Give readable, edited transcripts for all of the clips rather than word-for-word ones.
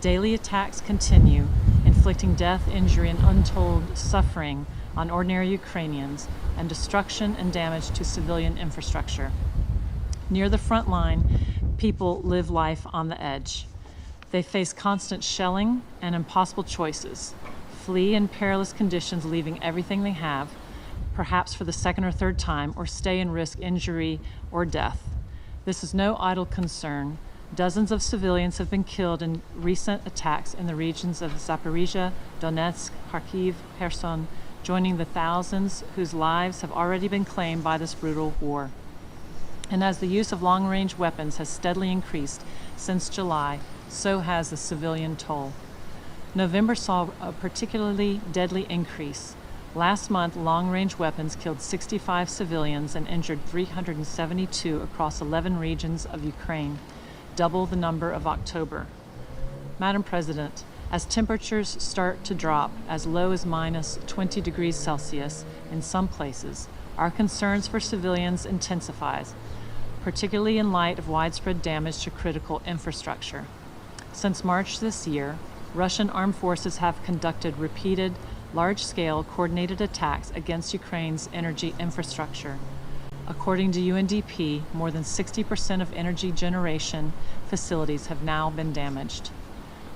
Daily attacks continue, inflicting death, injury, and untold suffering on ordinary Ukrainians, and destruction and damage to civilian infrastructure. Near the front line, people live life on the edge. They face constant shelling and impossible choices. Flee in perilous conditions, leaving everything they have, perhaps for the second or third time, or stay and risk injury or death. This is no idle concern. Dozens of civilians have been killed in recent attacks in the regions of Zaporizhia, Donetsk, Kharkiv, Kherson, joining the thousands whose lives have already been claimed by this brutal war. And as the use of long-range weapons has steadily increased since July, so has the civilian toll. November saw a particularly deadly increase. Last month, long-range weapons killed 65 civilians and injured 372 across 11 regions of Ukraine, double the number of October. Madam President, as temperatures start to drop as low as minus 20 degrees Celsius in some places, our concerns for civilians intensifies, particularly in light of widespread damage to critical infrastructure. Since March this year, Russian armed forces have conducted repeated, large-scale, coordinated attacks against Ukraine's energy infrastructure. According to UNDP, more than 60% of energy generation facilities have now been damaged.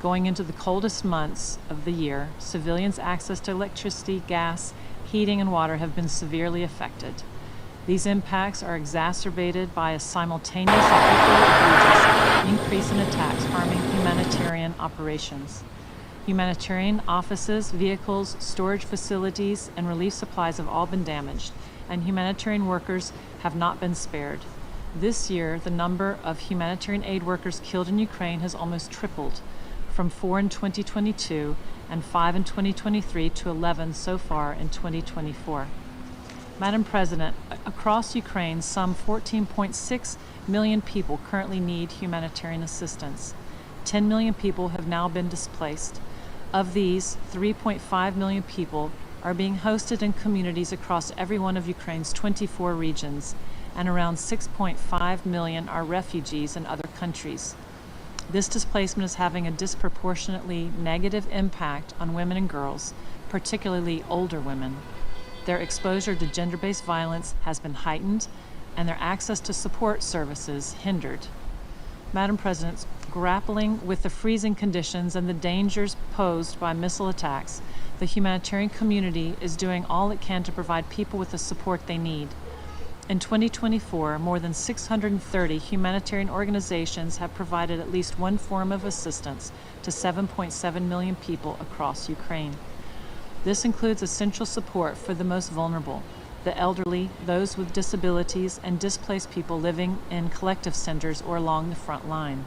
Going into the coldest months of the year, civilians' access to electricity, gas, heating, and water have been severely affected. These impacts are exacerbated by a simultaneous and equally egregious increase in attacks harming humanitarian operations. Humanitarian offices, vehicles, storage facilities, and relief supplies have all been damaged, and humanitarian workers have not been spared. This year, the number of humanitarian aid workers killed in Ukraine has almost tripled, from 4 in 2022 and 5 in 2023 to 11 so far in 2024. Madam President, across Ukraine, some 14.6 million people currently need humanitarian assistance. 10 million people have now been displaced. Of these, 3.5 million people are being hosted in communities across every one of Ukraine's 24 regions, and around 6.5 million are refugees in other countries. This displacement is having a disproportionately negative impact on women and girls, particularly older women. Their exposure to gender-based violence has been heightened, and their access to support services hindered. Madam President, grappling with the freezing conditions and the dangers posed by missile attacks, the humanitarian community is doing all it can to provide people with the support they need. In 2024, more than 630 humanitarian organizations have provided at least one form of assistance to 7.7 million people across Ukraine. This includes essential support for the most vulnerable, the elderly, those with disabilities, and displaced people living in collective centers or along the front line.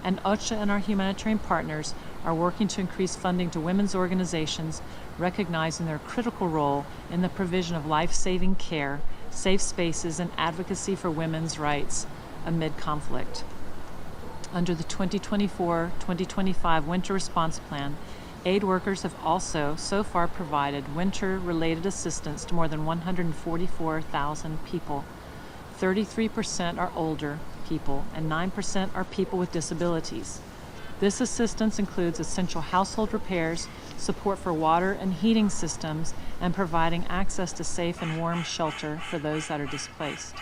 And OCHA and our humanitarian partners are working to increase funding to women's organizations, recognizing their critical role in the provision of life-saving care, safe spaces, and advocacy for women's rights amid conflict. Under the 2024-2025 Winter Response Plan, aid workers have also so far provided winter-related assistance to more than 144,000 people. 33% are older people, and 9% are people with disabilities. This assistance includes essential household repairs, support for water and heating systems, and providing access to safe and warm shelter for those that are displaced.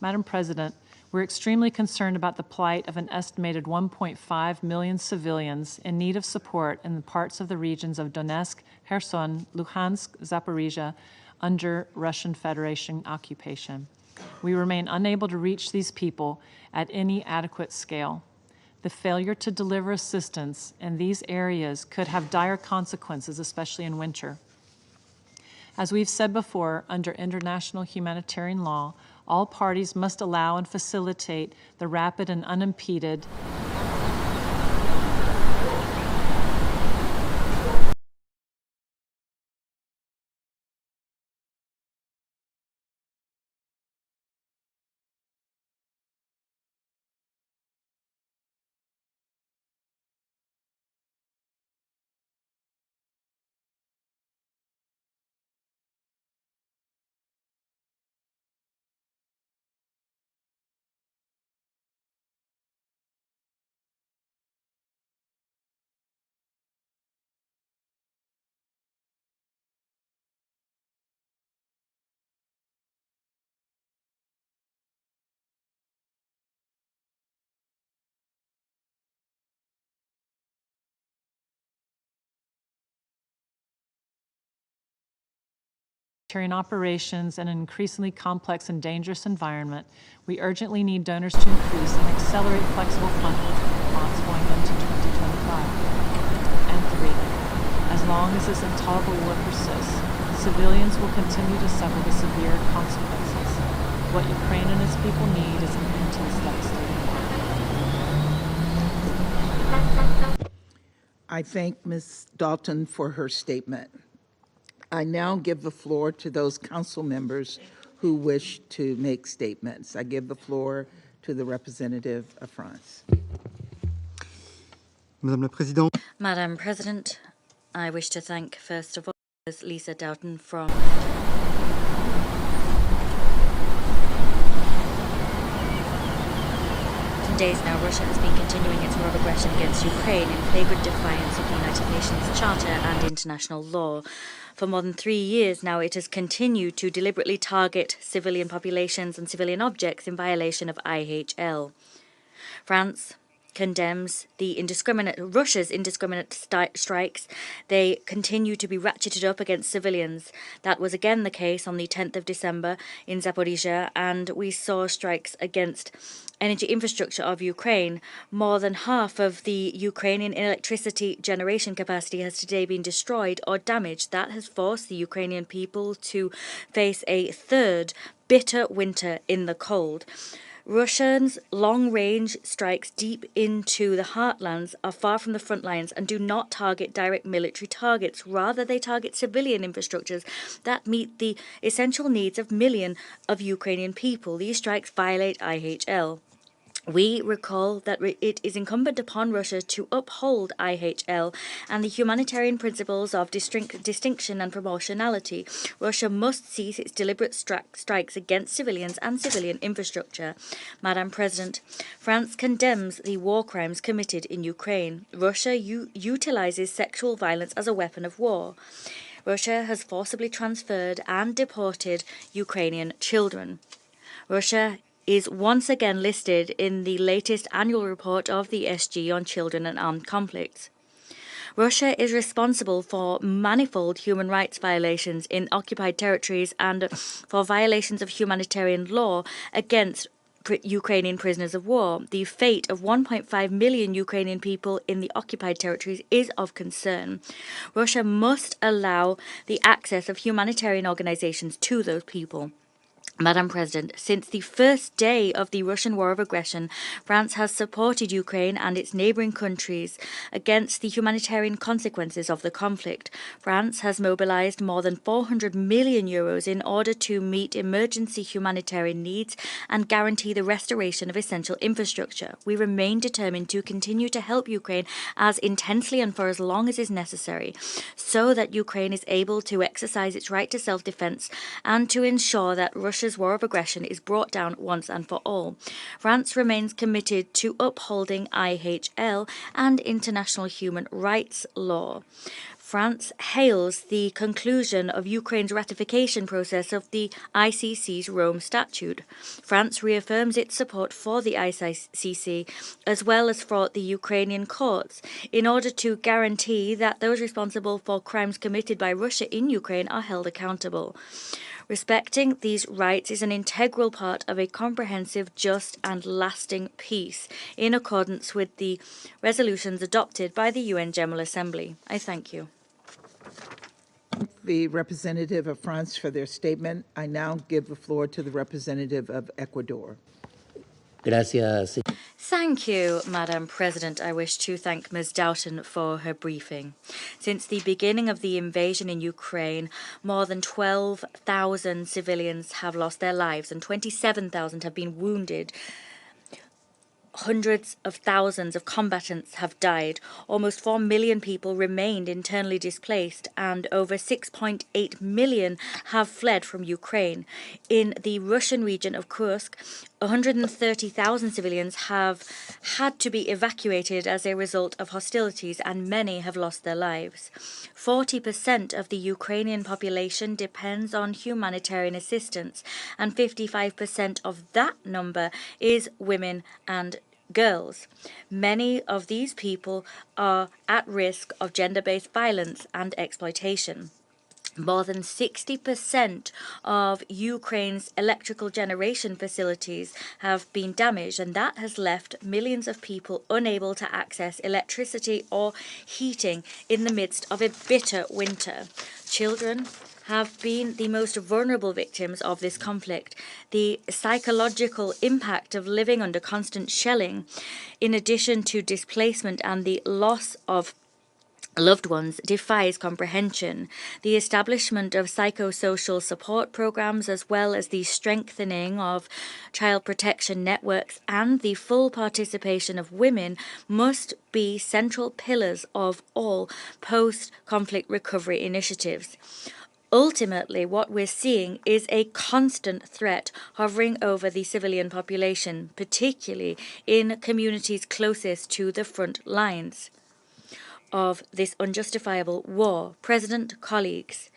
Madam President, we're extremely concerned about the plight of an estimated 1.5 million civilians in need of support in the parts of the regions of Donetsk, Kherson, Luhansk, Zaporizhia under Russian Federation occupation. We remain unable to reach these people at any adequate scale. The failure to deliver assistance in these areas could have dire consequences, especially in winter. As we've said before, under international humanitarian law, all parties must allow and facilitate the rapid and unimpeded Humanitarian operations in an increasingly complex and dangerous environment, we urgently need donors to increase and accelerate flexible funding response going into 2025. And 3, as long as this intolerable war persists, civilians will continue to suffer the severe consequences. What Ukraine and its people need is an end to this devastating war. I thank Ms. Dalton for her statement. I now give the floor to those council members who wish to make statements. I give the floor to the representative of France. Madam President, I wish to thank first of all Lisa Doughton from days now. Russia has been continuing its war of aggression against Ukraine in flagrant defiance of the United Nations Charter and international law. For more than 3 years now, it has continued to deliberately target civilian populations and civilian objects in violation of IHL. France condemns Russia's indiscriminate strikes. They continue to be ratcheted up against civilians. That was again the case on the 10th of December in Zaporizhia, and we saw strikes against energy infrastructure of Ukraine. More than half of the Ukrainian electricity generation capacity has today been destroyed or damaged. That has forced the Ukrainian people to face a third bitter winter in the cold. Russians' long-range strikes deep into the heartlands are far from the front lines and do not target direct military targets. Rather, they target civilian infrastructures that meet the essential needs of millions of Ukrainian people. These strikes violate IHL. We recall that it is incumbent upon Russia to uphold IHL and the humanitarian principles of distinction and proportionality. Russia must cease its deliberate strikes against civilians and civilian infrastructure. Madam President, France condemns the war crimes committed in Ukraine. Russia utilizes sexual violence as a weapon of war. Russia has forcibly transferred and deported Ukrainian children. Russia is once again listed in the latest annual report of the SG on children and armed conflicts. Russia is responsible for manifold human rights violations in occupied territories and for violations of humanitarian law against Ukrainian prisoners of war. The fate of 1.5 million Ukrainian people in the occupied territories is of concern. Russia must allow the access of humanitarian organizations to those people. Madam President, since the first day of the Russian war of aggression, France has supported Ukraine and its neighbouring countries against the humanitarian consequences of the conflict. France has mobilized more than 400 million euros in order to meet emergency humanitarian needs and guarantee the restoration of essential infrastructure. We remain determined to continue to help Ukraine as intensely and for as long as is necessary, so that Ukraine is able to exercise its right to self-defense and to ensure that Russia's war of aggression is brought down once and for all. France remains committed to upholding IHL and international human rights law. France hails the conclusion of Ukraine's ratification process of the ICC's Rome Statute. France reaffirms its support for the ICC as well as for the Ukrainian courts in order to guarantee that those responsible for crimes committed by Russia in Ukraine are held accountable. Respecting these rights is an integral part of a comprehensive, just and lasting peace in accordance with the resolutions adopted by the UN General Assembly. I thank you. The representative of France for their statement. I now give the floor to the representative of Ecuador. Gracias. Thank you, Madam President. I wish to thank Ms. Doughton for her briefing. Since the beginning of the invasion in Ukraine, more than 12,000 civilians have lost their lives and 27,000 have been wounded. Hundreds of thousands of combatants have died, almost 4 million people remained internally displaced, and over 6.8 million have fled from Ukraine. In the Russian region of Kursk, 130,000 civilians have had to be evacuated as a result of hostilities, and many have lost their lives. 40% of the Ukrainian population depends on humanitarian assistance, and 55% of that number is women and girls. Many of these people are at risk of gender-based violence and exploitation. More than 60% of Ukraine's electrical generation facilities have been damaged, and that has left millions of people unable to access electricity or heating in the midst of a bitter winter. Children have been the most vulnerable victims of this conflict. The psychological impact of living under constant shelling, in addition to displacement and the loss of loved ones, defies comprehension. The establishment of psychosocial support programs, as well as the strengthening of child protection networks and the full participation of women, must be central pillars of all post-conflict recovery initiatives. Ultimately, what we're seeing is a constant threat hovering over the civilian population, particularly in communities closest to the front lines of this unjustifiable war. President, colleagues,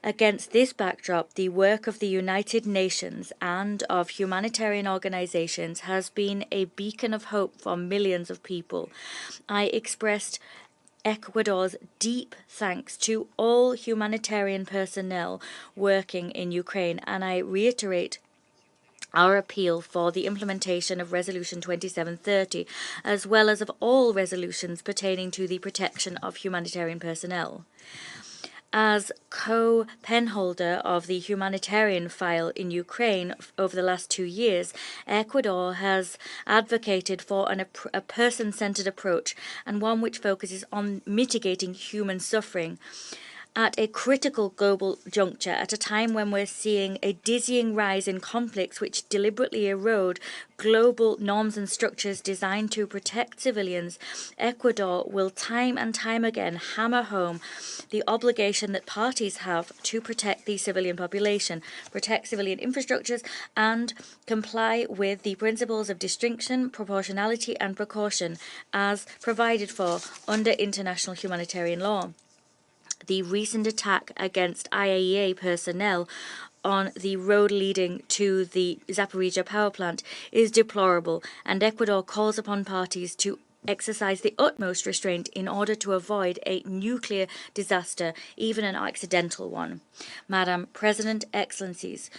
against this backdrop, the work of the United Nations and of humanitarian organizations has been a beacon of hope for millions of people. I expressed Ecuador's deep thanks to all humanitarian personnel working in Ukraine, and I reiterate our appeal for the implementation of Resolution 2730, as well as of all resolutions pertaining to the protection of humanitarian personnel. As co-penholder of the humanitarian file in Ukraine over the last 2 years, Ecuador has advocated for a person-centered approach, and one which focuses on mitigating human suffering. At a critical global juncture, at a time when we're seeing a dizzying rise in conflicts which deliberately erode global norms and structures designed to protect civilians, Ecuador will time and time again hammer home the obligation that parties have to protect the civilian population, protect civilian infrastructures, and comply with the principles of distinction, proportionality, and precaution as provided for under international humanitarian law. The recent attack against IAEA personnel on the road leading to the Zaporizhzhia power plant is deplorable, and Ecuador calls upon parties to exercise the utmost restraint in order to avoid a nuclear disaster, even an accidental one. Madam President, Excellencies,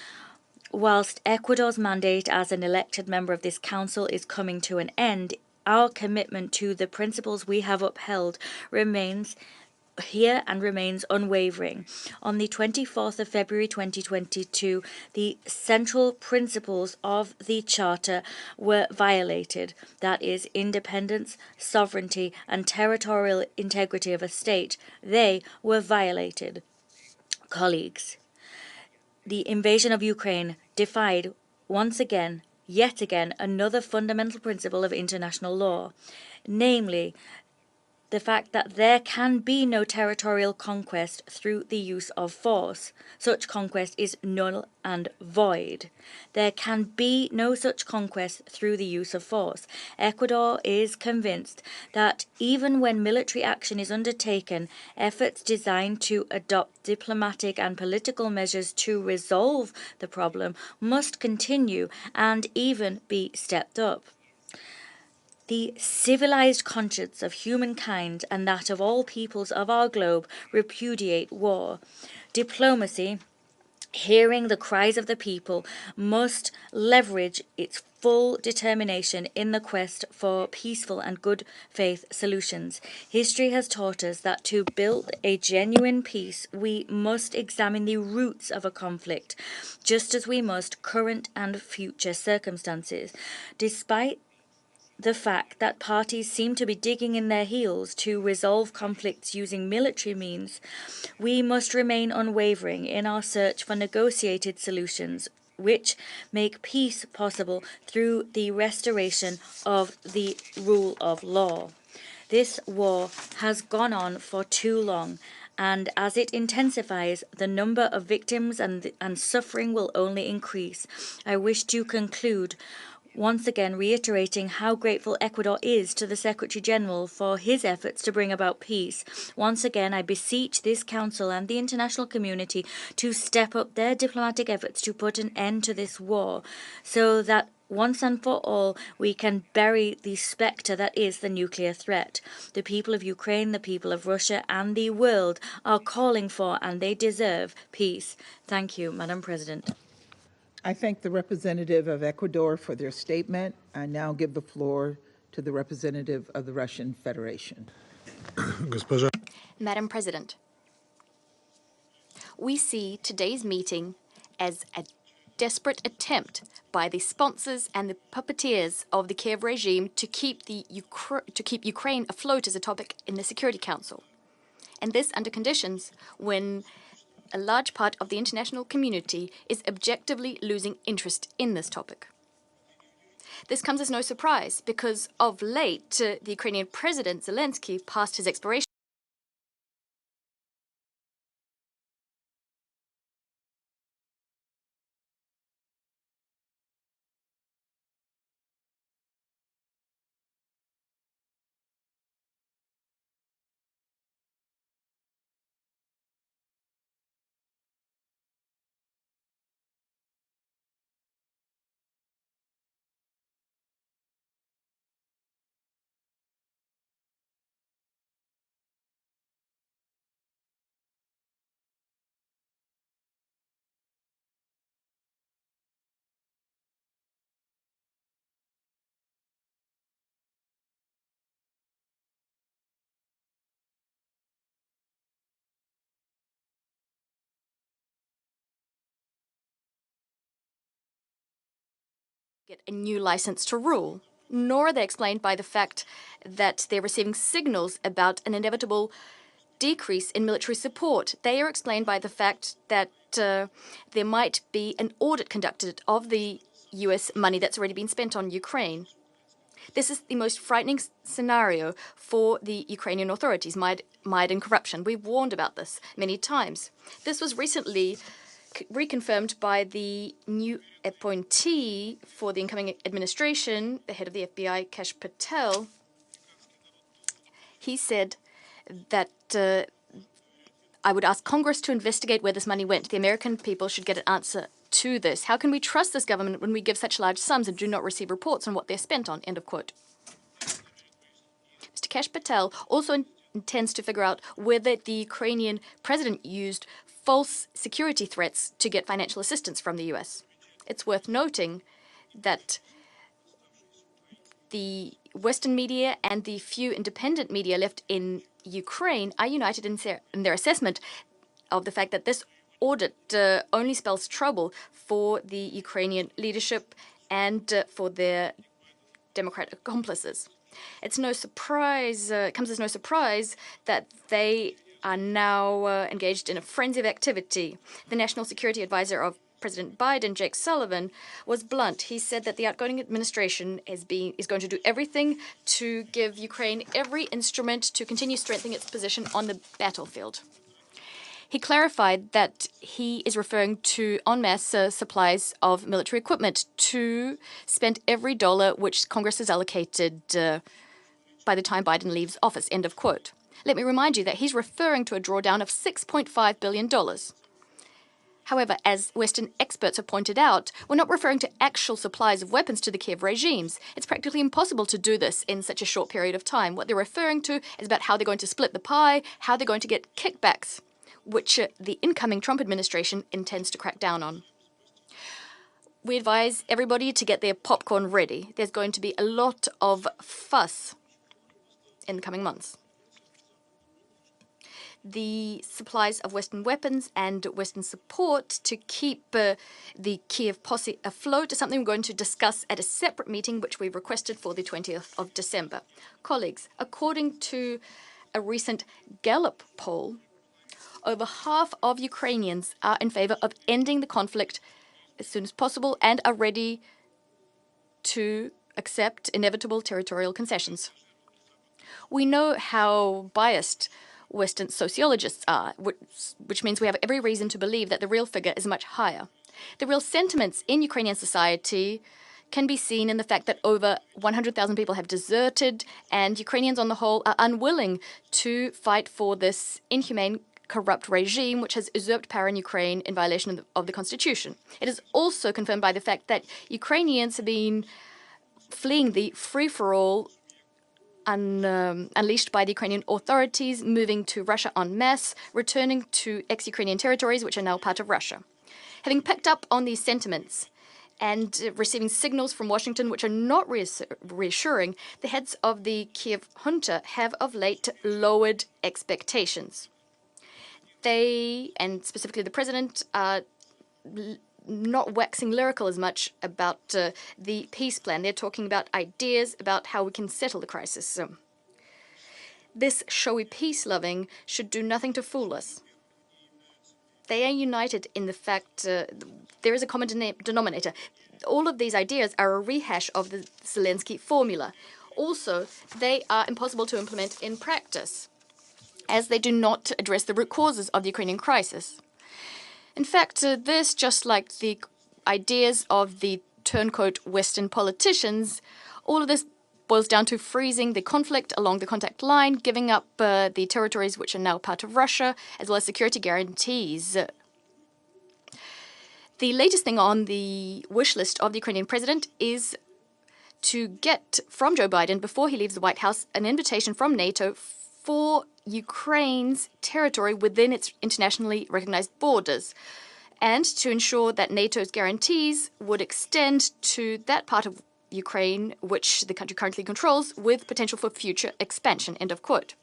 whilst Ecuador's mandate as an elected member of this council is coming to an end, our commitment to the principles we have upheld remains here and remains unwavering. On the 24th of February 2022, the central principles of the Charter were violated. That is, independence, sovereignty, and territorial integrity of a state. They were violated. Colleagues, the invasion of Ukraine defied once again, yet again, another fundamental principle of international law, namely the fact that there can be no territorial conquest through the use of force. Such conquest is null and void. There can be no such conquest through the use of force. Ecuador is convinced that even when military action is undertaken, efforts designed to adopt diplomatic and political measures to resolve the problem must continue and even be stepped up. The civilized conscience of humankind and that of all peoples of our globe repudiate war. Diplomacy, hearing the cries of the people, must leverage its full determination in the quest for peaceful and good faith solutions. History has taught us that to build a genuine peace, we must examine the roots of a conflict, just as we must current and future circumstances. Despite the fact that parties seem to be digging in their heels to resolve conflicts using military means, we must remain unwavering in our search for negotiated solutions which make peace possible through the restoration of the rule of law. This war has gone on for too long, and as it intensifies, the number of victims and suffering will only increase. I wish to conclude once again reiterating how grateful Ecuador is to the Secretary General for his efforts to bring about peace. Once again, I beseech this Council and the international community to step up their diplomatic efforts to put an end to this war, so that once and for all, we can bury the spectre that is the nuclear threat. The people of Ukraine, the people of Russia, and the world are calling for, and they deserve, peace. Thank you, Madam President. I thank the representative of Ecuador for their statement. I now give the floor to the representative of the Russian Federation. Madam President, we see today's meeting as a desperate attempt by the sponsors and the puppeteers of the Kiev regime to keep Ukraine afloat as a topic in the Security Council. And this under conditions when a large part of the international community is objectively losing interest in this topic. This comes as no surprise because of late, the Ukrainian President Zelensky passed his expiration get a new license to rule, nor are they explained by the fact that they're receiving signals about an inevitable decrease in military support. They are explained by the fact that there might be an audit conducted of the US money that's already been spent on Ukraine. This is the most frightening scenario for the Ukrainian authorities, mired in corruption. We've warned about this many times. This was recently reconfirmed by the new appointee for the incoming administration, the head of the FBI, Kash Patel. He said that I would ask Congress to investigate where this money went. The American people should get an answer to this. How can we trust this government when we give such large sums and do not receive reports on what they're spent on? End of quote. Mr. Kash Patel also intends to figure out whether the Ukrainian president used false security threats to get financial assistance from the US. It's worth noting that the Western media and the few independent media left in Ukraine are united in their assessment of the fact that this audit only spells trouble for the Ukrainian leadership and for their democratic accomplices. It's no surprise, it comes as no surprise that they are now engaged in a frenzy of activity. The National Security Advisor of President Biden, Jake Sullivan, was blunt. He said that the outgoing administration is going to do everything to give Ukraine every instrument to continue strengthening its position on the battlefield. He clarified that he is referring to en masse supplies of military equipment to spend every dollar which Congress has allocated by the time Biden leaves office, end of quote. Let me remind you that he's referring to a drawdown of $6.5 billion. However, as Western experts have pointed out, we're not referring to actual supplies of weapons to the Kiev regimes. It's practically impossible to do this in such a short period of time. What they're referring to is about how they're going to split the pie, how they're going to get kickbacks, which the incoming Trump administration intends to crack down on. We advise everybody to get their popcorn ready. There's going to be a lot of fuss in the coming months. The supplies of Western weapons and Western support to keep the Kiev posse afloat is something we're going to discuss at a separate meeting, which we've requested for the 20th of December. Colleagues, according to a recent Gallup poll, over half of Ukrainians are in favor of ending the conflict as soon as possible and are ready to accept inevitable territorial concessions. We know how biased Western sociologists are, which means we have every reason to believe that the real figure is much higher. The real sentiments in Ukrainian society can be seen in the fact that over 100,000 people have deserted, and Ukrainians on the whole are unwilling to fight for this inhumane corrupt regime which has usurped power in Ukraine in violation of the constitution. It is also confirmed by the fact that Ukrainians have been fleeing the free-for-all unleashed by the Ukrainian authorities, moving to Russia en masse, returning to ex-Ukrainian territories which are now part of Russia. Having picked up on these sentiments and receiving signals from Washington which are not reassuring, the heads of the Kiev junta have of late lowered expectations. They, and specifically the president, are not waxing lyrical as much about the peace plan. They're talking about ideas about how we can settle the crisis. This showy peace-loving should do nothing to fool us. They are united in the fact there is a common denominator. All of these ideas are a rehash of the Zelensky formula. Also, they are impossible to implement in practice, as they do not address the root causes of the Ukrainian crisis. In fact, this, just like the ideas of the turncoat Western politicians, all of this boils down to freezing the conflict along the contact line, giving up the territories which are now part of Russia, as well as security guarantees. The latest thing on the wish list of the Ukrainian president is to get from Joe Biden, before he leaves the White House, an invitation from NATO for Ukraine's territory within its internationally recognized borders, and to ensure that NATO's guarantees would extend to that part of Ukraine which the country currently controls, with potential for future expansion, end of quote.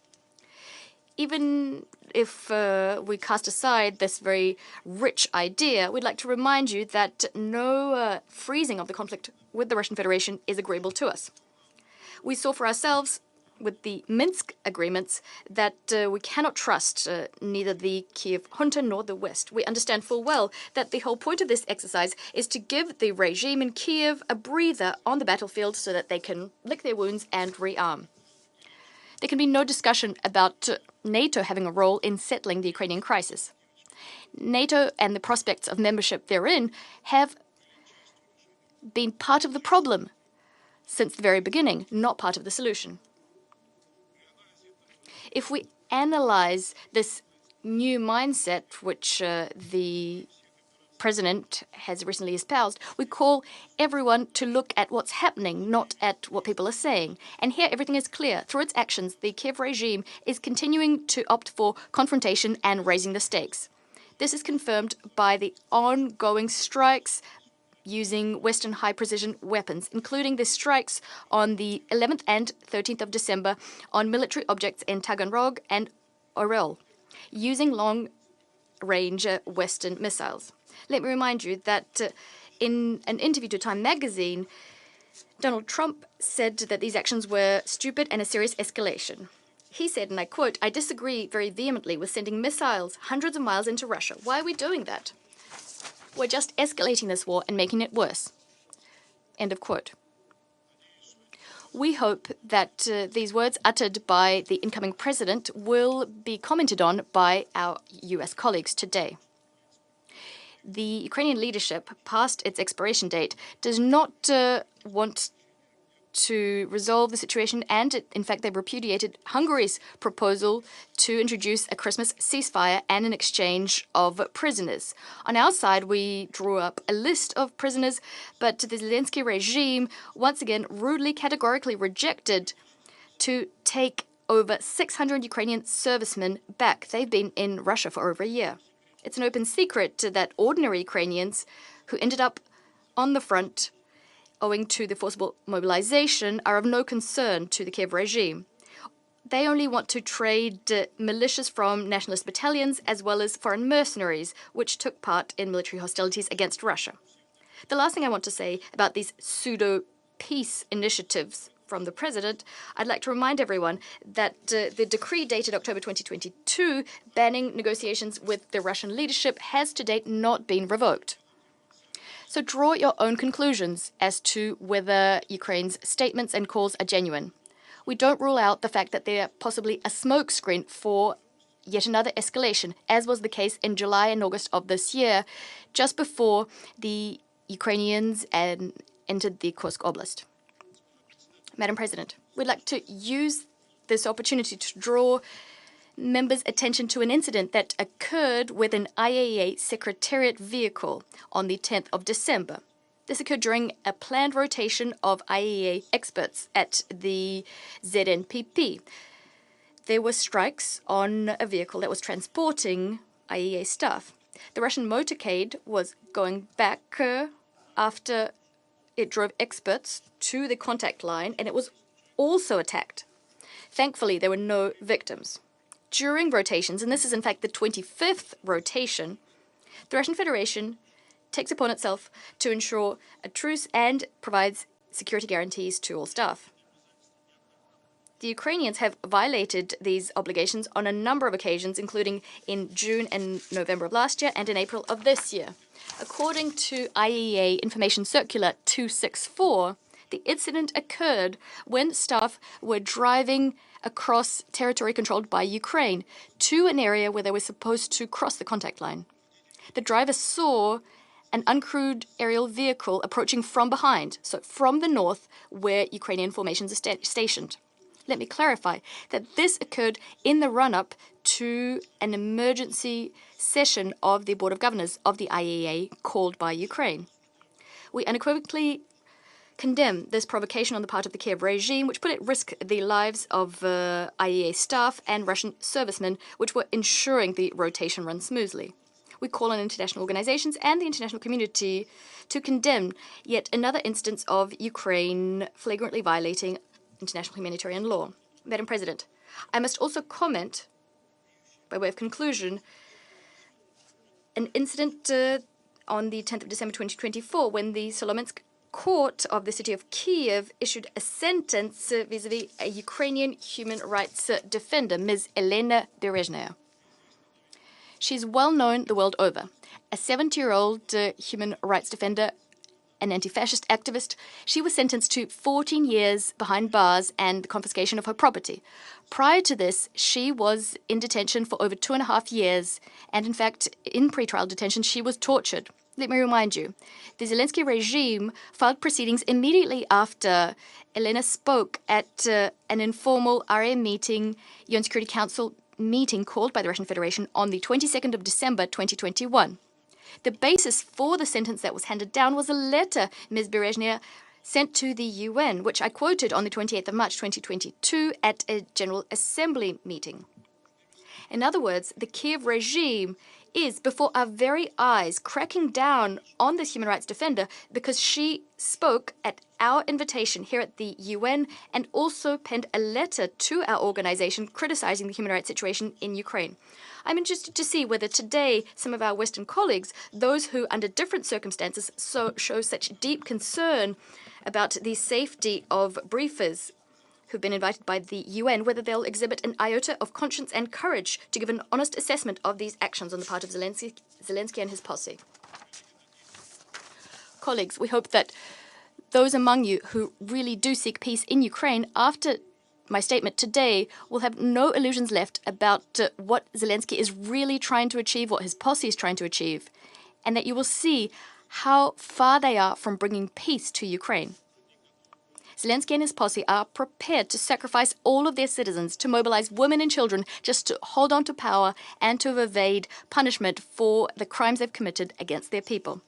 Even if we cast aside this very rich idea, we'd like to remind you that no freezing of the conflict with the Russian Federation is agreeable to us. We saw for ourselves with the Minsk agreements that we cannot trust neither the Kiev junta nor the West. We understand full well that the whole point of this exercise is to give the regime in Kiev a breather on the battlefield so that they can lick their wounds and rearm. There can be no discussion about NATO having a role in settling the Ukrainian crisis. NATO and the prospects of membership therein have been part of the problem since the very beginning, not part of the solution. If we analyze this new mindset, which the president has recently espoused, we call everyone to look at what's happening, not at what people are saying. And here everything is clear. Through its actions, the Kiev regime is continuing to opt for confrontation and raising the stakes. This is confirmed by the ongoing strikes using Western high-precision weapons, including the strikes on the 11th and 13th of December on military objects in Taganrog and Orel, using long-range Western missiles. Let me remind you that in an interview to Time magazine, Donald Trump said that these actions were stupid and a serious escalation. He said, and I quote, "I disagree very vehemently with sending missiles hundreds of miles into Russia. Why are we doing that? We're just escalating this war and making it worse." End of quote. We hope that these words uttered by the incoming president will be commented on by our US colleagues today. The Ukrainian leadership, past its expiration date, does not want to resolve the situation, and in fact they repudiated Hungary's proposal to introduce a Christmas ceasefire and an exchange of prisoners. On our side, we drew up a list of prisoners, but the Zelensky regime once again rudely, categorically rejected to take over 600 Ukrainian servicemen back. They've been in Russia for over a year. It's an open secret that ordinary Ukrainians who ended up on the front owing to the forcible mobilization are of no concern to the Kiev regime. They only want to trade militias from nationalist battalions as well as foreign mercenaries, which took part in military hostilities against Russia. The last thing I want to say about these pseudo-peace initiatives from the president, I'd like to remind everyone that the decree dated October 2022 banning negotiations with the Russian leadership has to date not been revoked. So draw your own conclusions as to whether Ukraine's statements and calls are genuine. We don't rule out the fact that they are possibly a smokescreen for yet another escalation, as was the case in July and August of this year, just before the Ukrainians entered the Kursk Oblast. Madam President, we'd like to use this opportunity to draw members' attention to an incident that occurred with an IAEA Secretariat vehicle on the 10th of December. This occurred during a planned rotation of IAEA experts at the ZNPP. There were strikes on a vehicle that was transporting IAEA staff. The Russian motorcade was going back after it drove experts to the contact line, and it was also attacked. Thankfully, there were no victims. During rotations, and this is in fact the 25th rotation, the Russian Federation takes upon itself to ensure a truce and provides security guarantees to all staff. The Ukrainians have violated these obligations on a number of occasions, including in June and November of last year and in April of this year. According to IAEA Information Circular 264, the incident occurred when staff were driving across territory controlled by Ukraine to an area where they were supposed to cross the contact line. The driver saw an uncrewed aerial vehicle approaching from behind, so from the north where Ukrainian formations are stationed. Let me clarify that this occurred in the run-up to an emergency session of the Board of Governors of the IAEA called by Ukraine. We unequivocally condemn this provocation on the part of the Kiev regime, which put at risk the lives of IAEA staff and Russian servicemen, which were ensuring the rotation run smoothly. We call on international organizations and the international community to condemn yet another instance of Ukraine flagrantly violating international humanitarian law. Madam President, I must also comment, by way of conclusion, an incident on the 10th of December 2024 when the Solomensk court of the city of Kiev issued a sentence vis-à-vis a Ukrainian human rights defender, Ms. Elena Berezhnaya. She's well known the world over. A 70-year-old human rights defender, an anti-fascist activist, she was sentenced to 14 years behind bars and the confiscation of her property. Prior to this, she was in detention for over 2.5 years, and in fact, in pretrial detention, she was tortured. Let me remind you, the Zelensky regime filed proceedings immediately after Elena spoke at an informal RA meeting, UN Security Council meeting called by the Russian Federation on the 22nd of December 2021. The basis for the sentence that was handed down was a letter Ms. Berezhnaya sent to the UN, which I quoted on the 28th of March 2022 at a General Assembly meeting. In other words, the Kiev regime is, before our very eyes, cracking down on this human rights defender because she spoke at our invitation here at the UN and also penned a letter to our organization criticizing the human rights situation in Ukraine. I'm interested to see whether today some of our Western colleagues, those who under different circumstances show such deep concern about the safety of briefers who've been invited by the UN, whether they'll exhibit an iota of conscience and courage to give an honest assessment of these actions on the part of Zelensky and his posse. Colleagues, we hope that those among you who really do seek peace in Ukraine after my statement today will have no illusions left about what Zelensky is really trying to achieve, what his posse is trying to achieve, and that you will see how far they are from bringing peace to Ukraine. Zelensky and his posse are prepared to sacrifice all of their citizens, to mobilize women and children just to hold on to power and to evade punishment for the crimes they've committed against their people.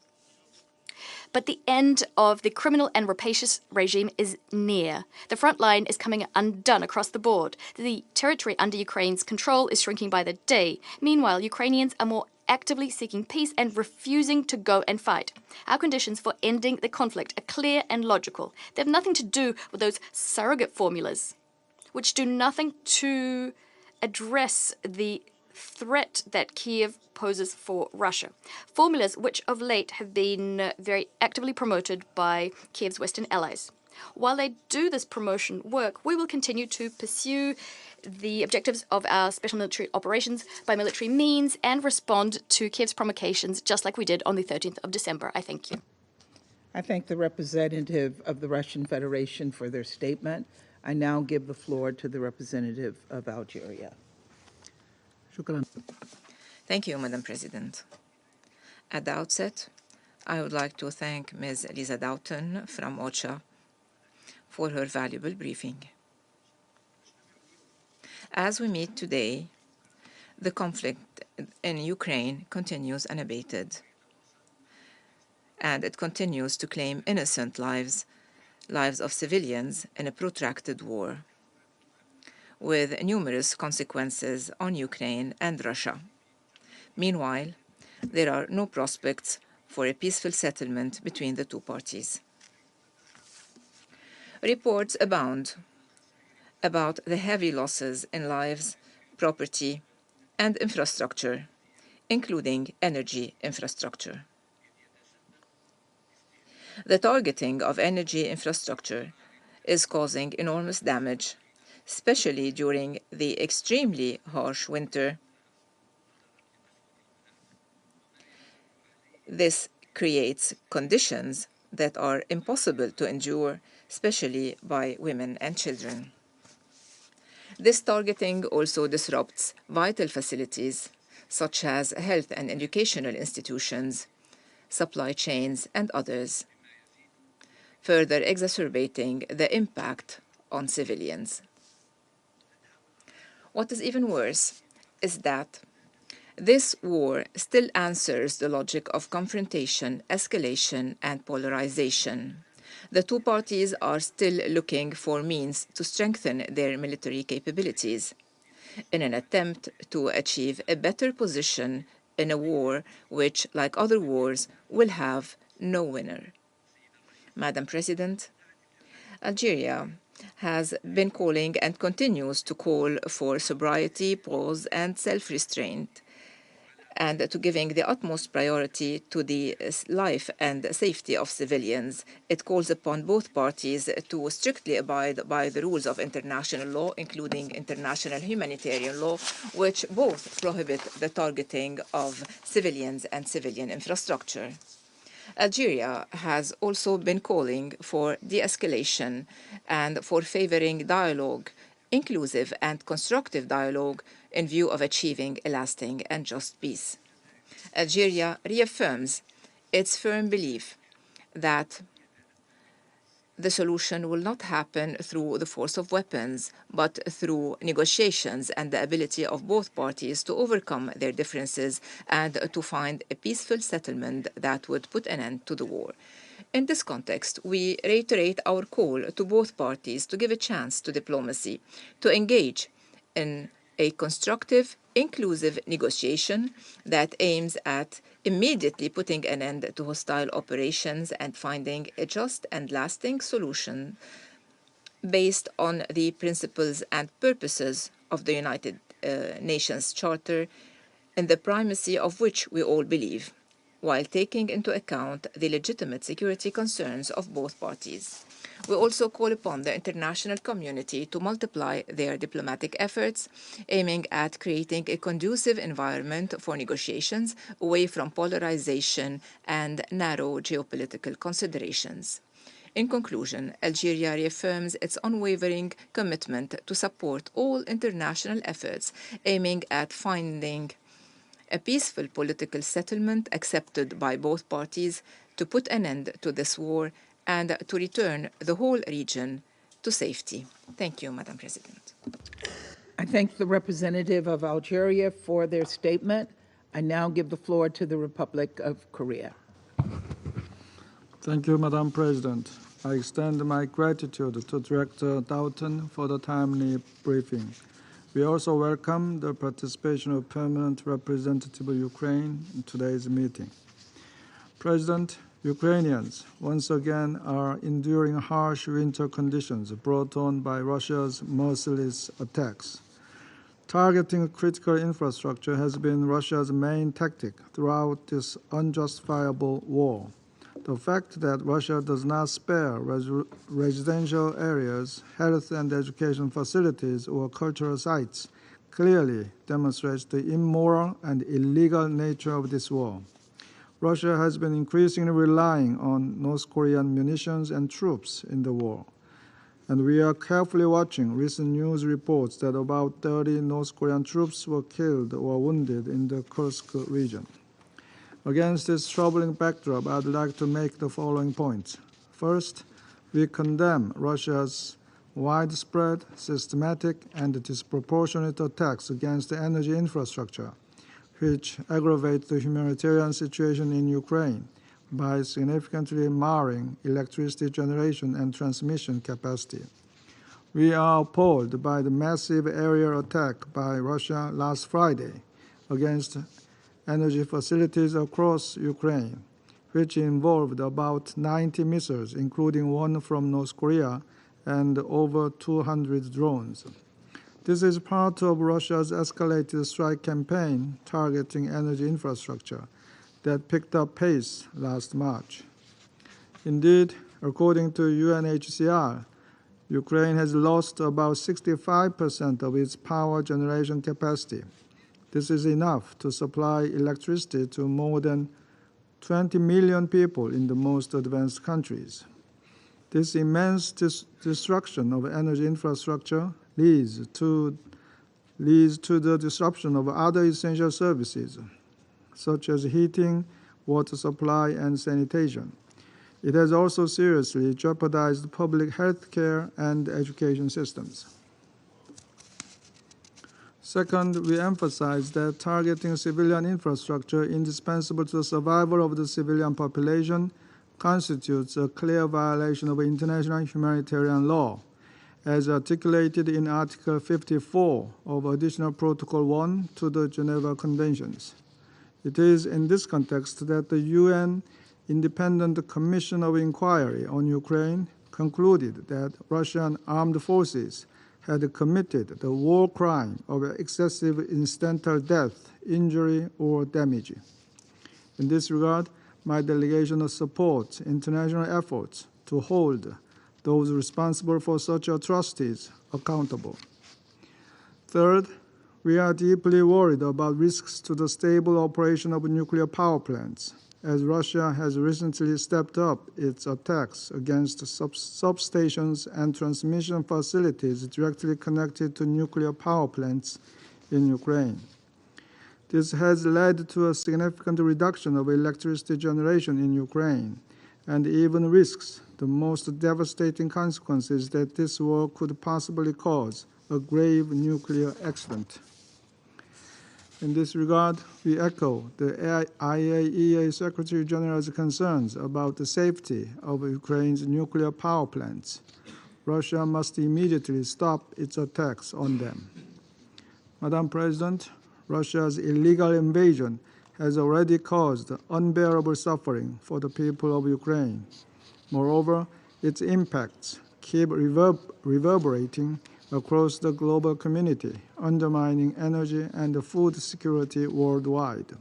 But the end of the criminal and rapacious regime is near. The front line is coming undone across the board. The territory under Ukraine's control is shrinking by the day. Meanwhile, Ukrainians are more actively seeking peace and refusing to go and fight. Our conditions for ending the conflict are clear and logical. They have nothing to do with those surrogate formulas, which do nothing to address the threat that Kiev poses for Russia. Formulas which of late have been very actively promoted by Kiev's Western allies. While they do this promotion work, we will continue to pursue the objectives of our special military operations by military means and respond to Kiev's provocations just like we did on the 13th of December. I thank you. I thank the representative of the Russian Federation for their statement. I now give the floor to the representative of Algeria. Thank you, Madam President. At the outset, I would like to thank Ms. Lisa Doughton from OCHA for her valuable briefing. As we meet today The conflict in Ukraine continues unabated, and it continues to claim innocent lives of civilians in a protracted war, with numerous consequences on Ukraine and Russia. Meanwhile, there are no prospects for a peaceful settlement between the two parties. Reports abound about the heavy losses in lives, property, and infrastructure, including energy infrastructure. The targeting of energy infrastructure is causing enormous damage, especially during the extremely harsh winter. This creates conditions that are impossible to endure, especially by women and children. This targeting also disrupts vital facilities, such as health and educational institutions, supply chains, and others, further exacerbating the impact on civilians. What is even worse is that this war still answers the logic of confrontation, escalation, and polarization. The two parties are still looking for means to strengthen their military capabilities in an attempt to achieve a better position in a war which, like other wars, will have no winner. Madam President, Algeria has been calling and continues to call for sobriety, pause, and self-restraint, and to giving the utmost priority to the life and safety of civilians. It calls upon both parties to strictly abide by the rules of international law, including international humanitarian law, which both prohibit the targeting of civilians and civilian infrastructure. Algeria has also been calling for de-escalation and for favoring dialogue, inclusive and constructive dialogue, in view of achieving a lasting and just peace. Algeria reaffirms its firm belief that the solution will not happen through the force of weapons, but through negotiations and the ability of both parties to overcome their differences and to find a peaceful settlement that would put an end to the war. In this context, we reiterate our call to both parties to give a chance to diplomacy, to engage in a constructive, inclusive negotiation that aims at immediately putting an end to hostile operations and finding a just and lasting solution based on the principles and purposes of the United Nations Charter, in the primacy of which we all believe, while taking into account the legitimate security concerns of both parties. We also call upon the international community to multiply their diplomatic efforts, aiming at creating a conducive environment for negotiations away from polarization and narrow geopolitical considerations. In conclusion, Algeria reaffirms its unwavering commitment to support all international efforts aiming at finding a peaceful political settlement accepted by both parties to put an end to this war and to return the whole region to safety. Thank you, Madam President. I thank the representative of Algeria for their statement. I now give the floor to the Republic of Korea. Thank you, Madam President. I extend my gratitude to Director Doughton for the timely briefing. We also welcome the participation of Permanent Representative of Ukraine in today's meeting. President, Ukrainians once again are enduring harsh winter conditions brought on by Russia's merciless attacks. Targeting critical infrastructure has been Russia's main tactic throughout this unjustifiable war. The fact that Russia does not spare residential areas, health and education facilities, or cultural sites clearly demonstrates the immoral and illegal nature of this war. Russia has been increasingly relying on North Korean munitions and troops in the war, and we are carefully watching recent news reports that about 30 North Korean troops were killed or wounded in the Kursk region. Against this troubling backdrop, I'd like to make the following points. First, we condemn Russia's widespread, systematic, and disproportionate attacks against the energy infrastructure, which aggravate the humanitarian situation in Ukraine by significantly marring electricity generation and transmission capacity. We are appalled by the massive aerial attack by Russia last Friday against energy facilities across Ukraine, which involved about 90 missiles, including one from North Korea, and over 200 drones. This is part of Russia's escalated strike campaign targeting energy infrastructure that picked up pace last March. Indeed, according to UNHCR, Ukraine has lost about 65% of its power generation capacity. This is enough to supply electricity to more than 20 million people in the most advanced countries. This immense destruction of energy infrastructure leads to the disruption of other essential services, such as heating, water supply, and sanitation. It has also seriously jeopardized public health care and education systems. Second, we emphasize that targeting civilian infrastructure indispensable to the survival of the civilian population constitutes a clear violation of international humanitarian law, as articulated in Article 54 of Additional Protocol 1 to the Geneva Conventions. It is in this context that the UN Independent Commission of Inquiry on Ukraine concluded that Russian armed forces had committed the war crime of excessive incidental death, injury, or damage. In this regard, my delegation supports international efforts to hold those responsible for such atrocities accountable. Third, we are deeply worried about risks to the stable operation of nuclear power plants, as Russia has recently stepped up its attacks against substations and transmission facilities directly connected to nuclear power plants in Ukraine. This has led to a significant reduction of electricity generation in Ukraine and even risks the most devastating consequences that this war could possibly cause, a grave nuclear accident. In this regard, we echo the IAEA Secretary General's concerns about the safety of Ukraine's nuclear power plants. Russia must immediately stop its attacks on them. Madam President, Russia's illegal invasion has already caused unbearable suffering for the people of Ukraine. Moreover, its impacts keep reverberating across the global community, undermining energy and food security worldwide.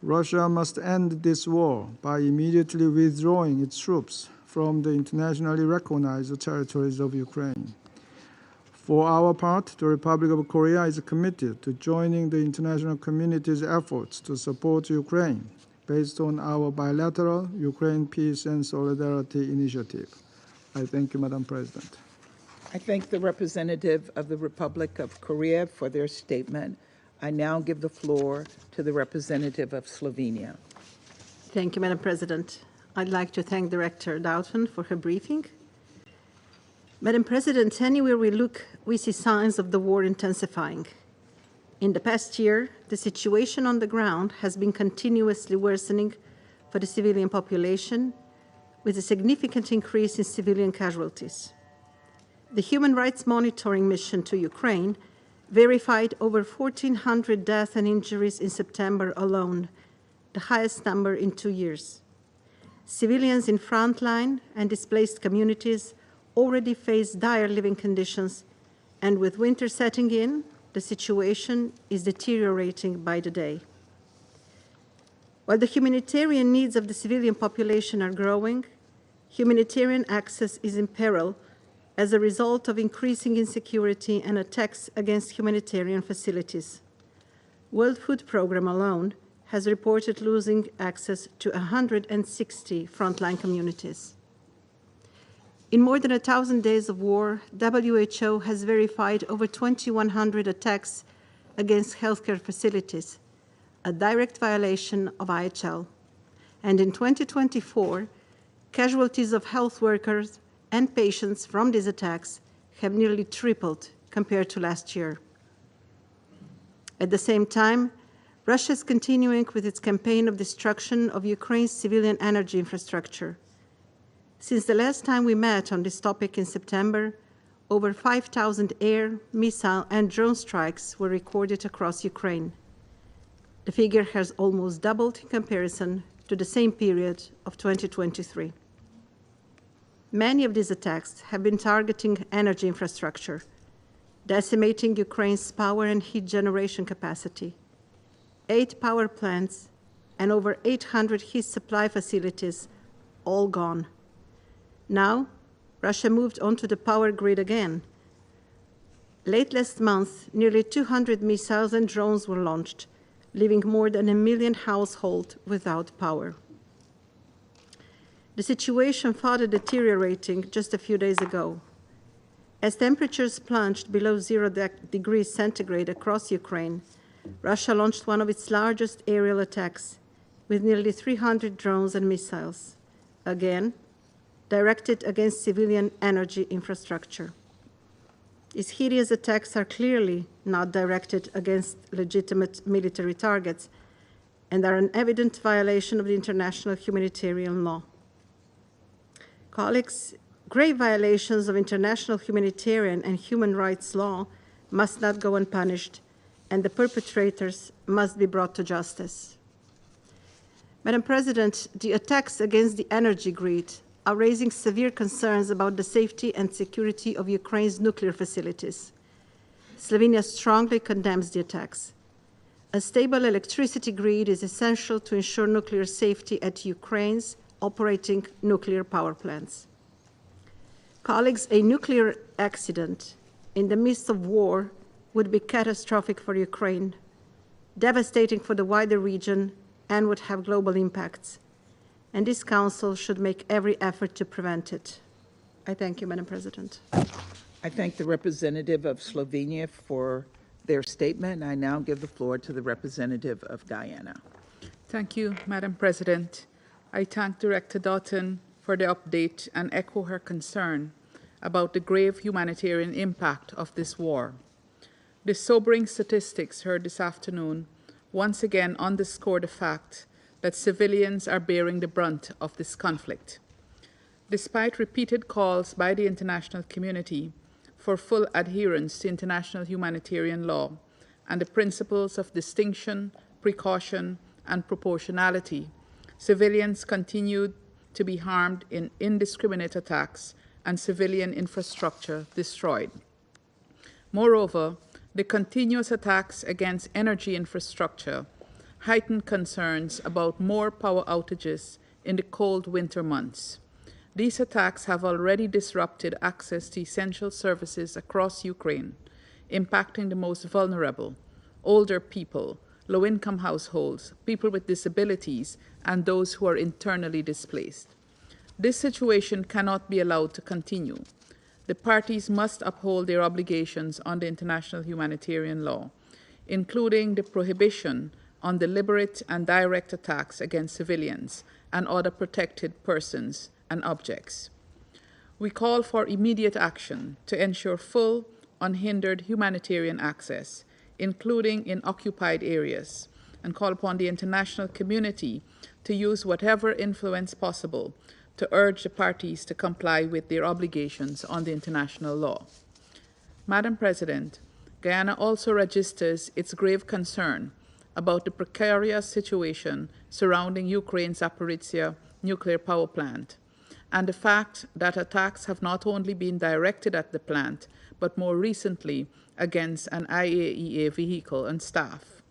Russia must end this war by immediately withdrawing its troops from the internationally recognized territories of Ukraine. For our part, the Republic of Korea is committed to joining the international community's efforts to support Ukraine based on our bilateral Ukraine Peace and Solidarity Initiative. I thank you, Madam President. I thank the representative of the Republic of Korea for their statement. I now give the floor to the representative of Slovenia. Thank you, Madam President. I'd like to thank Director Doughton for her briefing. Madam President, anywhere we look, we see signs of the war intensifying. In the past year, the situation on the ground has been continuously worsening for the civilian population, with a significant increase in civilian casualties. The Human Rights Monitoring Mission to Ukraine verified over 1,400 deaths and injuries in September alone, the highest number in 2 years. Civilians in frontline and displaced communities already face dire living conditions, and with winter setting in, the situation is deteriorating by the day. While the humanitarian needs of the civilian population are growing, humanitarian access is in peril as a result of increasing insecurity and attacks against humanitarian facilities. World Food Programme alone has reported losing access to 160 frontline communities. In more than 1,000 days of war, WHO has verified over 2,100 attacks against healthcare facilities, a direct violation of IHL. And in 2024, casualties of health workers and patients from these attacks have nearly tripled compared to last year. At the same time, Russia is continuing with its campaign of destruction of Ukraine's civilian energy infrastructure. Since the last time we met on this topic in September, over 5,000 air, missile, and drone strikes were recorded across Ukraine. The figure has almost doubled in comparison to the same period of 2023. Many of these attacks have been targeting energy infrastructure, decimating Ukraine's power and heat generation capacity. 8 power plants and over 800 heat supply facilities, all gone. Now, Russia moved onto the power grid again. Late last month, nearly 200 missiles and drones were launched, leaving more than 1 million households without power. The situation further deteriorating just a few days ago. As temperatures plunged below 0 degrees centigrade across Ukraine, Russia launched one of its largest aerial attacks with nearly 300 drones and missiles, again, directed against civilian energy infrastructure. These hideous attacks are clearly not directed against legitimate military targets and are an evident violation of the international humanitarian law. Colleagues, grave violations of international humanitarian and human rights law must not go unpunished, and the perpetrators must be brought to justice. Madam President, the attacks against the energy grid are raising severe concerns about the safety and security of Ukraine's nuclear facilities. Slovenia strongly condemns the attacks. A stable electricity grid is essential to ensure nuclear safety at Ukraine's operating nuclear power plants. Colleagues, a nuclear accident in the midst of war would be catastrophic for Ukraine, devastating for the wider region, and would have global impacts. And this Council should make every effort to prevent it. I thank you, Madam President. I thank the representative of Slovenia for their statement. I now give the floor to the representative of Guyana. Thank you, Madam President. I thank Director Doughton for the update and echo her concern about the grave humanitarian impact of this war. The sobering statistics heard this afternoon once again underscore the fact that civilians are bearing the brunt of this conflict. Despite repeated calls by the international community for full adherence to international humanitarian law and the principles of distinction, precaution, and proportionality, civilians continued to be harmed in indiscriminate attacks and civilian infrastructure destroyed. Moreover, the continuous attacks against energy infrastructure heightened concerns about more power outages in the cold winter months. These attacks have already disrupted access to essential services across Ukraine, impacting the most vulnerable, older people, low-income households, people with disabilities, and those who are internally displaced. This situation cannot be allowed to continue. The parties must uphold their obligations under international humanitarian law, including the prohibition on deliberate and direct attacks against civilians and other protected persons and objects. We call for immediate action to ensure full, unhindered humanitarian access, including in occupied areas, and call upon the international community to use whatever influence possible to urge the parties to comply with their obligations under international law. Madam President, Guyana also registers its grave concern about the precarious situation surrounding Ukraine's Zaporizhzhia nuclear power plant, and the fact that attacks have not only been directed at the plant, but more recently against an IAEA vehicle and staff.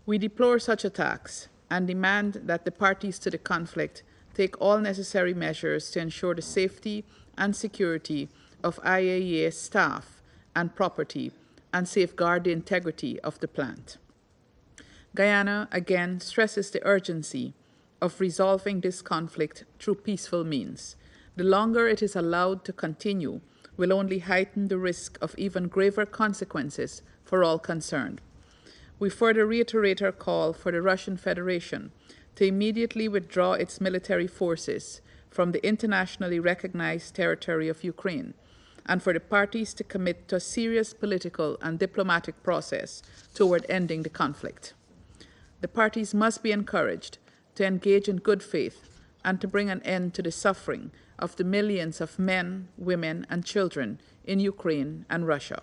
We deplore such attacks and demand that the parties to the conflict take all necessary measures to ensure the safety and security of IAEA staff and property and safeguard the integrity of the plant. Guyana again stresses the urgency of resolving this conflict through peaceful means. The longer it is allowed to continue will only heighten the risk of even graver consequences for all concerned. We further reiterate our call for the Russian Federation to immediately withdraw its military forces from the internationally recognized territory of Ukraine, and for the parties to commit to a serious political and diplomatic process toward ending the conflict. The parties must be encouraged to engage in good faith and to bring an end to the suffering of the millions of men, women, and children in Ukraine and Russia.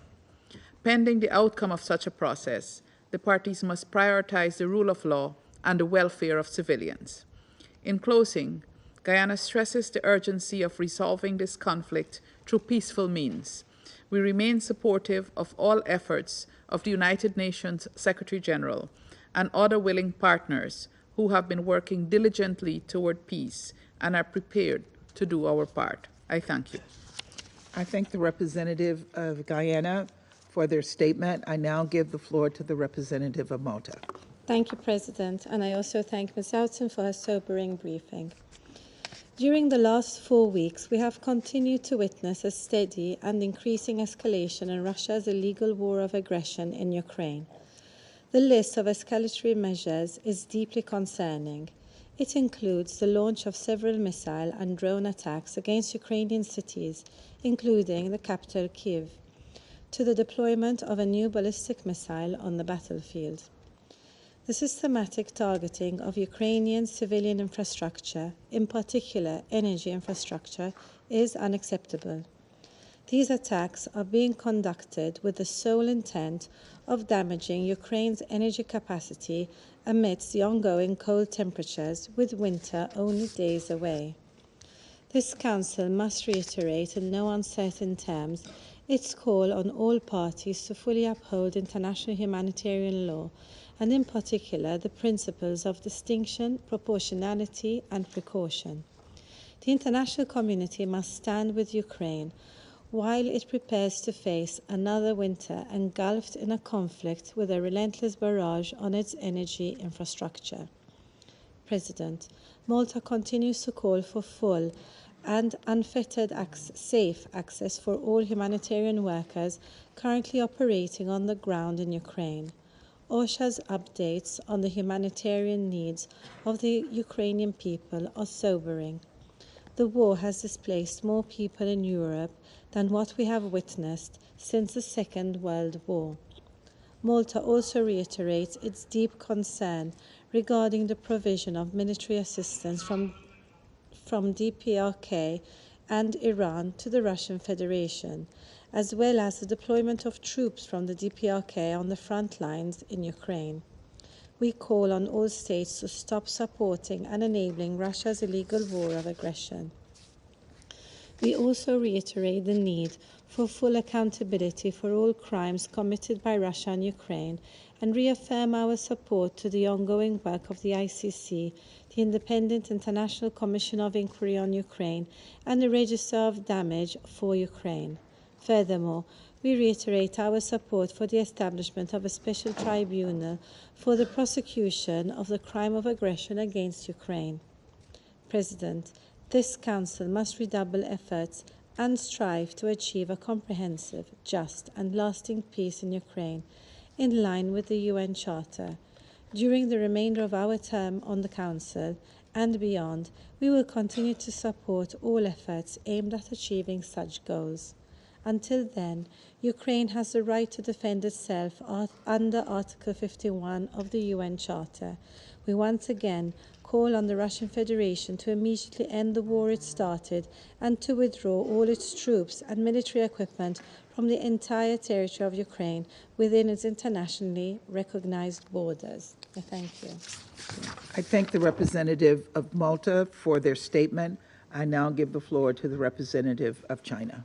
Pending the outcome of such a process, the parties must prioritize the rule of law and the welfare of civilians. In closing, Guyana stresses the urgency of resolving this conflict through peaceful means. We remain supportive of all efforts of the United Nations Secretary General and other willing partners who have been working diligently toward peace and are prepared to do our part. I thank you. I thank the representative of Guyana for their statement. I now give the floor to the representative of Malta. Thank you, President, and I also thank Ms. Houghton for her sobering briefing. During the last 4 weeks, we have continued to witness a steady and increasing escalation in Russia's illegal war of aggression in Ukraine. The list of escalatory measures is deeply concerning. It includes the launch of several missile and drone attacks against Ukrainian cities, including the capital Kyiv, to the deployment of a new ballistic missile on the battlefield. The systematic targeting of Ukrainian civilian infrastructure, in particular energy infrastructure, is unacceptable. These attacks are being conducted with the sole intent of damaging Ukraine's energy capacity amidst the ongoing cold temperatures, with winter only days away. This Council must reiterate in no uncertain terms its call on all parties to fully uphold international humanitarian law, and in particular the principles of distinction, proportionality, and precaution. The international community must stand with Ukraine while it prepares to face another winter engulfed in a conflict with a relentless barrage on its energy infrastructure. President, Malta continues to call for full and unfettered safe access for all humanitarian workers currently operating on the ground in Ukraine. OSHA's updates on the humanitarian needs of the Ukrainian people are sobering. The war has displaced more people in Europe than what we have witnessed since the Second World War. Malta also reiterates its deep concern regarding the provision of military assistance from DPRK and Iran to the Russian Federation, as well as the deployment of troops from the DPRK on the front lines in Ukraine. We call on all states to stop supporting and enabling Russia's illegal war of aggression. We also reiterate the need for full accountability for all crimes committed by Russia and Ukraine, and reaffirm our support to the ongoing work of the ICC, the Independent International Commission of Inquiry on Ukraine, and the Register of Damage for Ukraine. Furthermore, we reiterate our support for the establishment of a special tribunal for the prosecution of the crime of aggression against Ukraine. President, this Council must redouble efforts and strive to achieve a comprehensive, just, and lasting peace in Ukraine, in line with the UN Charter. During the remainder of our term on the Council and beyond, we will continue to support all efforts aimed at achieving such goals. Until then, Ukraine has the right to defend itself under Article 51 of the UN Charter. We once again call on the Russian Federation to immediately end the war it started and to withdraw all its troops and military equipment from the entire territory of Ukraine within its internationally recognized borders. I thank you. I thank the representative of Malta for their statement. I now give the floor to the representative of China.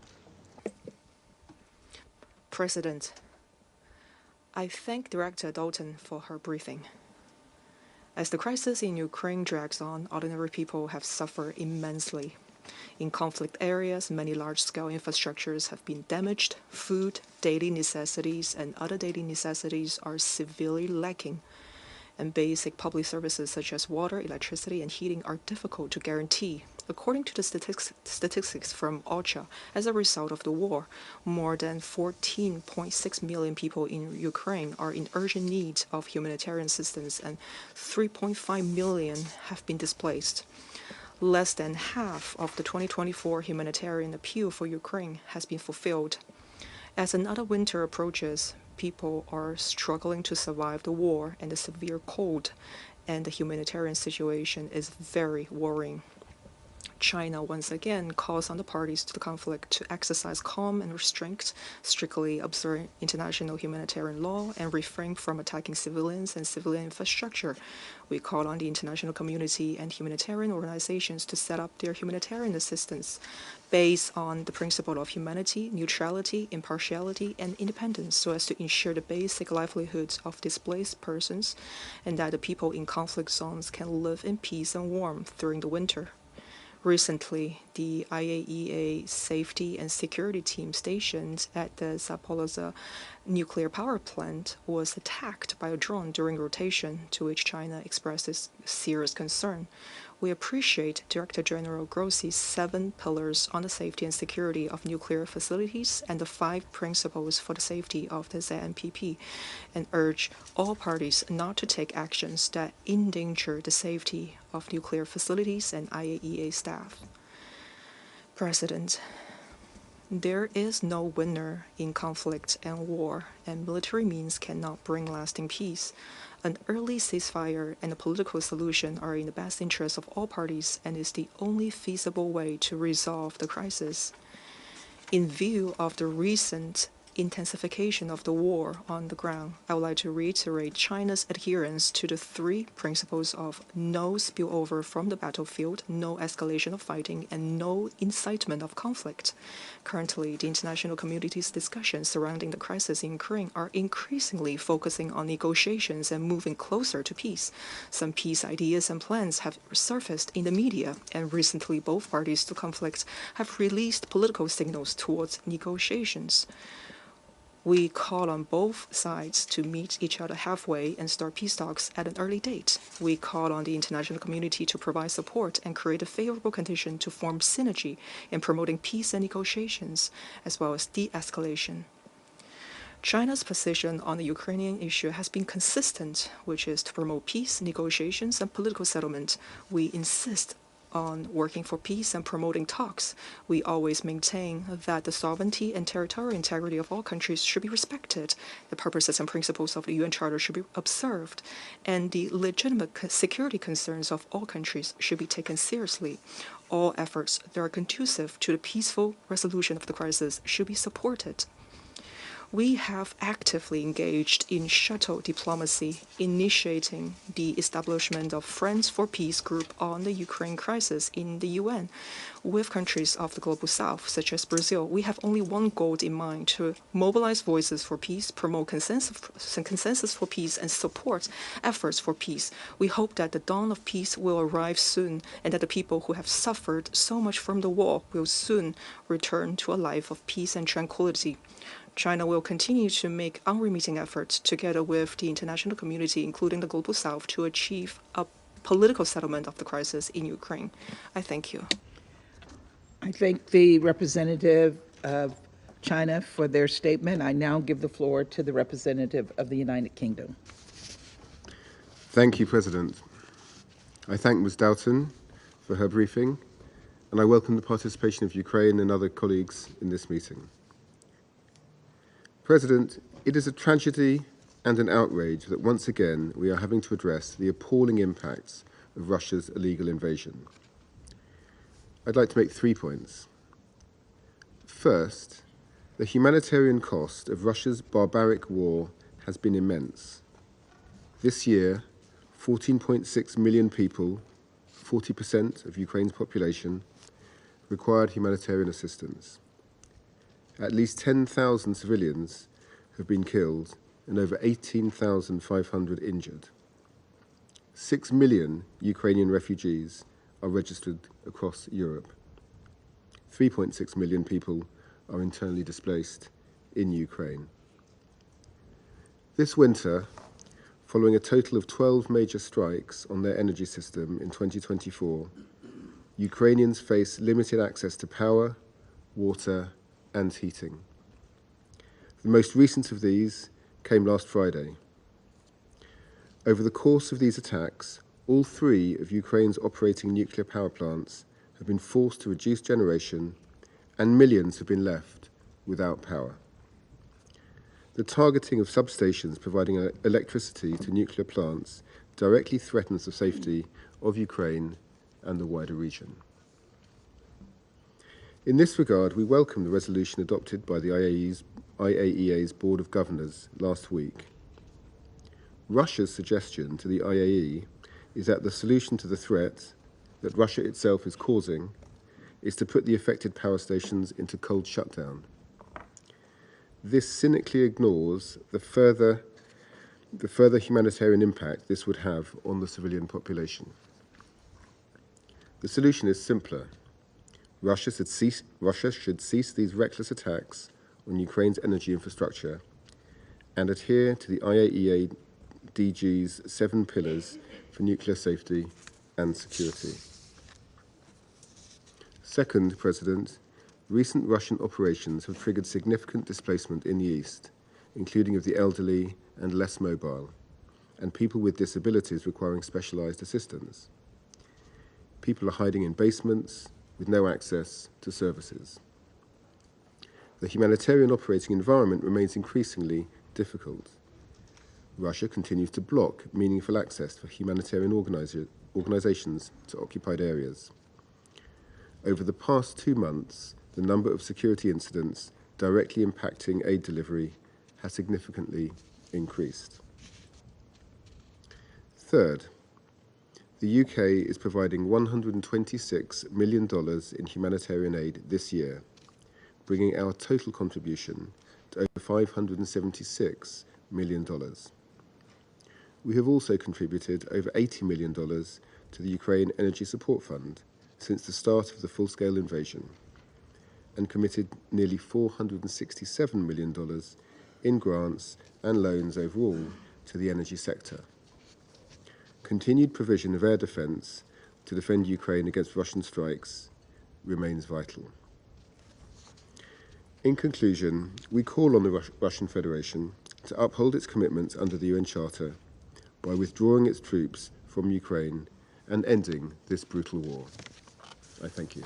President, I thank Director Dalton for her briefing. As the crisis in Ukraine drags on, ordinary people have suffered immensely. In conflict areas, many large-scale infrastructures have been damaged. Food, daily necessities, and other daily necessities are severely lacking. And basic public services such as water, electricity, and heating are difficult to guarantee. According to the statistics from OCHA, as a result of the war, more than 14.6 million people in Ukraine are in urgent need of humanitarian assistance, and 3.5 million have been displaced. less than half of the 2024 humanitarian appeal for Ukraine has been fulfilled. As another winter approaches, people are struggling to survive the war and the severe cold, and the humanitarian situation is very worrying. China once again calls on the parties to the conflict to exercise calm and restraint, strictly observe international humanitarian law, and refrain from attacking civilians and civilian infrastructure. We call on the international community and humanitarian organizations to set up their humanitarian assistance based on the principle of humanity, neutrality, impartiality, and independence, so as to ensure the basic livelihoods of displaced persons and that the people in conflict zones can live in peace and warmth during the winter. Recently, the IAEA safety and security team stationed at the Zaporizhzhia nuclear power plant was attacked by a drone during rotation, to which China expresses serious concern. We appreciate Director General Grossi's 7 pillars on the safety and security of nuclear facilities and the 5 principles for the safety of the ZNPP, and urge all parties not to take actions that endanger the safety of nuclear facilities and IAEA staff. President, there is no winner in conflict and war, and military means cannot bring lasting peace. An early ceasefire and a political solution are in the best interest of all parties and is the only feasible way to resolve the crisis. In view of the recent intensification of the war on the ground, I would like to reiterate China's adherence to the 3 principles of no spillover from the battlefield, no escalation of fighting, and no incitement of conflict. Currently, the international community's discussions surrounding the crisis in Ukraine are increasingly focusing on negotiations and moving closer to peace. Some peace ideas and plans have surfaced in the media, and recently both parties to conflict have released political signals towards negotiations. We call on both sides to meet each other halfway and start peace talks at an early date. We call on the international community to provide support and create a favorable condition to form synergy in promoting peace and negotiations, as well as de-escalation. China's position on the Ukrainian issue has been consistent, which is to promote peace, negotiations, and political settlement. We insist on working for peace and promoting talks. We always maintain that the sovereignty and territorial integrity of all countries should be respected, the purposes and principles of the UN Charter should be observed, and the legitimate security concerns of all countries should be taken seriously. All efforts that are conducive to the peaceful resolution of the crisis should be supported. We have actively engaged in shuttle diplomacy, initiating the establishment of Friends for Peace group on the Ukraine crisis in the UN. With countries of the global south, such as Brazil, we have only one goal in mind: to mobilize voices for peace, promote consensus for peace, and support efforts for peace. We hope that the dawn of peace will arrive soon, and that the people who have suffered so much from the war will soon return to a life of peace and tranquility. China will continue to make unremitting efforts together with the international community, including the global south, to achieve a political settlement of the crisis in Ukraine. I thank you. I thank the representative of China for their statement. I now give the floor to the representative of the United Kingdom. Thank you, President. I thank Ms. Doughton for her briefing, and I welcome the participation of Ukraine and other colleagues in this meeting. President, it is a tragedy and an outrage that once again we are having to address the appalling impacts of Russia's illegal invasion. I'd like to make 3 points. First, the humanitarian cost of Russia's barbaric war has been immense. This year, 14.6 million people, 40% of Ukraine's population, required humanitarian assistance. At least 10,000 civilians have been killed and over 18,500 injured. 6 million Ukrainian refugees are registered across Europe. 3.6 million people are internally displaced in Ukraine. This winter, following a total of 12 major strikes on their energy system in 2024, Ukrainians face limited access to power, water, and heating. The most recent of these came last Friday. Over the course of these attacks, All 3 of Ukraine's operating nuclear power plants have been forced to reduce generation, and millions have been left without power. The targeting of substations providing electricity to nuclear plants directly threatens the safety of Ukraine and the wider region. In this regard, we welcome the resolution adopted by the IAEA's Board of Governors last week. Russia's suggestion to the IAEA is that the solution to the threat that Russia itself is causing is to put the affected power stations into cold shutdown. This cynically ignores the further humanitarian impact this would have on the civilian population. The solution is simpler. Russia should cease these reckless attacks on Ukraine's energy infrastructure and adhere to the IAEA DG's 7 pillars for nuclear safety and security. Second, President, recent Russian operations have triggered significant displacement in the east, including of the elderly and less mobile, and people with disabilities requiring specialized assistance. People are hiding in basements with no access to services. The humanitarian operating environment remains increasingly difficult. Russia continues to block meaningful access for humanitarian organizations to occupied areas. Over the past 2 months, the number of security incidents directly impacting aid delivery has significantly increased. Third, the UK is providing $126 million in humanitarian aid this year, bringing our total contribution to over $576 million. We have also contributed over $80 million to the Ukraine Energy Support Fund since the start of the full-scale invasion, and committed nearly $467 million in grants and loans overall to the energy sector. Continued provision of air defense to defend Ukraine against Russian strikes remains vital. In conclusion, we call on the Russian Federation to uphold its commitments under the UN Charter by withdrawing its troops from Ukraine and ending this brutal war. I thank you.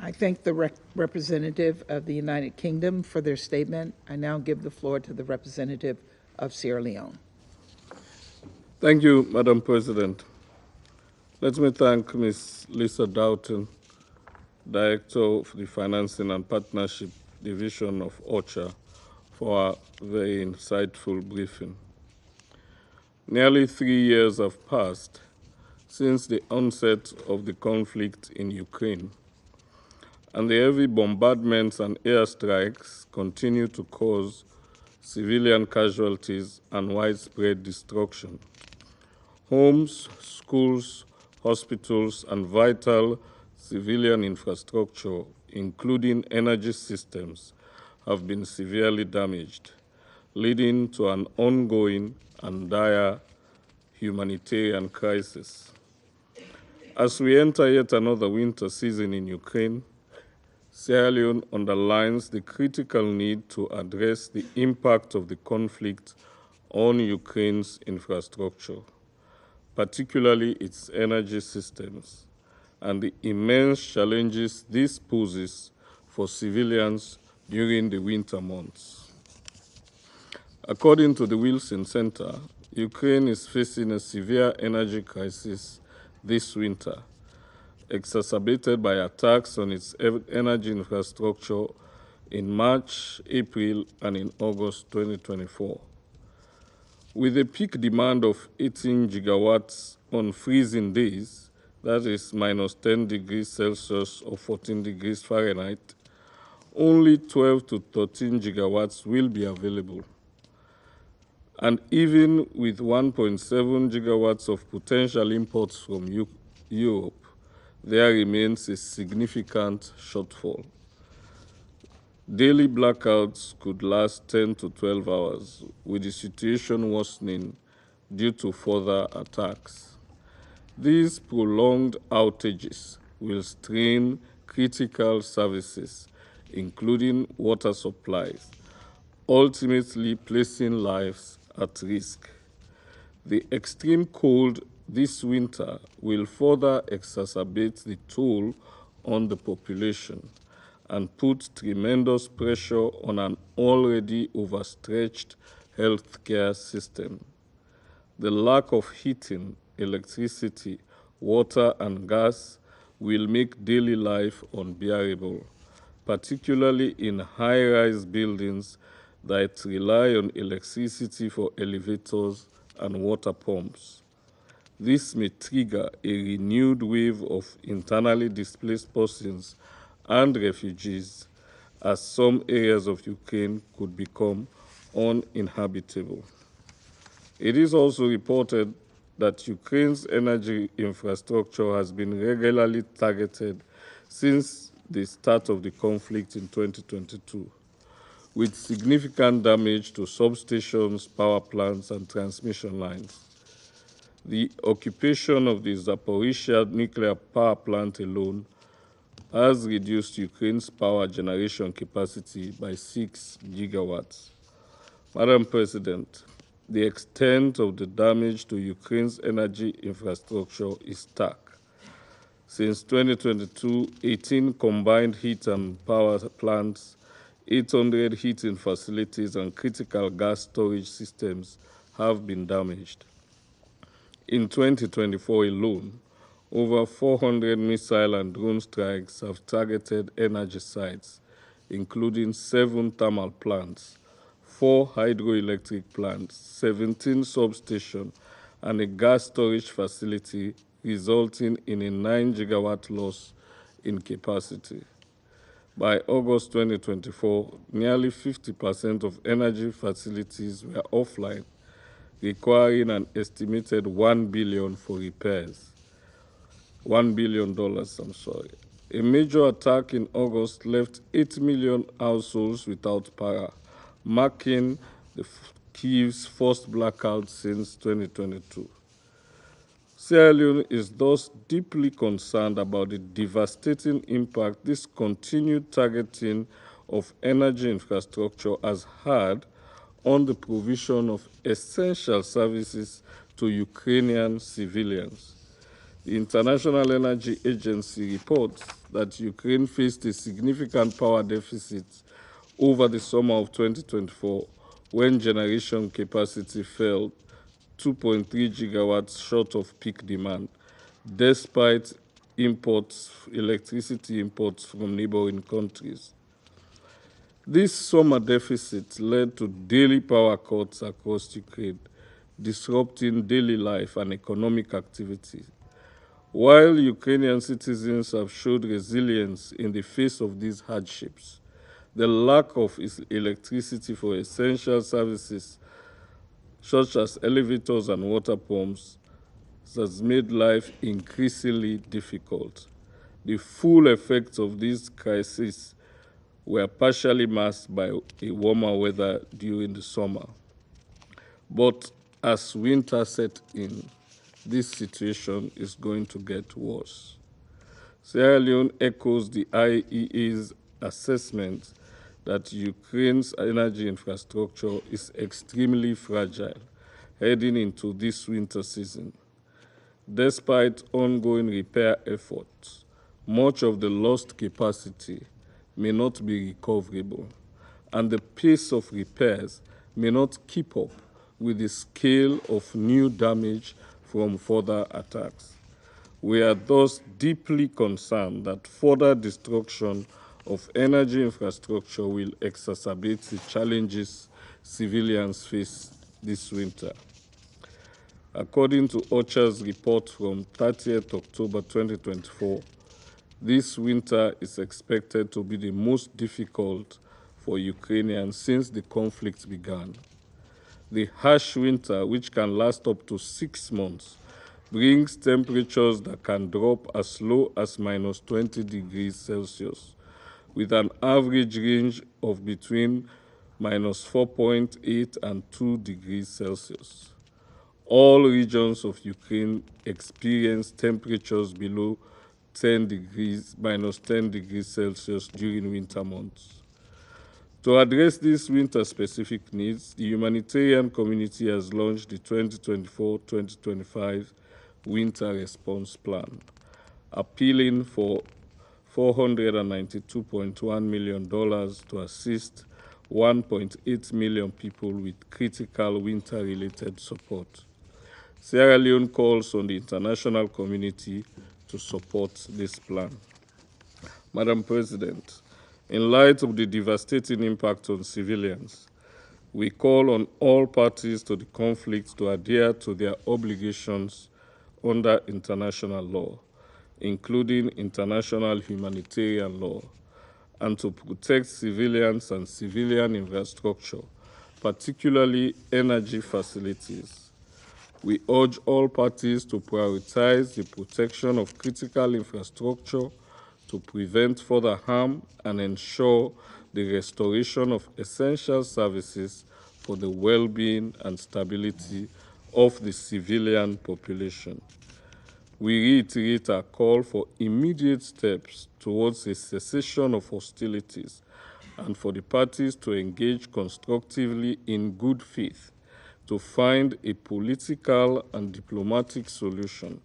I thank the representative of the United Kingdom for their statement. I now give the floor to the representative of Sierra Leone. Thank you, Madam President. Let me thank Ms. Lisa Doughton, Director of the Financing and Partnership Division of OCHA, for a very insightful briefing. Nearly 3 years have passed since the onset of the conflict in Ukraine, and the heavy bombardments and airstrikes continue to cause civilian casualties and widespread destruction. Homes, schools, hospitals, and vital civilian infrastructure, including energy systems, have been severely damaged, leading to an ongoing and dire humanitarian crisis. As we enter yet another winter season in Ukraine, Sierra Leone underlines the critical need to address the impact of the conflict on Ukraine's infrastructure, particularly its energy systems, and the immense challenges this poses for civilians during the winter months. According to the Wilson Center, Ukraine is facing a severe energy crisis this winter, exacerbated by attacks on its energy infrastructure in March, April, and in August 2024. With a peak demand of 18 gigawatts on freezing days, that is minus 10 degrees Celsius or 14 degrees Fahrenheit, only 12 to 13 gigawatts will be available. And even with 1.7 gigawatts of potential imports from Europe, there remains a significant shortfall. Daily blackouts could last 10 to 12 hours, with the situation worsening due to further attacks. These prolonged outages will strain critical services, including water supplies, ultimately placing lives at risk. The extreme cold this winter will further exacerbate the toll on the population and put tremendous pressure on an already overstretched healthcare system. The lack of heating, electricity, water, and gas will make daily life unbearable, particularly in high-rise buildings that rely on electricity for elevators and water pumps. This may trigger a renewed wave of internally displaced persons and refugees, as some areas of Ukraine could become uninhabitable. It is also reported that Ukraine's energy infrastructure has been regularly targeted since the start of the conflict in 2022, with significant damage to substations, power plants, and transmission lines. The occupation of the Zaporizhzhia nuclear power plant alone has reduced Ukraine's power generation capacity by 6 gigawatts. Madam President, the extent of the damage to Ukraine's energy infrastructure is stark. Since 2022, 18 combined heat and power plants, 800 heating facilities, and critical gas storage systems have been damaged. In 2024 alone, over 400 missile and drone strikes have targeted energy sites, including 7 thermal plants, 4 hydroelectric plants, 17 substations, and a gas storage facility, resulting in a 9-gigawatt loss in capacity. By August 2024, nearly 50% of energy facilities were offline, requiring an estimated $1 billion for repairs. $1 billion, I'm sorry. A major attack in August left 8 million households without power, marking Kyiv's first blackout since 2022. Sierra Leone is thus deeply concerned about the devastating impact this continued targeting of energy infrastructure has had on the provision of essential services to Ukrainian civilians. The International Energy Agency reports that Ukraine faced a significant power deficit over the summer of 2024 when generation capacity fell 2.3 gigawatts short of peak demand, despite electricity imports from neighboring countries. This summer deficit led to daily power cuts across Ukraine, disrupting daily life and economic activity. While Ukrainian citizens have showed resilience in the face of these hardships, the lack of electricity for essential services such as elevators and water pumps has made life increasingly difficult. The full effects of this crisis were partially masked by a warmer weather during the summer. But as winter set in, this situation is going to get worse. Sierra Leone echoes the IEA's assessment that Ukraine's energy infrastructure is extremely fragile heading into this winter season. Despite ongoing repair efforts, much of the lost capacity may not be recoverable, and the pace of repairs may not keep up with the scale of new damage from further attacks. We are thus deeply concerned that further destruction of energy infrastructure will exacerbate the challenges civilians face this winter. According to OCHA's report from 30th October 2024, this winter is expected to be the most difficult for Ukrainians since the conflict began. The harsh winter, which can last up to 6 months, brings temperatures that can drop as low as minus 20 degrees Celsius, with an average range of between minus 4.8 and 2 degrees Celsius. All regions of Ukraine experience temperatures below minus 10 degrees Celsius during winter months. To address these winter-specific needs, the humanitarian community has launched the 2024-2025 Winter Response Plan, appealing for $492.1 million to assist 1.8 million people with critical winter-related support. Sierra Leone calls on the international community to support this plan. Madam President, in light of the devastating impact on civilians, we call on all parties to the conflict to adhere to their obligations under international law, including international humanitarian law, and to protect civilians and civilian infrastructure, particularly energy facilities. We urge all parties to prioritize the protection of critical infrastructure to prevent further harm and ensure the restoration of essential services for the well-being and stability of the civilian population. We reiterate our call for immediate steps towards a cessation of hostilities and for the parties to engage constructively in good faith to find a political and diplomatic solution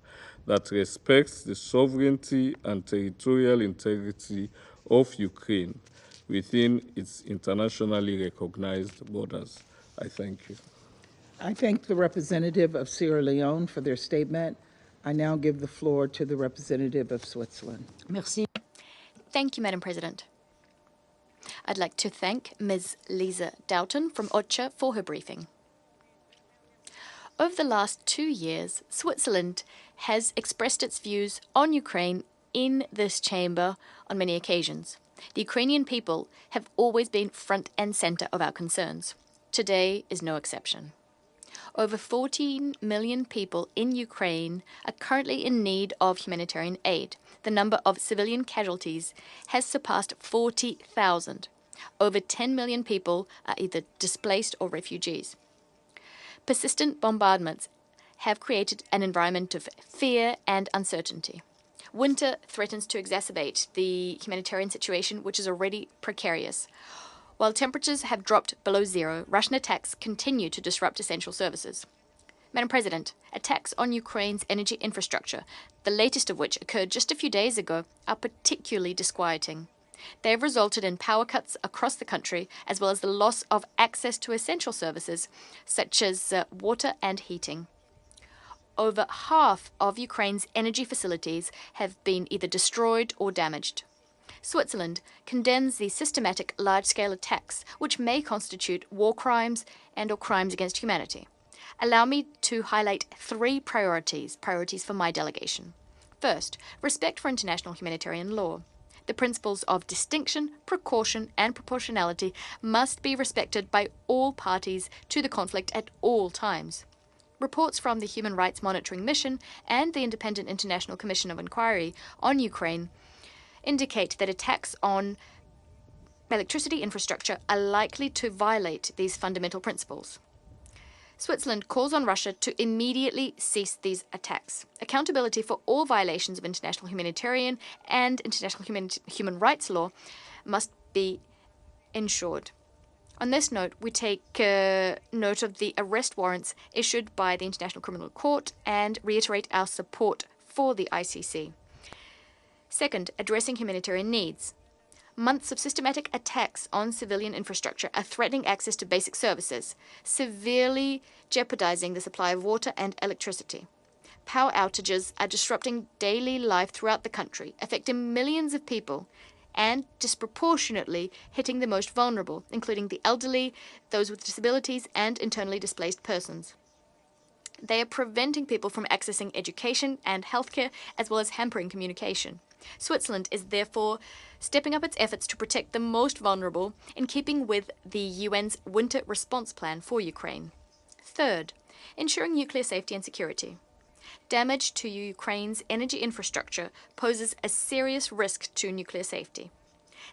that respects the sovereignty and territorial integrity of Ukraine within its internationally recognized borders. I thank you. I thank the representative of Sierra Leone for their statement. I now give the floor to the representative of Switzerland. Merci. Thank you, Madam President. I'd like to thank Ms. Lisa Doughton from OCHA for her briefing. Over the last 2 years, Switzerland has expressed its views on Ukraine in this chamber on many occasions. The Ukrainian people have always been front and center of our concerns. Today is no exception. Over 14 million people in Ukraine are currently in need of humanitarian aid. The number of civilian casualties has surpassed 40,000. Over 10 million people are either displaced or refugees. Persistent bombardments have created an environment of fear and uncertainty. Winter threatens to exacerbate the humanitarian situation, which is already precarious. While temperatures have dropped below zero, Russian attacks continue to disrupt essential services. Madam President, attacks on Ukraine's energy infrastructure, the latest of which occurred just a few days ago, are particularly disquieting. They have resulted in power cuts across the country, as well as the loss of access to essential services, such as water and heating. Over half of Ukraine's energy facilities have been either destroyed or damaged. Switzerland condemns the systematic large-scale attacks, which may constitute war crimes and/or crimes against humanity. Allow me to highlight 3 priorities for my delegation. First, respect for international humanitarian law. The principles of distinction, precaution, and proportionality must be respected by all parties to the conflict at all times. Reports from the Human Rights Monitoring Mission and the Independent International Commission of Inquiry on Ukraine indicate that attacks on electricity infrastructure are likely to violate these fundamental principles. Switzerland calls on Russia to immediately cease these attacks. Accountability for all violations of international humanitarian and international human rights law must be ensured. On this note, we take note of the arrest warrants issued by the International Criminal Court and reiterate our support for the ICC. Second, addressing humanitarian needs. Months of systematic attacks on civilian infrastructure are threatening access to basic services, severely jeopardizing the supply of water and electricity. Power outages are disrupting daily life throughout the country, affecting millions of people and disproportionately hitting the most vulnerable, including the elderly, those with disabilities, and internally displaced persons. They are preventing people from accessing education and healthcare, as well as hampering communication. Switzerland is therefore stepping up its efforts to protect the most vulnerable in keeping with the UN's Winter Response Plan for Ukraine. Third, ensuring nuclear safety and security. Damage to Ukraine's energy infrastructure poses a serious risk to nuclear safety.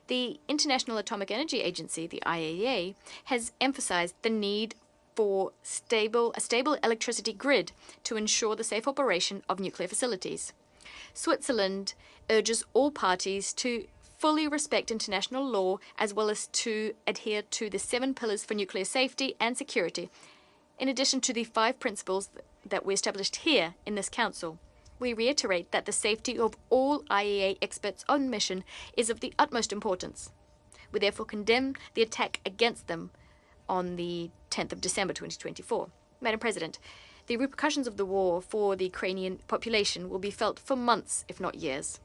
The International Atomic Energy Agency, the IAEA, has emphasized the need for a stable electricity grid to ensure the safe operation of nuclear facilities. Switzerland urges all parties to fully respect international law as well as to adhere to the 7 pillars for nuclear safety and security, in addition to the 5 principles that we established here in this Council. We reiterate that the safety of all IAEA experts on mission is of the utmost importance. We therefore condemn the attack against them on the 10th of December 2024. Madam President, the repercussions of the war for the Ukrainian population will be felt for months, if not years.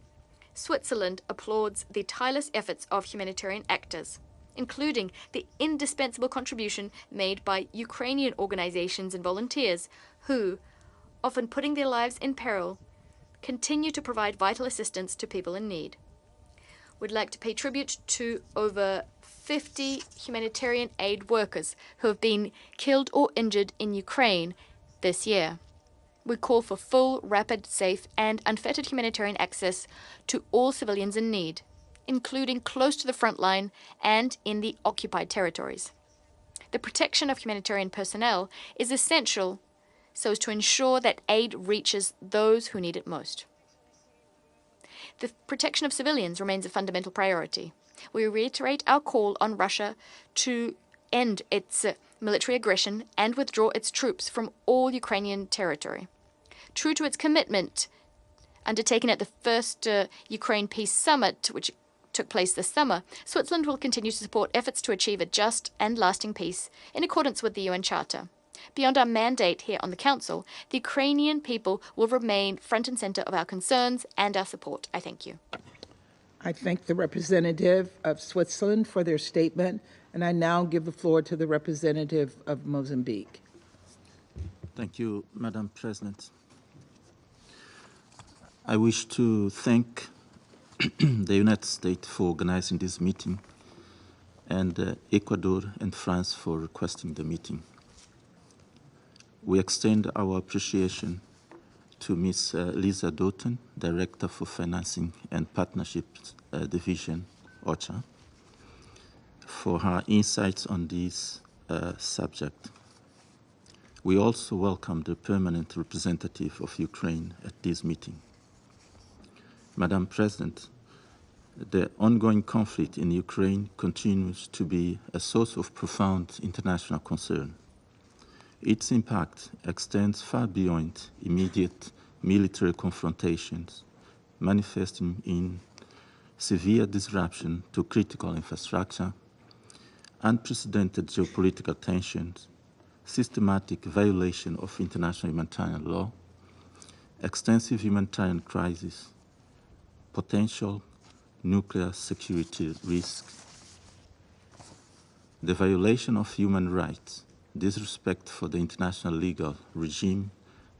Switzerland applauds the tireless efforts of humanitarian actors, including the indispensable contribution made by Ukrainian organizations and volunteers who, often putting their lives in peril, continue to provide vital assistance to people in need. We'd like to pay tribute to over 50 humanitarian aid workers who have been killed or injured in Ukraine this year. We call for full, rapid, safe, and unfettered humanitarian access to all civilians in need, including close to the front line and in the occupied territories. The protection of humanitarian personnel is essential so as to ensure that aid reaches those who need it most. The protection of civilians remains a fundamental priority. We reiterate our call on Russia to end its military aggression and withdraw its troops from all Ukrainian territory. True to its commitment undertaken at the first Ukraine Peace Summit, which took place this summer, Switzerland will continue to support efforts to achieve a just and lasting peace in accordance with the UN Charter. Beyond our mandate here on the Council, the Ukrainian people will remain front and center of our concerns and our support. I thank you. I thank the representative of Switzerland for their statement, and I now give the floor to the representative of Mozambique. Thank you, Madam President. I wish to thank the United States for organizing this meeting and Ecuador and France for requesting the meeting. We extend our appreciation to Ms. Lisa Doughton, Director for Financing and Partnerships Division, OCHA, for her insights on this subject. We also welcome the permanent representative of Ukraine at this meeting. Madam President, the ongoing conflict in Ukraine continues to be a source of profound international concern. Its impact extends far beyond immediate military confrontations, manifesting in severe disruption to critical infrastructure, unprecedented geopolitical tensions, systematic violation of international humanitarian law, extensive humanitarian crisis, potential nuclear security risk, the violation of human rights, disrespect for the international legal regime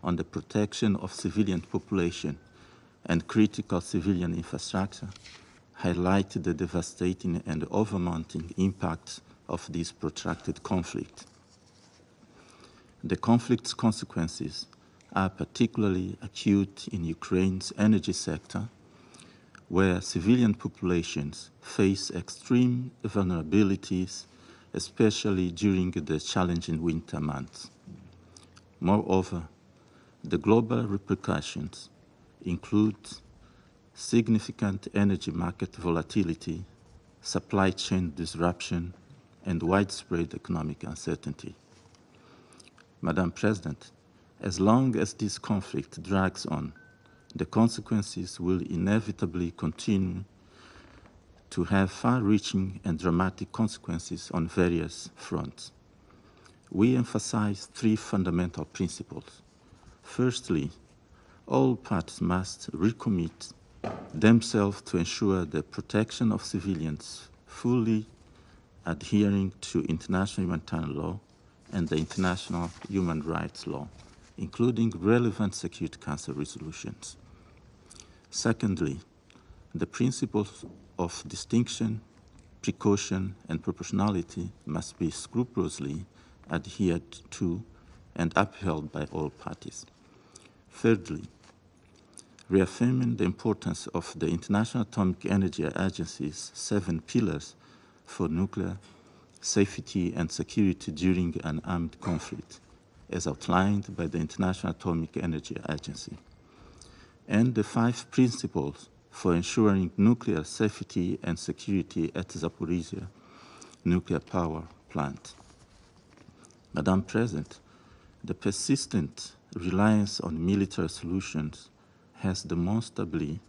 on the protection of civilian population and critical civilian infrastructure highlight the devastating and overmounting impacts of this protracted conflict. The conflict's consequences are particularly acute in Ukraine's energy sector, where civilian populations face extreme vulnerabilities, especially during the challenging winter months. Moreover, the global repercussions include significant energy market volatility, supply chain disruption, and widespread economic uncertainty. Madam President, as long as this conflict drags on, the consequences will inevitably continue to have far-reaching and dramatic consequences on various fronts. We emphasize three fundamental principles. Firstly, all parties must recommit themselves to ensure the protection of civilians, fully adhering to international humanitarian law and the international human rights law, including relevant Security Council resolutions. Secondly, the principles of distinction, precaution, and proportionality must be scrupulously adhered to and upheld by all parties. Thirdly, reaffirming the importance of the International Atomic Energy Agency's 7 pillars for nuclear safety and security during an armed conflict, as outlined by the International Atomic Energy Agency, and the 5 principles for ensuring nuclear safety and security at Zaporizhzhia nuclear power plant. Madam President, the persistent reliance on military solutions has demonstrably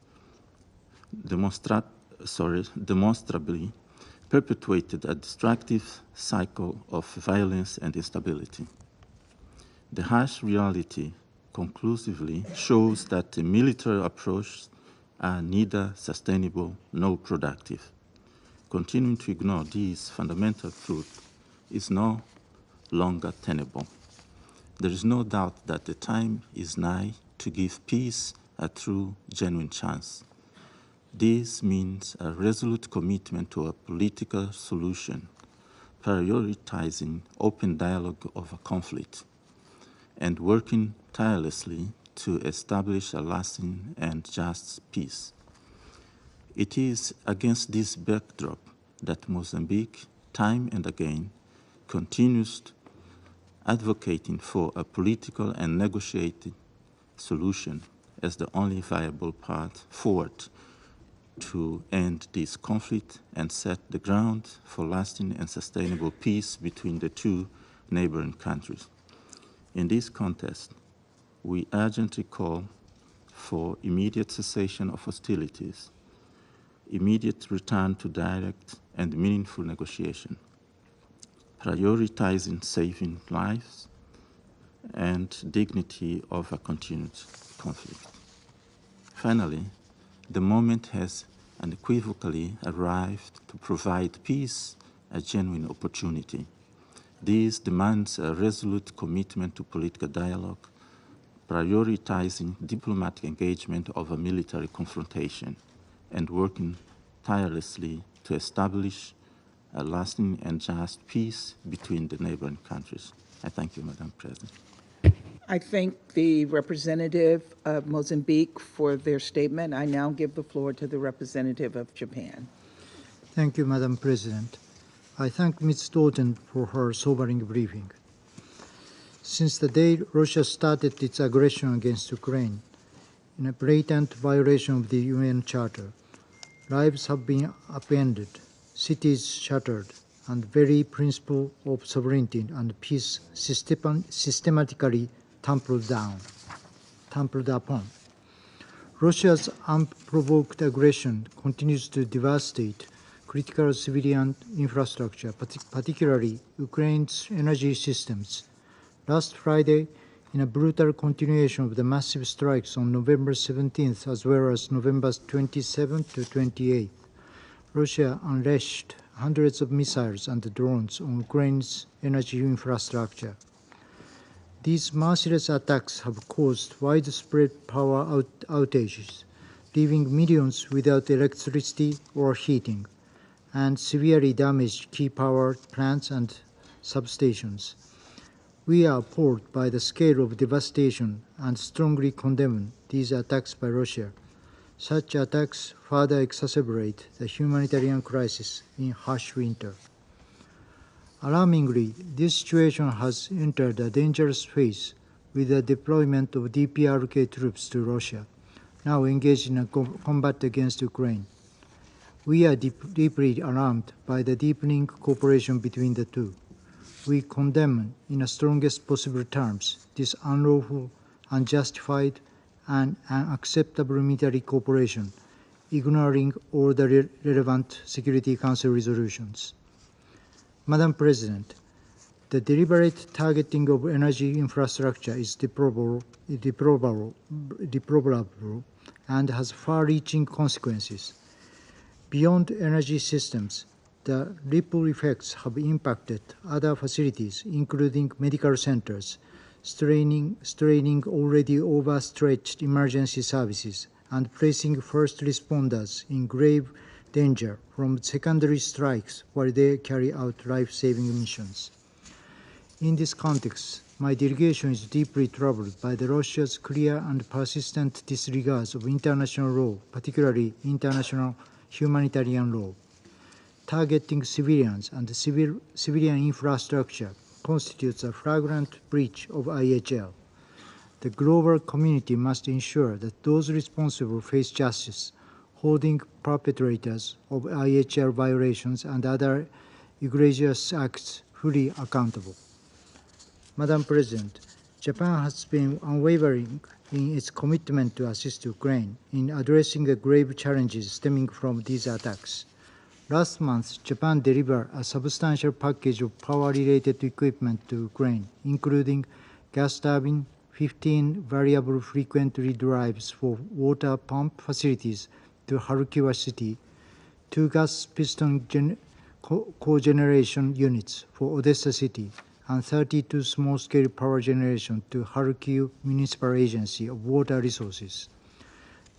perpetuated a destructive cycle of violence and instability. The harsh reality conclusively shows that the military approaches are neither sustainable nor productive. Continuing to ignore these fundamental truths is no longer tenable. There is no doubt that the time is nigh to give peace a true, genuine chance. This means a resolute commitment to a political solution, prioritizing open dialogue over conflict, and working tirelessly to establish a lasting and just peace. It is against this backdrop that Mozambique, time and again, continues advocating for a political and negotiated solution as the only viable path forward to end this conflict and set the ground for lasting and sustainable peace between the two neighboring countries. In this context, we urgently call for immediate cessation of hostilities, immediate return to direct and meaningful negotiation, prioritizing saving lives and dignity over continued conflict. Finally, the moment has unequivocally arrived to provide peace a genuine opportunity. This demands a resolute commitment to political dialogue, prioritizing diplomatic engagement over military confrontation, and working tirelessly to establish a lasting and just peace between the neighboring countries. I thank you, Madam President. I thank the representative of Mozambique for their statement. I now give the floor to the representative of Japan. Thank you, Madam President. I thank Ms. Stoughton for her sobering briefing. Since the day Russia started its aggression against Ukraine, in a blatant violation of the UN Charter, lives have been upended, cities shattered, and the very principle of sovereignty and peace systematically trampled upon. Russia's unprovoked aggression continues to devastate critical civilian infrastructure, particularly Ukraine's energy systems. Last Friday, in a brutal continuation of the massive strikes on November 17th as well as November 27th to 28th, Russia unleashed hundreds of missiles and drones on Ukraine's energy infrastructure. These merciless attacks have caused widespread power outages, leaving millions without electricity or heating, and severely damaged key power plants and substations. We are appalled by the scale of devastation and strongly condemn these attacks by Russia. Such attacks further exacerbate the humanitarian crisis in harsh winter. Alarmingly, this situation has entered a dangerous phase with the deployment of DPRK troops to Russia, now engaged in a combat against Ukraine. We are deeply alarmed by the deepening cooperation between the two. We condemn in the strongest possible terms this unlawful, unjustified, and unacceptable military cooperation, ignoring all the relevant Security Council resolutions. Madam President, the deliberate targeting of energy infrastructure is deplorable and has far-reaching consequences. Beyond energy systems, the ripple effects have impacted other facilities, including medical centers, straining already overstretched emergency services and placing first responders in grave danger from secondary strikes while they carry out life-saving missions. In this context, my delegation is deeply troubled by Russia's clear and persistent disregards of international law, particularly international humanitarian law. Targeting civilians and civilian infrastructure constitutes a flagrant breach of IHL. The global community must ensure that those responsible face justice, holding perpetrators of IHL violations and other egregious acts fully accountable. Madam President, Japan has been unwavering in its commitment to assist Ukraine in addressing the grave challenges stemming from these attacks. Last month, Japan delivered a substantial package of power-related equipment to Ukraine, including gas turbine, 15 variable frequency drives for water pump facilities to Kharkiv city, 2 gas piston cogeneration units for Odessa city, and 32 small-scale power generation to Kharkiv Municipal Agency of Water Resources.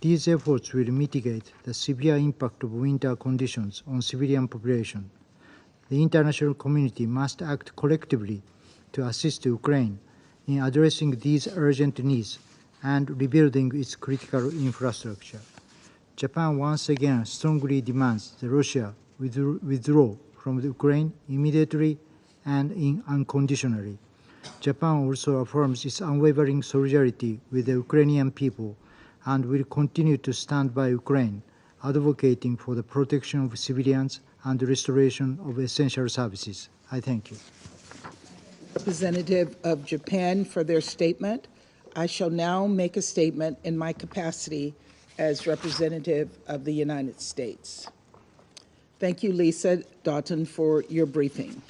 These efforts will mitigate the severe impact of winter conditions on civilian population. The international community must act collectively to assist Ukraine in addressing these urgent needs and rebuilding its critical infrastructure. Japan once again strongly demands that Russia withdraw from Ukraine immediately and unconditionally. Japan also affirms its unwavering solidarity with the Ukrainian people and will continue to stand by Ukraine, advocating for the protection of civilians and the restoration of essential services. I thank you. Representative of Japan for their statement. I shall now make a statement in my capacity as representative of the United States. Thank you, Lisa Doughton, for your briefing.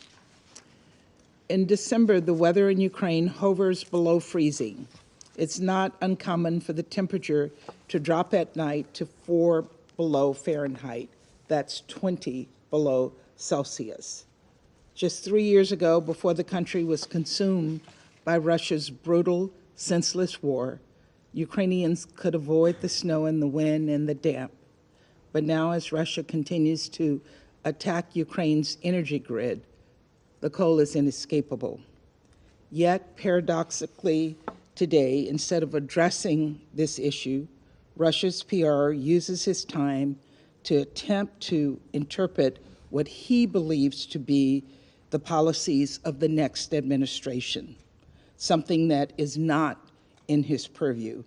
In December, the weather in Ukraine hovers below freezing. It's not uncommon for the temperature to drop at night to 4 below Fahrenheit. That's 20 below Celsius. Just 3 years ago, before the country was consumed by Russia's brutal, senseless war, Ukrainians could avoid the snow and the wind and the damp. But now, as Russia continues to attack Ukraine's energy grid, the cold is inescapable. Yet, paradoxically, today, instead of addressing this issue, Russia's PR uses his time to attempt to interpret what he believes to be the policies of the next administration, something that is not in his purview,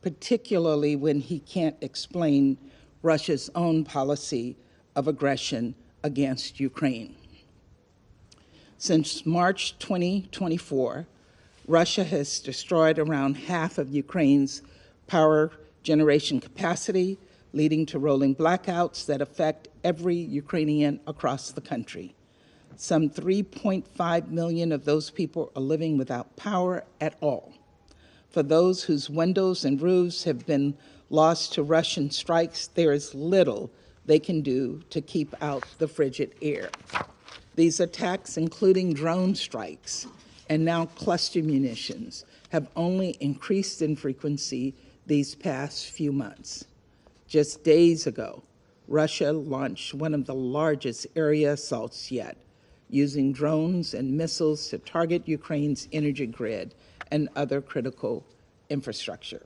particularly when he can't explain Russia's own policy of aggression against Ukraine. Since March 2024, Russia has destroyed around half of Ukraine's power generation capacity, leading to rolling blackouts that affect every Ukrainian across the country. Some 3.5 million of those people are living without power at all. For those whose windows and roofs have been lost to Russian strikes, there is little they can do to keep out the frigid air. These attacks, including drone strikes and now cluster munitions, have only increased in frequency these past few months. Just days ago, Russia launched one of the largest area assaults yet, using drones and missiles to target Ukraine's energy grid and other critical infrastructure.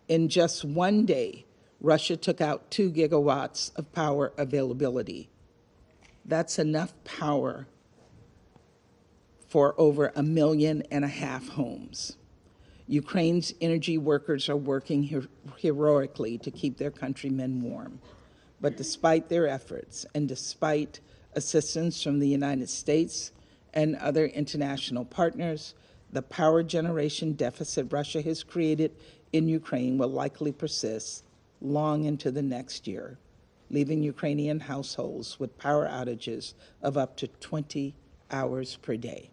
In just one day, Russia took out 2 gigawatts of power availability. That's enough power for over 1.5 million homes. Ukraine's energy workers are working heroically to keep their countrymen warm. But despite their efforts and despite assistance from the United States and other international partners, the power generation deficit Russia has created in Ukraine will likely persist long into the next year, leaving Ukrainian households with power outages of up to 20 hours per day.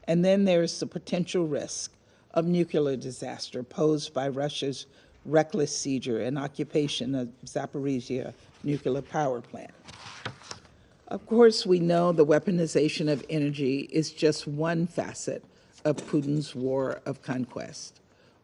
And then there is the potential risk of nuclear disaster posed by Russia's reckless seizure and occupation of Zaporizhia nuclear power plant. Of course, we know the weaponization of energy is just one facet of Putin's war of conquest.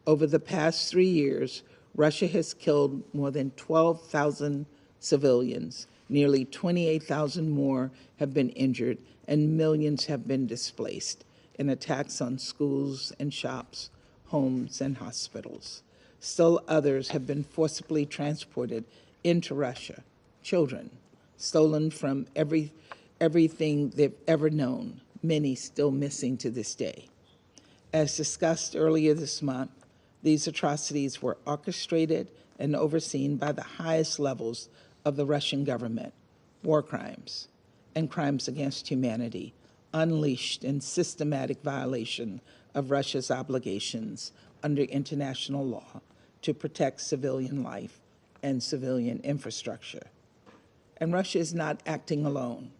Over the past 3 years, Russia has killed more than 12,000 civilians, nearly 28,000 more have been injured, and millions have been displaced in attacks on schools and shops, homes and hospitals. Still others have been forcibly transported into Russia, children, stolen from everything they've ever known, many still missing to this day. As discussed earlier this month, these atrocities were orchestrated and overseen by the highest levels of the Russian government, war crimes and crimes against humanity, unleashed in systematic violation of Russia's obligations under international law to protect civilian life and civilian infrastructure. And Russia is not acting alone.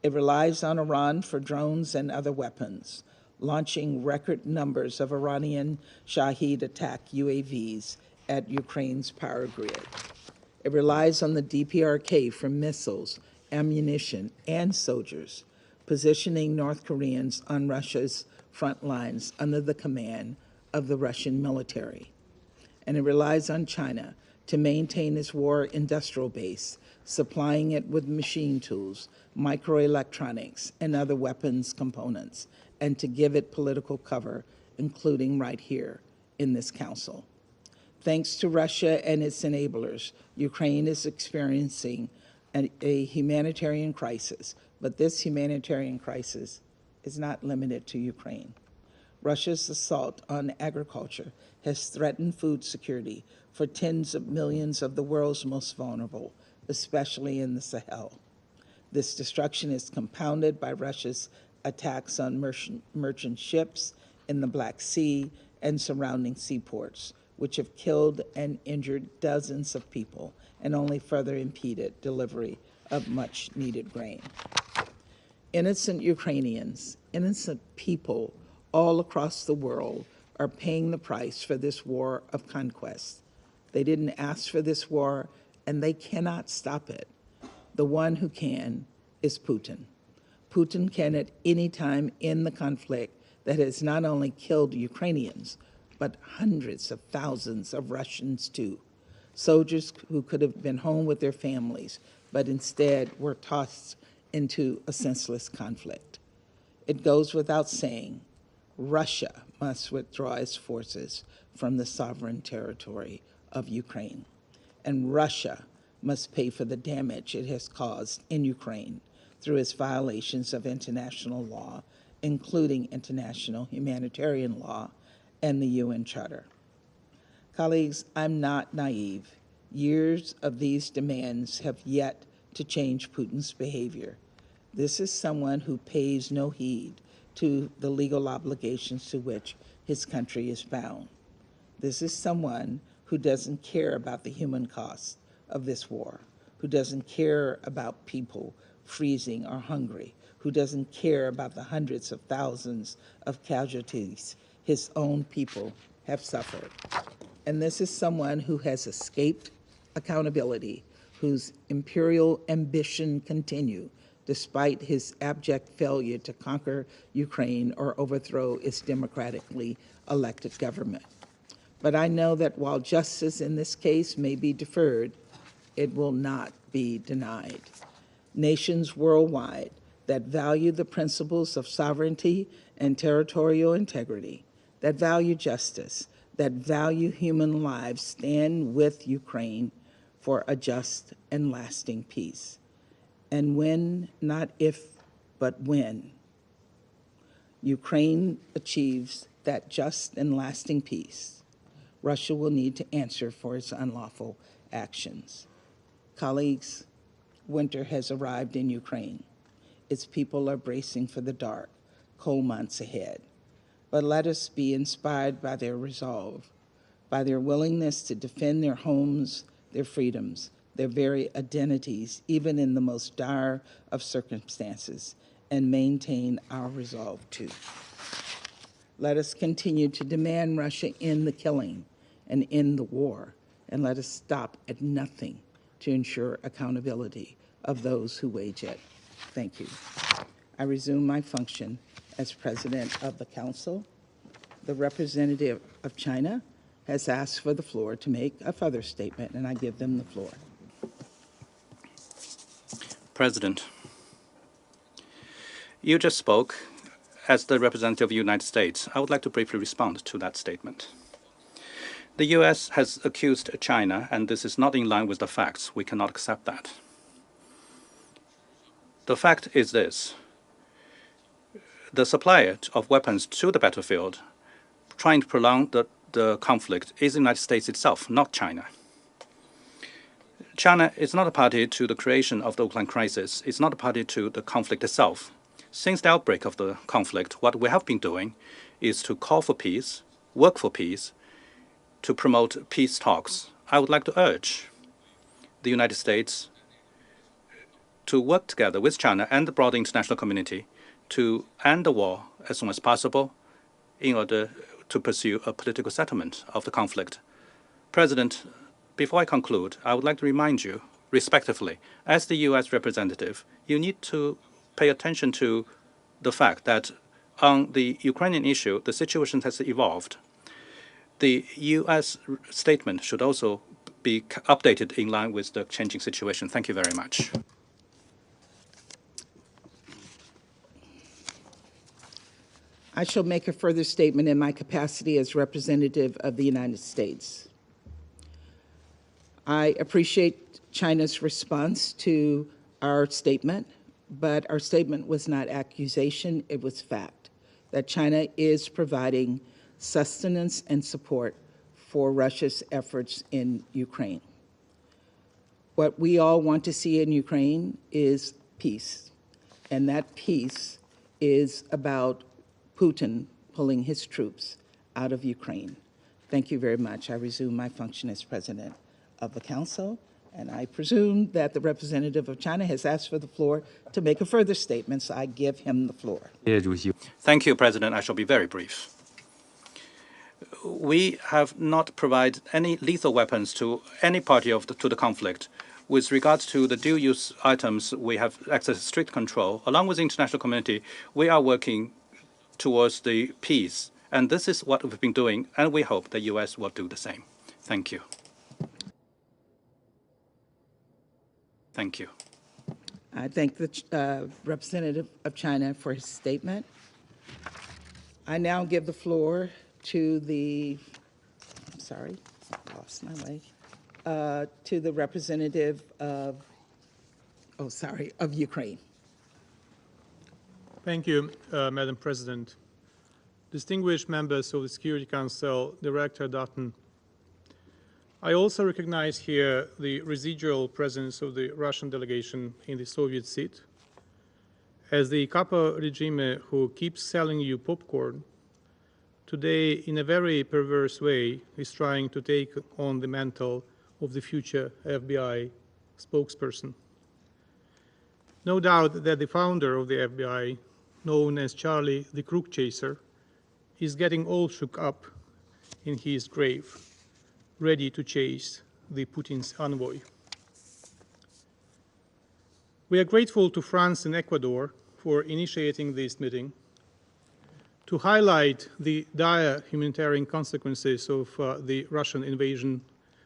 It relies on Iran for drones and other weapons, launching record numbers of Iranian Shahed attack UAVs at Ukraine's power grid. It relies on the DPRK for missiles, ammunition, and soldiers, positioning North Koreans on Russia's front lines under the command of the Russian military. And it relies on China to maintain its war industrial base, supplying it with machine tools, microelectronics, and other weapons components, and to give it political cover, including right here in this council. Thanks to Russia and its enablers, Ukraine is experiencing a humanitarian crisis, but this humanitarian crisis is not limited to Ukraine. Russia's assault on agriculture has threatened food security for tens of millions of the world's most vulnerable, especially in the Sahel. This destruction is compounded by Russia's attacks on merchant ships in the Black Sea and surrounding seaports, which have killed and injured dozens of people and only further impeded delivery of much-needed grain. Innocent Ukrainians, innocent people all across the world are paying the price for this war of conquest. They didn't ask for this war, and they cannot stop it. The one who can is Putin. Putin can at any time end the conflict that has not only killed Ukrainians, but hundreds of thousands of Russians too. Soldiers who could have been home with their families, but instead were tossed into a senseless conflict. It goes without saying, Russia must withdraw its forces from the sovereign territory of Ukraine. And Russia must pay for the damage it has caused in Ukraine through its violations of international law, including international humanitarian law and the UN Charter. Colleagues, I'm not naive. Years of these demands have yet to change Putin's behavior. This is someone who pays no heed to the legal obligations to which his country is bound. This is someone who doesn't care about the human cost of this war, who doesn't care about people freezing or hungry, who doesn't care about the hundreds of thousands of casualties his own people have suffered. And this is someone who has escaped accountability, whose imperial ambition continue despite his abject failure to conquer Ukraine or overthrow its democratically elected government. But I know that while justice in this case may be deferred, it will not be denied. Nations worldwide that value the principles of sovereignty and territorial integrity, that value justice, that value human lives, stand with Ukraine for a just and lasting peace. And when, not if, but when, Ukraine achieves that just and lasting peace, Russia will need to answer for its unlawful actions. Colleagues, winter has arrived in Ukraine. Its people are bracing for the dark, cold months ahead. But let us be inspired by their resolve, by their willingness to defend their homes, their freedoms, their very identities, even in the most dire of circumstances, and maintain our resolve too. Let us continue to demand Russia end the killing and end the war, and let us stop at nothing to ensure accountability of those who wage it. Thank you. I resume my function as President of the Council. The representative of China has asked for the floor to make a further statement, and I give them the floor. President, you just spoke as the representative of the United States. I would like to briefly respond to that statement. The U.S. has accused China, and this is not in line with the facts. We cannot accept that. The fact is this. The supplier of weapons to the battlefield, trying to prolong the conflict, is the United States itself, not China. China is not a party to the creation of the Ukraine crisis. It's not a party to the conflict itself. Since the outbreak of the conflict, what we have been doing is to call for peace, work for peace, to promote peace talks, I would like to urge the United States to work together with China and the broader international community to end the war as soon as possible in order to pursue a political settlement of the conflict. President, before I conclude, I would like to remind you, respectively, as the U.S. representative, you need to pay attention to the fact that on the Ukrainian issue, the situation has evolved. The U.S. statement should also be updated in line with the changing situation. Thank you very much. I shall make a further statement in my capacity as representative of the United States. I appreciate China's response to our statement, but our statement was not accusation, it was fact, that China is providing sustenance and support for Russia's efforts in Ukraine. What we all want to see in Ukraine is peace, and that peace is about Putin pulling his troops out of Ukraine. Thank you very much. I resume my function as president of the Council, and I presume that the representative of China has asked for the floor to make a further statement, so I give him the floor. Thank you, President. I shall be very brief. We have not provided any lethal weapons to any party to the conflict. With regards to the dual-use items, we have exercised strict control. Along with the international community, we are working towards the peace, and this is what we've been doing, and we hope the U.S. will do the same. Thank you. Thank you. I thank the representative of China for his statement. I now give the floor to the, I'm sorry, I lost my way, to the representative of, of Ukraine. Thank you, Madam President. Distinguished members of the Security Council, Director Dutton, I also recognize here the residual presence of the Russian delegation in the Soviet seat. As the capo regime who keeps selling you popcorn, today, in a very perverse way, is trying to take on the mantle of the future FBI spokesperson. No doubt that the founder of the FBI, known as Charlie the Crook Chaser, is getting all shook up in his grave, ready to chase the Putin's envoy. We are grateful to France and Ecuador for initiating this meeting to highlight the dire humanitarian consequences of the Russian invasion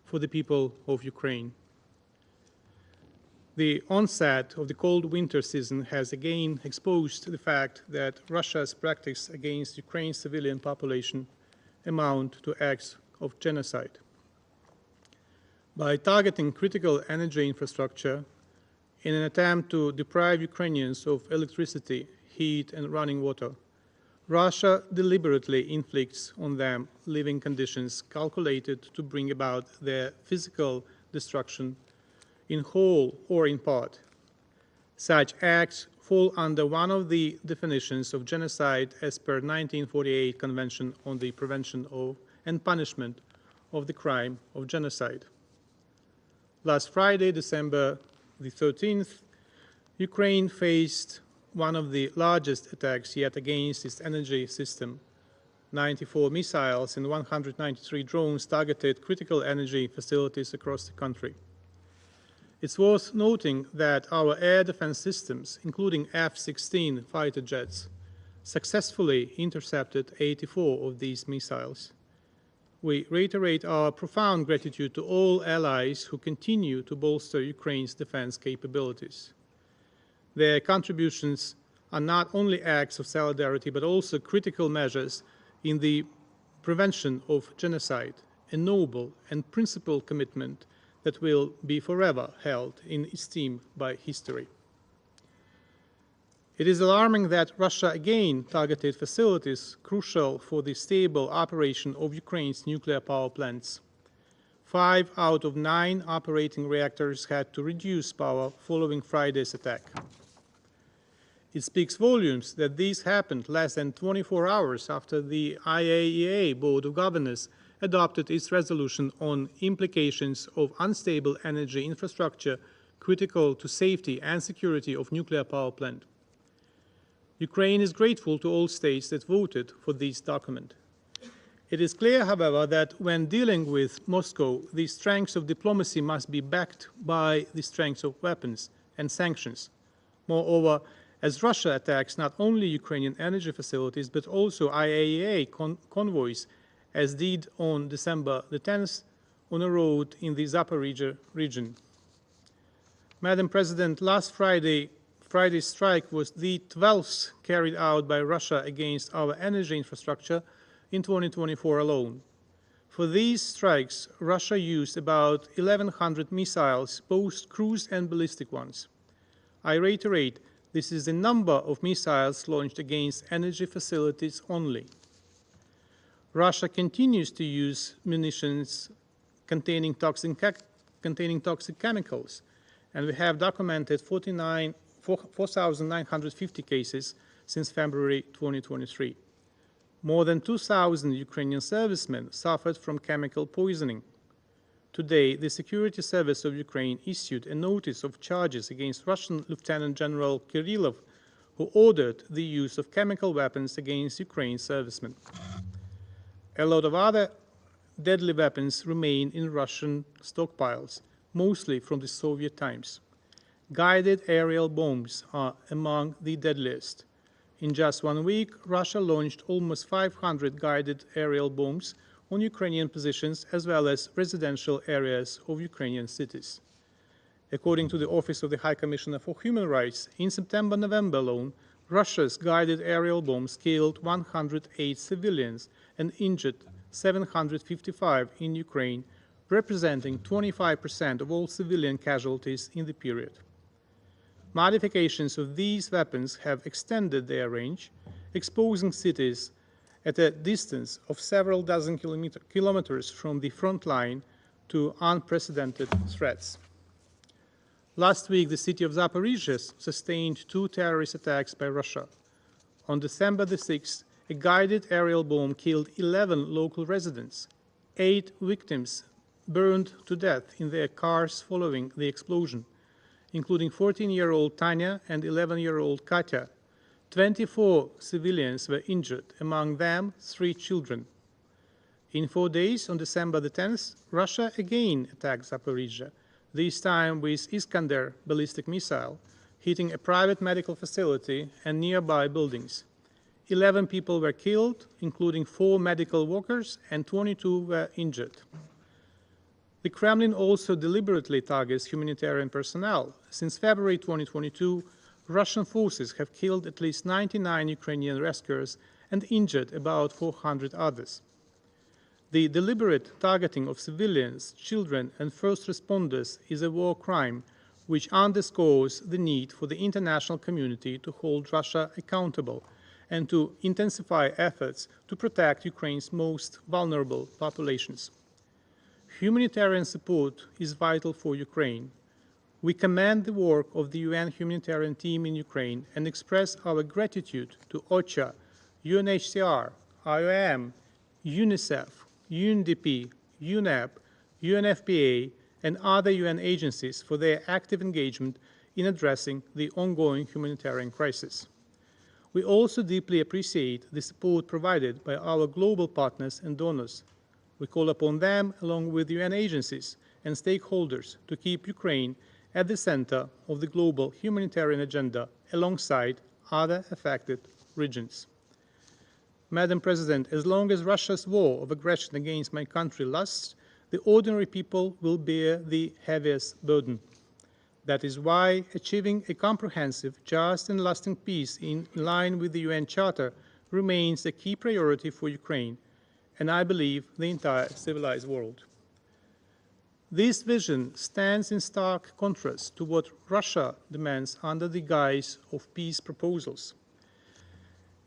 for the people of Ukraine. The onset of the cold winter season has again exposed the fact that Russia's practice against Ukraine's civilian population amount to acts of genocide. By targeting critical energy infrastructure in an attempt to deprive Ukrainians of electricity, heat, and running water, Russia deliberately inflicts on them living conditions calculated to bring about their physical destruction in whole or in part. Such acts fall under one of the definitions of genocide as per 1948 Convention on the Prevention of and Punishment of the Crime of Genocide. Last Friday, December the 13th, Ukraine faced one of the largest attacks yet against its energy system. 94 missiles and 193 drones targeted critical energy facilities across the country. It's worth noting that our air defense systems, including F-16 fighter jets, successfully intercepted 84 of these missiles. We reiterate our profound gratitude to all allies who continue to bolster Ukraine's defense capabilities. Their contributions are not only acts of solidarity, but also critical measures in the prevention of genocide, a noble and principled commitment that will be forever held in esteem by history. It is alarming that Russia again targeted facilities crucial for the stable operation of Ukraine's nuclear power plants. 5 out of 9 operating reactors had to reduce power following Friday's attack. It speaks volumes that this happened less than 24 hours after the IAEA Board of Governors adopted its resolution on implications of unstable energy infrastructure critical to safety and security of nuclear power plant. Ukraine is grateful to all states that voted for this document. It is clear, however, that when dealing with Moscow, the strengths of diplomacy must be backed by the strengths of weapons and sanctions. Moreover, as Russia attacks not only Ukrainian energy facilities but also IAEA convoys, as did on December the 10th on a road in the Zaporizhzhia region. Madam President, last Friday's strike was the 12th carried out by Russia against our energy infrastructure in 2024 alone. For these strikes, Russia used about 1,100 missiles, both cruise and ballistic ones. I reiterate, this is the number of missiles launched against energy facilities only. Russia continues to use munitions containing toxic chemicals, and we have documented 4,950 cases since February 2023. More than 2,000 Ukrainian servicemen suffered from chemical poisoning. Today, the Security Service of Ukraine issued a notice of charges against Russian Lieutenant General Kirillov, who ordered the use of chemical weapons against Ukraine servicemen. A lot of other deadly weapons remain in Russian stockpiles, mostly from the Soviet times. Guided aerial bombs are among the deadliest. In just 1 week, Russia launched almost 500 guided aerial bombs on Ukrainian positions as well as residential areas of Ukrainian cities. According to the Office of the High Commissioner for Human Rights, in September-November alone, Russia's guided aerial bombs killed 108 civilians and injured 755 in Ukraine, representing 25% of all civilian casualties in the period. Modifications of these weapons have extended their range, exposing cities at a distance of several dozen kilometers from the front line to unprecedented threats. Last week, the city of Zaporizhzhia sustained 2 terrorist attacks by Russia. On December the 6th, a guided aerial bomb killed 11 local residents. 8 victims burned to death in their cars following the explosion, including 14-year-old Tanya and 11-year-old Katya. 24 civilians were injured, among them 3 children. In 4 days, on December the 10th, Russia again attacked Zaporizhzhia, this time with Iskander ballistic missile, hitting a private medical facility and nearby buildings. 11 people were killed, including 4 medical workers, and 22 were injured. The Kremlin also deliberately targets humanitarian personnel. Since February 2022, Russian forces have killed at least 99 Ukrainian rescuers and injured about 400 others. The deliberate targeting of civilians, children, and first responders is a war crime, which underscores the need for the international community to hold Russia accountable and to intensify efforts to protect Ukraine's most vulnerable populations. Humanitarian support is vital for Ukraine. We commend the work of the UN humanitarian team in Ukraine and express our gratitude to OCHA, UNHCR, IOM, UNICEF, UNDP, UNEP, UNFPA, and other UN agencies for their active engagement in addressing the ongoing humanitarian crisis. We also deeply appreciate the support provided by our global partners and donors. We call upon them, along with UN agencies and stakeholders, to keep Ukraine at the center of the global humanitarian agenda alongside other affected regions. Madam President, as long as Russia's war of aggression against my country lasts, the ordinary people will bear the heaviest burden. That is why achieving a comprehensive, just and lasting peace in line with the UN Charter remains a key priority for Ukraine, and I believe the entire civilized world. This vision stands in stark contrast to what Russia demands under the guise of peace proposals.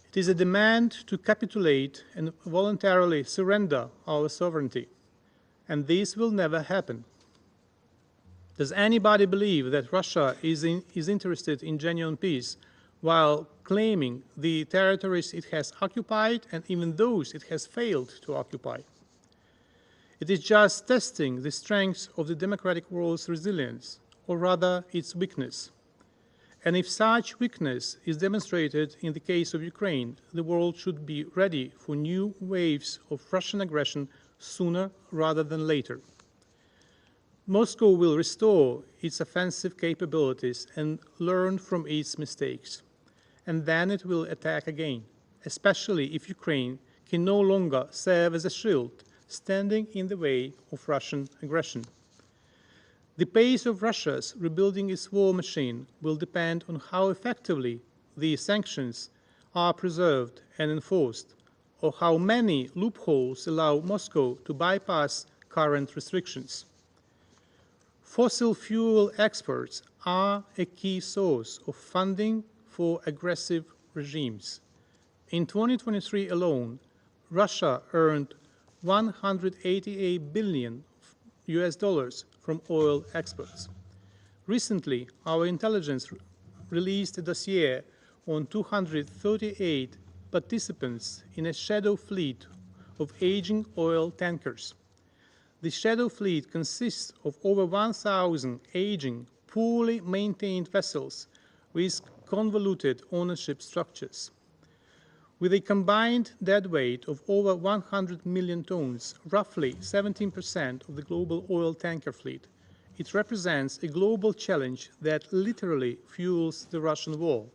It is a demand to capitulate and voluntarily surrender our sovereignty, and this will never happen. Does anybody believe that Russia is interested in genuine peace while claiming the territories it has occupied and even those it has failed to occupy? It is just testing the strength of the democratic world's resilience, or rather its weakness. And if such weakness is demonstrated in the case of Ukraine, the world should be ready for new waves of Russian aggression sooner rather than later. Moscow will restore its offensive capabilities and learn from its mistakes. And then it will attack again, especially if Ukraine can no longer serve as a shield standing in the way of Russian aggression. The pace of Russia's rebuilding its war machine will depend on how effectively the sanctions are preserved and enforced, or how many loopholes allow Moscow to bypass current restrictions. Fossil fuel exports are a key source of funding for aggressive regimes. In 2023 alone, Russia earned $188 billion from oil exports. Recently, our intelligence released a dossier on 238 participants in a shadow fleet of aging oil tankers. The shadow fleet consists of over 1,000 aging, poorly maintained vessels with convoluted ownership structures. With a combined deadweight of over 100 million tons, roughly 17% of the global oil tanker fleet, it represents a global challenge that literally fuels the Russian war.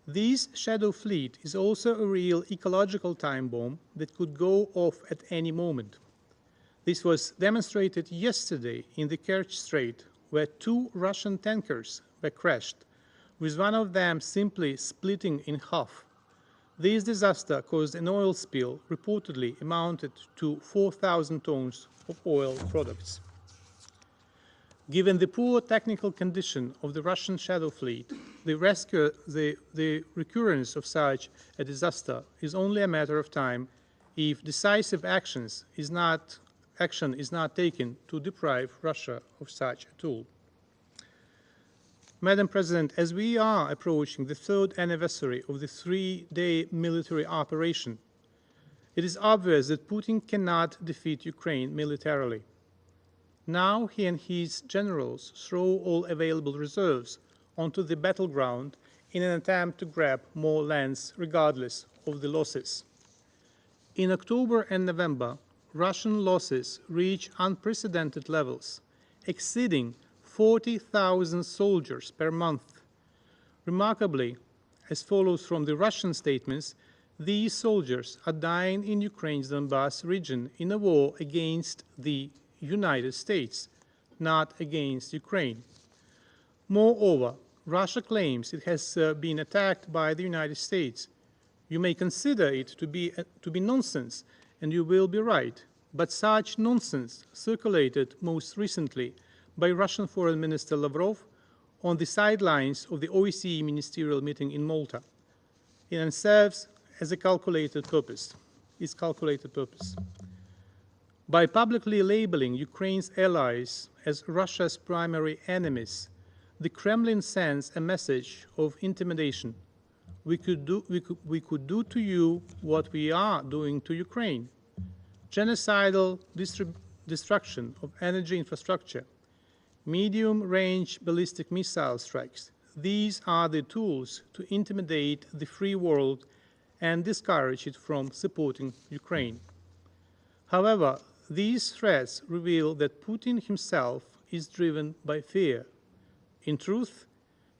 This shadow fleet is also a real ecological time bomb that could go off at any moment. This was demonstrated yesterday in the Kerch Strait, where 2 Russian tankers were crashed, with one of them simply splitting in half. This disaster caused an oil spill reportedly amounted to 4,000 tons of oil products. Given the poor technical condition of the Russian shadow fleet, the recurrence of such a disaster is only a matter of time if decisive action is not taken to deprive Russia of such a tool. Madam President, as we are approaching the 3rd anniversary of the 3-day military operation, it is obvious that Putin cannot defeat Ukraine militarily. Now he and his generals throw all available reserves onto the battleground in an attempt to grab more lands regardless of the losses. In October and November, Russian losses reach unprecedented levels, exceeding 40,000 soldiers per month. Remarkably, as follows from the Russian statements, these soldiers are dying in Ukraine's Donbass region in a war against the United States, not against Ukraine. Moreover, Russia claims it has been attacked by the United States. You may consider it to be nonsense, and you will be right, but such nonsense circulated most recently by Russian Foreign Minister Lavrov on the sidelines of the OSCE ministerial meeting in Malta, and serves as a calculated purpose. By publicly labeling Ukraine's allies as Russia's primary enemies, the Kremlin sends a message of intimidation. We could do to you what we are doing to Ukraine. Genocidal destruction of energy infrastructure, medium-range ballistic missile strikes. These are the tools to intimidate the free world and discourage it from supporting Ukraine. However, these threats reveal that Putin himself is driven by fear. In truth,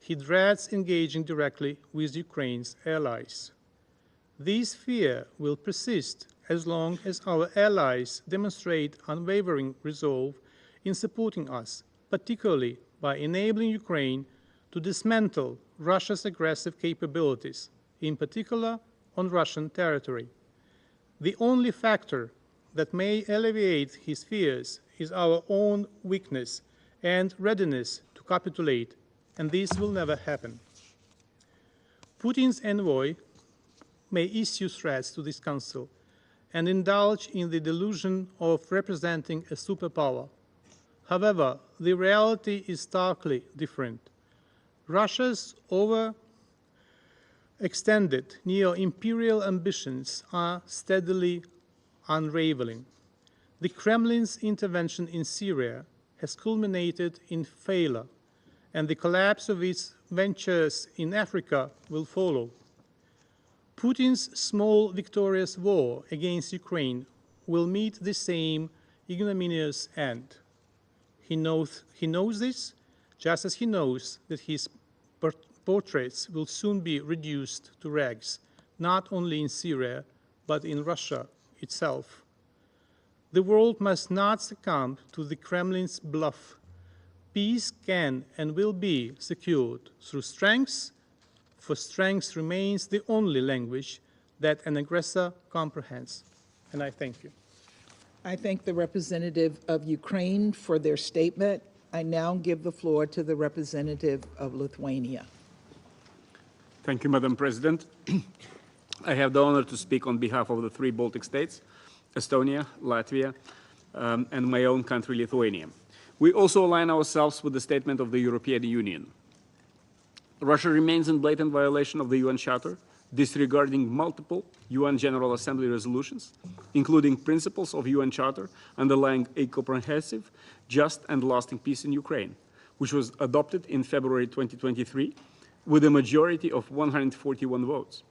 he dreads engaging directly with Ukraine's allies. This fear will persist as long as our allies demonstrate unwavering resolve in supporting us, particularly by enabling Ukraine to dismantle Russia's aggressive capabilities, in particular on Russian territory. The only factor that may alleviate his fears is our own weakness and readiness to capitulate, and this will never happen. Putin's envoy may issue threats to this Council and indulge in the delusion of representing a superpower. However, the reality is starkly different. Russia's overextended neo-imperial ambitions are steadily unraveling. The Kremlin's intervention in Syria has culminated in failure, and the collapse of its ventures in Africa will follow. Putin's small victorious war against Ukraine will meet the same ignominious end. He knows this, just as he knows that his portraits will soon be reduced to rags, not only in Syria, but in Russia itself. The world must not succumb to the Kremlin's bluff. Peace can and will be secured through strength, for strength remains the only language that an aggressor comprehends. And I thank you. I thank the representative of Ukraine for their statement. I now give the floor to the representative of Lithuania. Thank you, Madam President. I have the honor to speak on behalf of the three Baltic states, Estonia, Latvia, and my own country, Lithuania. We also align ourselves with the statement of the European Union. Russia remains in blatant violation of the UN Charter, disregarding multiple UN General Assembly resolutions, including principles of UN Charter underlying a comprehensive, just and lasting peace in Ukraine, which was adopted in February 2023 with a majority of 141 votes.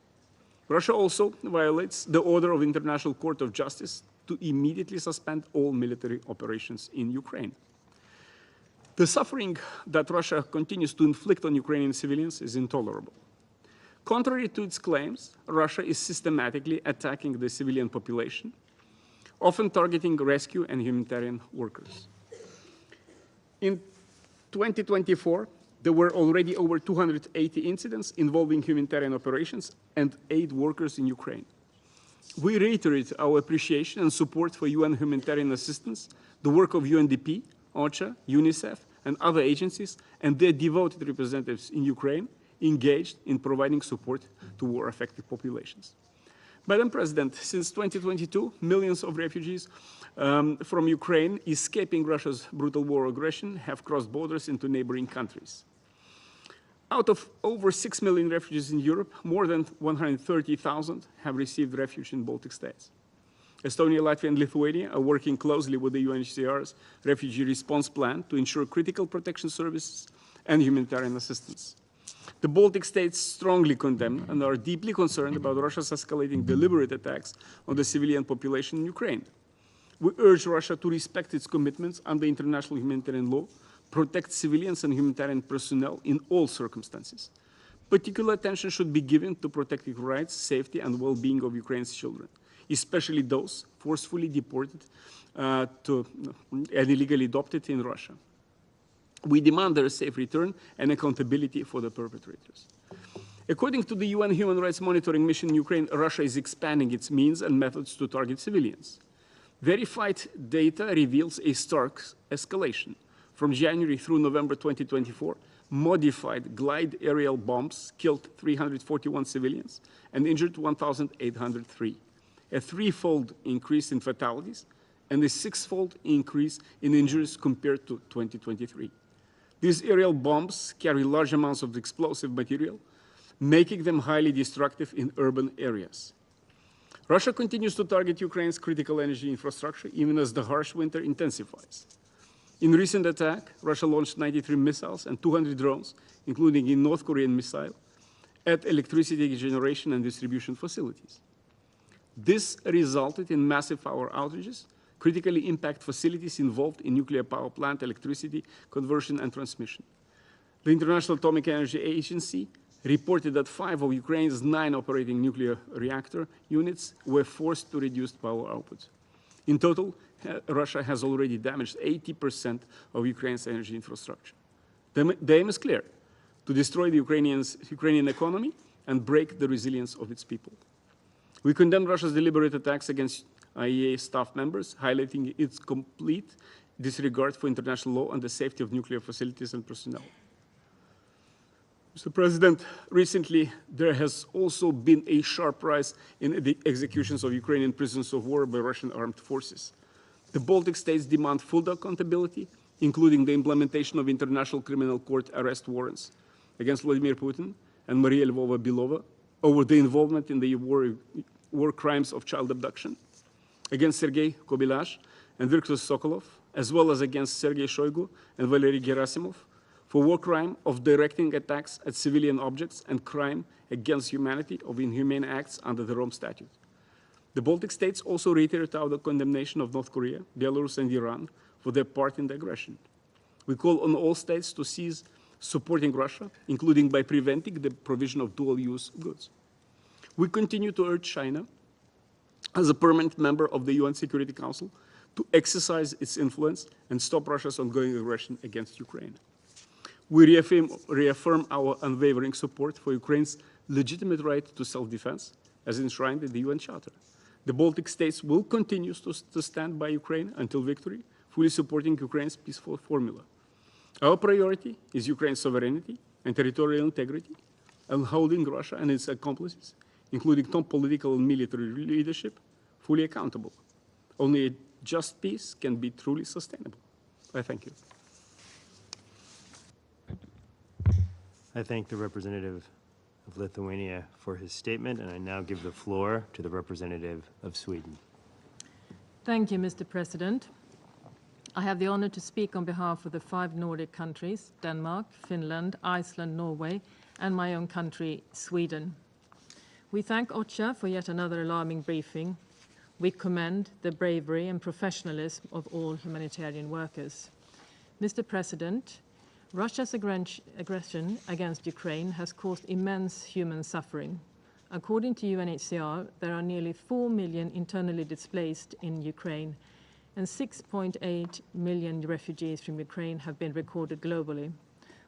Russia also violates the order of International Court of Justice to immediately suspend all military operations in Ukraine. The suffering that Russia continues to inflict on Ukrainian civilians is intolerable. Contrary to its claims, Russia is systematically attacking the civilian population, often targeting rescue and humanitarian workers. In 2024, there were already over 280 incidents involving humanitarian operations and aid workers in Ukraine. We reiterate our appreciation and support for UN humanitarian assistance, the work of UNDP, OCHA, UNICEF, and other agencies, and their devoted representatives in Ukraine engaged in providing support to war-affected populations. Madam President, since 2022, millions of refugees from Ukraine escaping Russia's brutal war aggression have crossed borders into neighboring countries. Out of over 6 million refugees in Europe, more than 130,000 have received refuge in Baltic states. Estonia, Latvia, and Lithuania are working closely with the UNHCR's refugee response plan to ensure critical protection services and humanitarian assistance. The Baltic states strongly condemn and are deeply concerned about Russia's escalating deliberate attacks on the civilian population in Ukraine. We urge Russia to respect its commitments under international humanitarian law, protect civilians and humanitarian personnel in all circumstances. Particular attention should be given to protecting rights, safety, and well-being of Ukraine's children, especially those forcefully deported and illegally adopted in Russia. We demand their safe return and accountability for the perpetrators. According to the UN Human Rights Monitoring Mission in Ukraine, Russia is expanding its means and methods to target civilians. Verified data reveals a stark escalation. From January through November 2024, modified glide aerial bombs killed 341 civilians and injured 1,803, a threefold increase in fatalities and a sixfold increase in injuries compared to 2023. These aerial bombs carry large amounts of explosive material, making them highly destructive in urban areas. Russia continues to target Ukraine's critical energy infrastructure even as the harsh winter intensifies. In a recent attack, Russia launched 93 missiles and 200 drones, including a North Korean missile, at electricity generation and distribution facilities. This resulted in massive power outages, critically impact facilities involved in nuclear power plant electricity conversion and transmission. The International Atomic Energy Agency reported that 5 of Ukraine's 9 operating nuclear reactor units were forced to reduce power output. In total, Russia has already damaged 80% of Ukraine's energy infrastructure. The aim is clear: to destroy the Ukrainian economy and break the resilience of its people. We condemn Russia's deliberate attacks against IAEA staff members, highlighting its complete disregard for international law and the safety of nuclear facilities and personnel. Mr. President, recently there has also been a sharp rise in the executions of Ukrainian prisoners of war by Russian armed forces. The Baltic states demand full accountability, including the implementation of International Criminal Court arrest warrants against Vladimir Putin and Maria Lvova-Belova over the involvement in the war crimes of child abduction, against Sergei Kobylash and Viktor Sokolov, as well as against Sergei Shoigu and Valery Gerasimov, for war crime of directing attacks at civilian objects and crime against humanity of inhumane acts under the Rome Statute. The Baltic states also reiterated our condemnation of North Korea, Belarus, and Iran for their part in the aggression. We call on all states to cease supporting Russia, including by preventing the provision of dual-use goods. We continue to urge China, as a permanent member of the UN Security Council, to exercise its influence and stop Russia's ongoing aggression against Ukraine. We reaffirm our unwavering support for Ukraine's legitimate right to self-defense, as enshrined in the UN Charter. The Baltic states will continue to stand by Ukraine until victory, fully supporting Ukraine's peaceful formula. Our priority is Ukraine's sovereignty and territorial integrity, and holding Russia and its accomplices, including top political and military leadership, fully accountable. Only a just peace can be truly sustainable. I thank you. I thank the representative of Lithuania for his statement, and I now give the floor to the representative of Sweden. Thank you, Mr. President. I have the honor to speak on behalf of the 5 Nordic countries, Denmark, Finland, Iceland, Norway, and my own country, Sweden. We thank OCHA for yet another alarming briefing. We commend the bravery and professionalism of all humanitarian workers. Mr. President, Russia's aggression against Ukraine has caused immense human suffering. According to UNHCR, there are nearly 4 million internally displaced in Ukraine, and 6.8 million refugees from Ukraine have been recorded globally.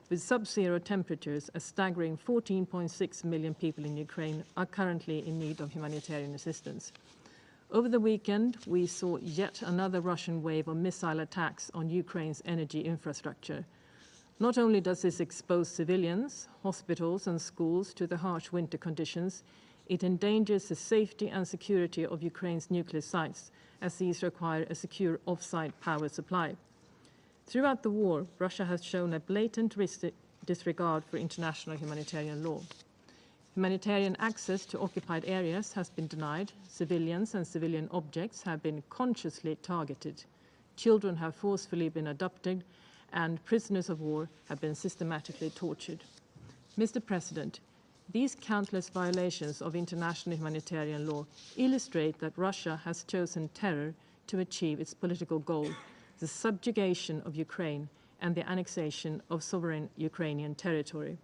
With sub-zero temperatures, a staggering 14.6 million people in Ukraine are currently in need of humanitarian assistance. Over the weekend, we saw yet another Russian wave of missile attacks on Ukraine's energy infrastructure. Not only does this expose civilians, hospitals, and schools to the harsh winter conditions, it endangers the safety and security of Ukraine's nuclear sites, as these require a secure off-site power supply. Throughout the war, Russia has shown a blatant disregard for international humanitarian law. Humanitarian access to occupied areas has been denied, civilians and civilian objects have been consciously targeted, children have forcefully been abducted, and prisoners of war have been systematically tortured. Mr. President, these countless violations of international humanitarian law illustrate that Russia has chosen terror to achieve its political goal, the subjugation of Ukraine and the annexation of sovereign Ukrainian territory.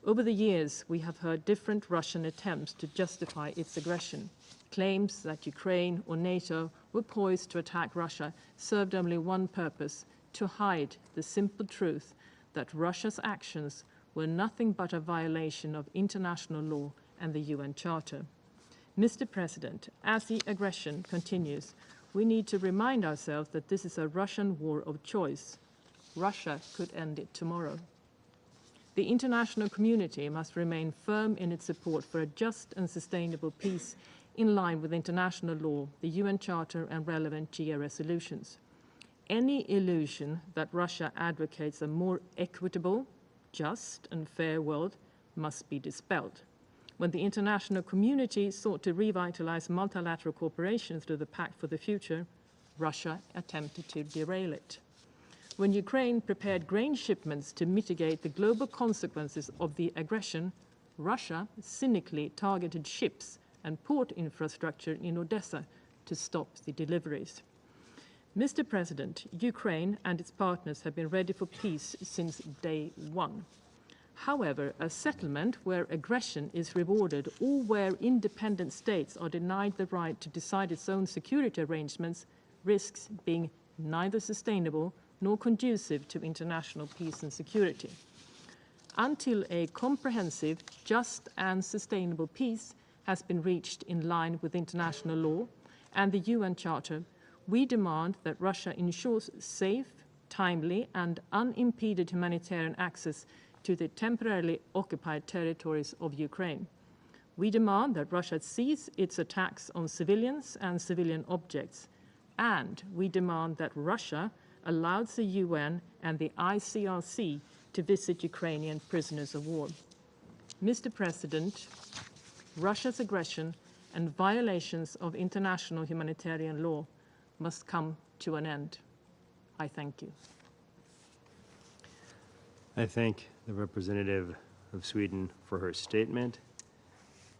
Over the years, we have heard different Russian attempts to justify its aggression. Claims that Ukraine or NATO were poised to attack Russia served only one purpose: to hide the simple truth that Russia's actions were nothing but a violation of international law and the UN Charter. Mr. President, as the aggression continues, we need to remind ourselves that this is a Russian war of choice. Russia could end it tomorrow. The international community must remain firm in its support for a just and sustainable peace in line with international law, the UN Charter, and relevant GA resolutions. Any illusion that Russia advocates a more equitable, just, and fair world must be dispelled. When the international community sought to revitalize multilateral cooperation through the Pact for the Future, Russia attempted to derail it. When Ukraine prepared grain shipments to mitigate the global consequences of the aggression, Russia cynically targeted ships and port infrastructure in Odessa to stop the deliveries. Mr. President, Ukraine and its partners have been ready for peace since day one. However, a settlement where aggression is rewarded or where independent states are denied the right to decide its own security arrangements risks being neither sustainable nor conducive to international peace and security. Until a comprehensive, just and sustainable peace has been reached in line with international law and the UN Charter, we demand that Russia ensures safe, timely, and unimpeded humanitarian access to the temporarily occupied territories of Ukraine. We demand that Russia cease its attacks on civilians and civilian objects, and we demand that Russia allows the UN and the ICRC to visit Ukrainian prisoners of war. Mr. President, Russia's aggression and violations of international humanitarian law must come to an end. I thank you. I thank the representative of Sweden for her statement,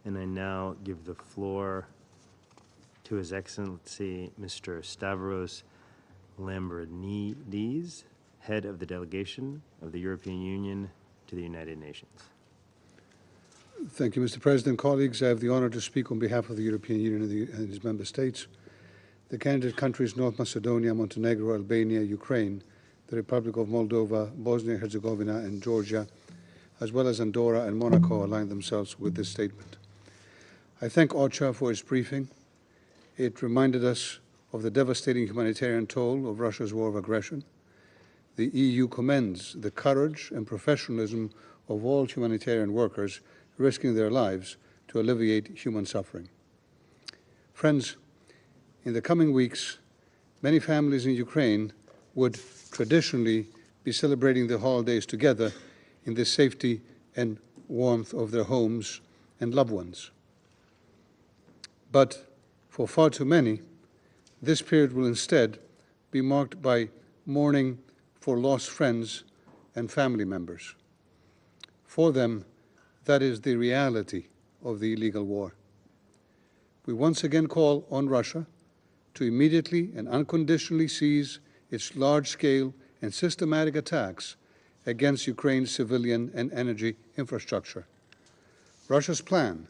and I now give the floor to His Excellency Mr. Stavros Lambrinidis, head of the delegation of the European Union to the United Nations. Thank you, Mr. President. Colleagues, I have the honor to speak on behalf of the European Union and its member states. The candidate countries North Macedonia, Montenegro, Albania, Ukraine, the Republic of Moldova, Bosnia, Herzegovina, and Georgia, as well as Andorra and Monaco, align themselves with this statement. I thank OCHA for its briefing. It reminded us of the devastating humanitarian toll of Russia's war of aggression. The EU commends the courage and professionalism of all humanitarian workers risking their lives to alleviate human suffering. Friends, in the coming weeks, many families in Ukraine would traditionally be celebrating the holidays together in the safety and warmth of their homes and loved ones. But for far too many, this period will instead be marked by mourning for lost friends and family members. For them, that is the reality of the illegal war. We once again call on Russia to immediately and unconditionally cease its large-scale and systematic attacks against Ukraine's civilian and energy infrastructure. Russia's plan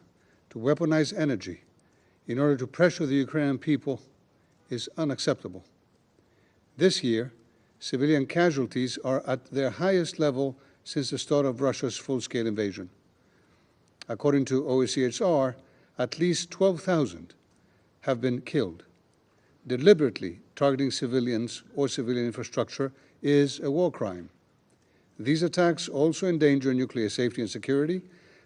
to weaponize energy in order to pressure the Ukrainian people is unacceptable. This year, civilian casualties are at their highest level since the start of Russia's full-scale invasion. According to OECHR, at least 12,000 have been killed. Deliberately targeting civilians or civilian infrastructure is a war crime. These attacks also endanger nuclear safety and security,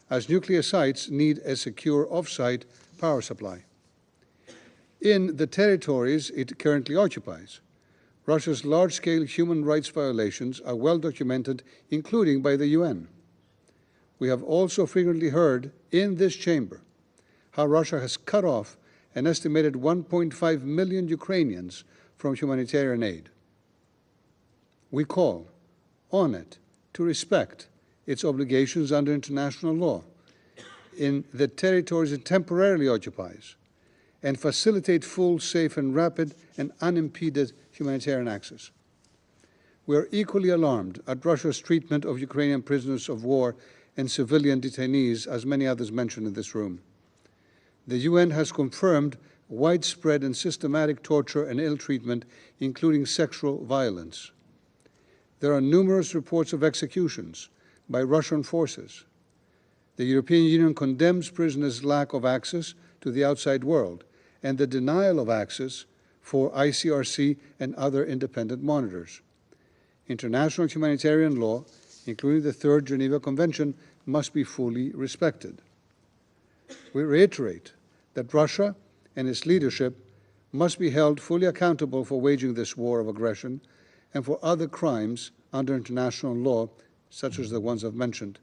as nuclear sites need a secure off-site power supply. In the territories it currently occupies, Russia's large-scale human rights violations are well documented, including by the UN. We have also frequently heard in this chamber how Russia has cut off an estimated 1.5 million Ukrainians from humanitarian aid. We call on it to respect its obligations under international law in the territories it temporarily occupies and facilitate full, safe, and rapid and unimpeded humanitarian access. We are equally alarmed at Russia's treatment of Ukrainian prisoners of war and civilian detainees, as many others mentioned in this room. The UN has confirmed widespread and systematic torture and ill treatment, including sexual violence. There are numerous reports of executions by Russian forces. The European Union condemns prisoners' lack of access to the outside world and the denial of access for ICRC and other independent monitors. International humanitarian law, including the Third Geneva Convention, must be fully respected. We reiterate that Russia and its leadership must be held fully accountable for waging this war of aggression and for other crimes under international law, such as the ones I've mentioned.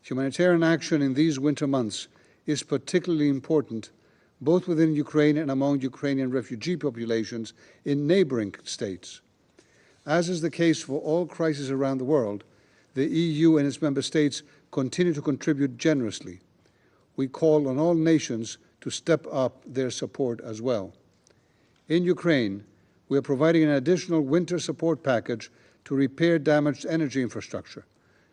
Humanitarian action in these winter months is particularly important both within Ukraine and among Ukrainian refugee populations in neighboring states. As is the case for all crises around the world, the EU and its member states continue to contribute generously. We call on all nations to step up their support as well. In Ukraine, we are providing an additional winter support package to repair damaged energy infrastructure,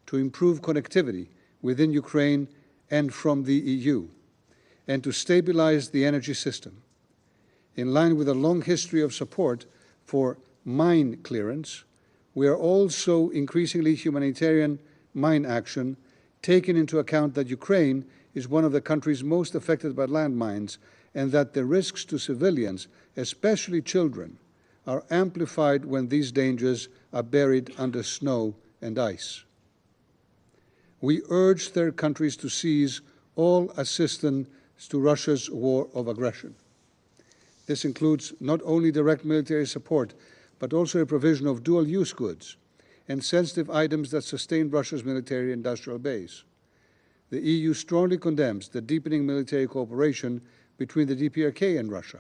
to improve connectivity within Ukraine and from the EU, and to stabilize the energy system. In line with a long history of support for mine clearance, we are also increasingly humanitarian mine action, taking into account that Ukraine is one of the countries most affected by landmines and that the risks to civilians, especially children, are amplified when these dangers are buried under snow and ice. We urge third countries to cease all assistance to Russia's war of aggression. This includes not only direct military support, but also a provision of dual-use goods and sensitive items that sustain Russia's military-industrial base. The EU strongly condemns the deepening military cooperation between the DPRK and Russia.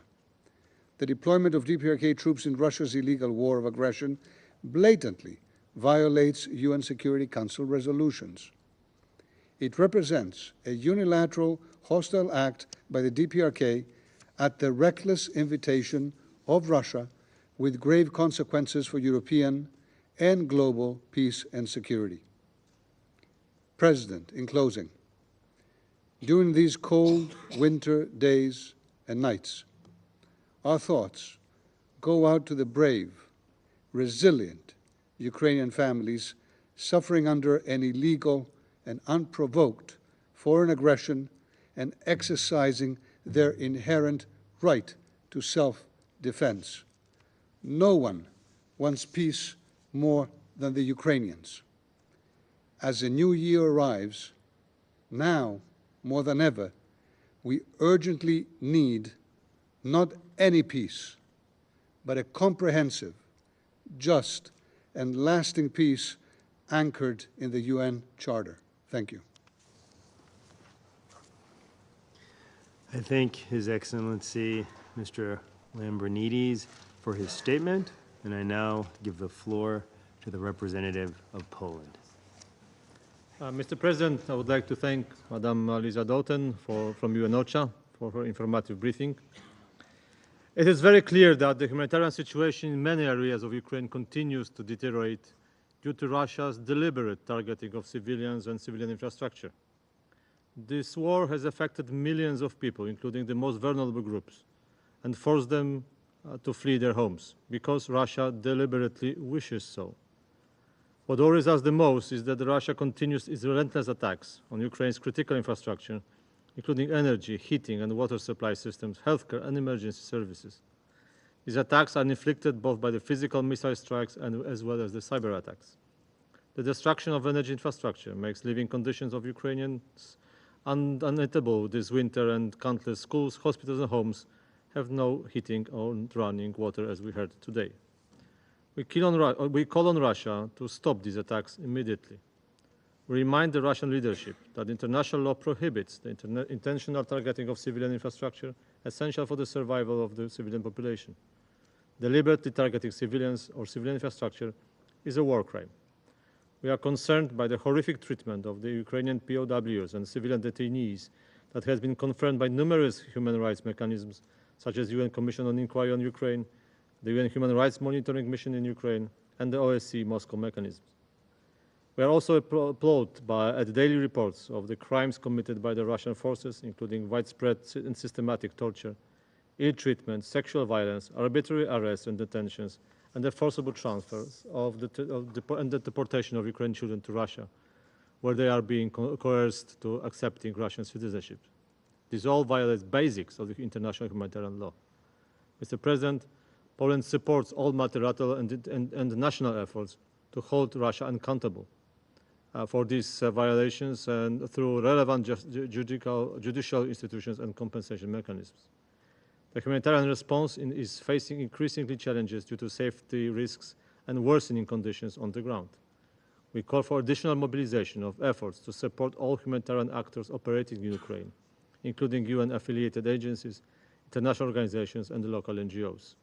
the deployment of DPRK troops in Russia's illegal war of aggression blatantly violates UN Security Council resolutions. It represents a unilateral hostile act by the DPRK at the reckless invitation of Russia, with grave consequences for European and global peace and security. President, in closing, during these cold winter days and nights, our thoughts go out to the brave, resilient Ukrainian families suffering under an illegal and unprovoked foreign aggression and exercising their inherent right to self-defense. No one wants peace more than the Ukrainians. As the new year arrives, now more than ever, we urgently need not any peace, but a comprehensive, just, and lasting peace anchored in the UN Charter. Thank you. I thank His Excellency Mr. Lambrinidis for his statement, and I now give the floor to the representative of Poland. Mr. President, I would like to thank Madam Lisa Doughton from UNOCHA for her informative briefing. It is very clear that the humanitarian situation in many areas of Ukraine continues to deteriorate due to Russia's deliberate targeting of civilians and civilian infrastructure. This war has affected millions of people, including the most vulnerable groups, and forced them to flee their homes because Russia deliberately wishes so. What worries us the most is that Russia continues its relentless attacks on Ukraine's critical infrastructure, including energy, heating and water supply systems, healthcare and emergency services. These attacks are inflicted both by the physical missile strikes and as well as the cyber attacks. The destruction of energy infrastructure makes living conditions of Ukrainians uneatable this winter, and countless schools, hospitals and homes have no heating or running water, as we heard today. We call on Russia to stop these attacks immediately. We remind the Russian leadership that international law prohibits the intentional targeting of civilian infrastructure essential for the survival of the civilian population. Deliberately targeting civilians or civilian infrastructure is a war crime. We are concerned by the horrific treatment of the Ukrainian POWs and civilian detainees that has been confirmed by numerous human rights mechanisms, such as the UN Commission on Inquiry on Ukraine, the UN Human Rights Monitoring Mission in Ukraine, and the OSCE Moscow mechanisms. We are also appalled at daily reports of the crimes committed by the Russian forces, including widespread and systematic torture, ill treatment, sexual violence, arbitrary arrests and detentions, and the forcible transfers and the deportation of Ukrainian children to Russia, where they are being coerced to accepting Russian citizenship. This all violates basics of the international humanitarian law. Mr. President, Poland supports all multilateral and national efforts to hold Russia accountable for these violations and through relevant judicial institutions and compensation mechanisms. The humanitarian response is facing increasingly challenges due to safety risks and worsening conditions on the ground. We call for additional mobilization of efforts to support all humanitarian actors operating in Ukraine, including UN-affiliated agencies, international organizations, and the local NGOs.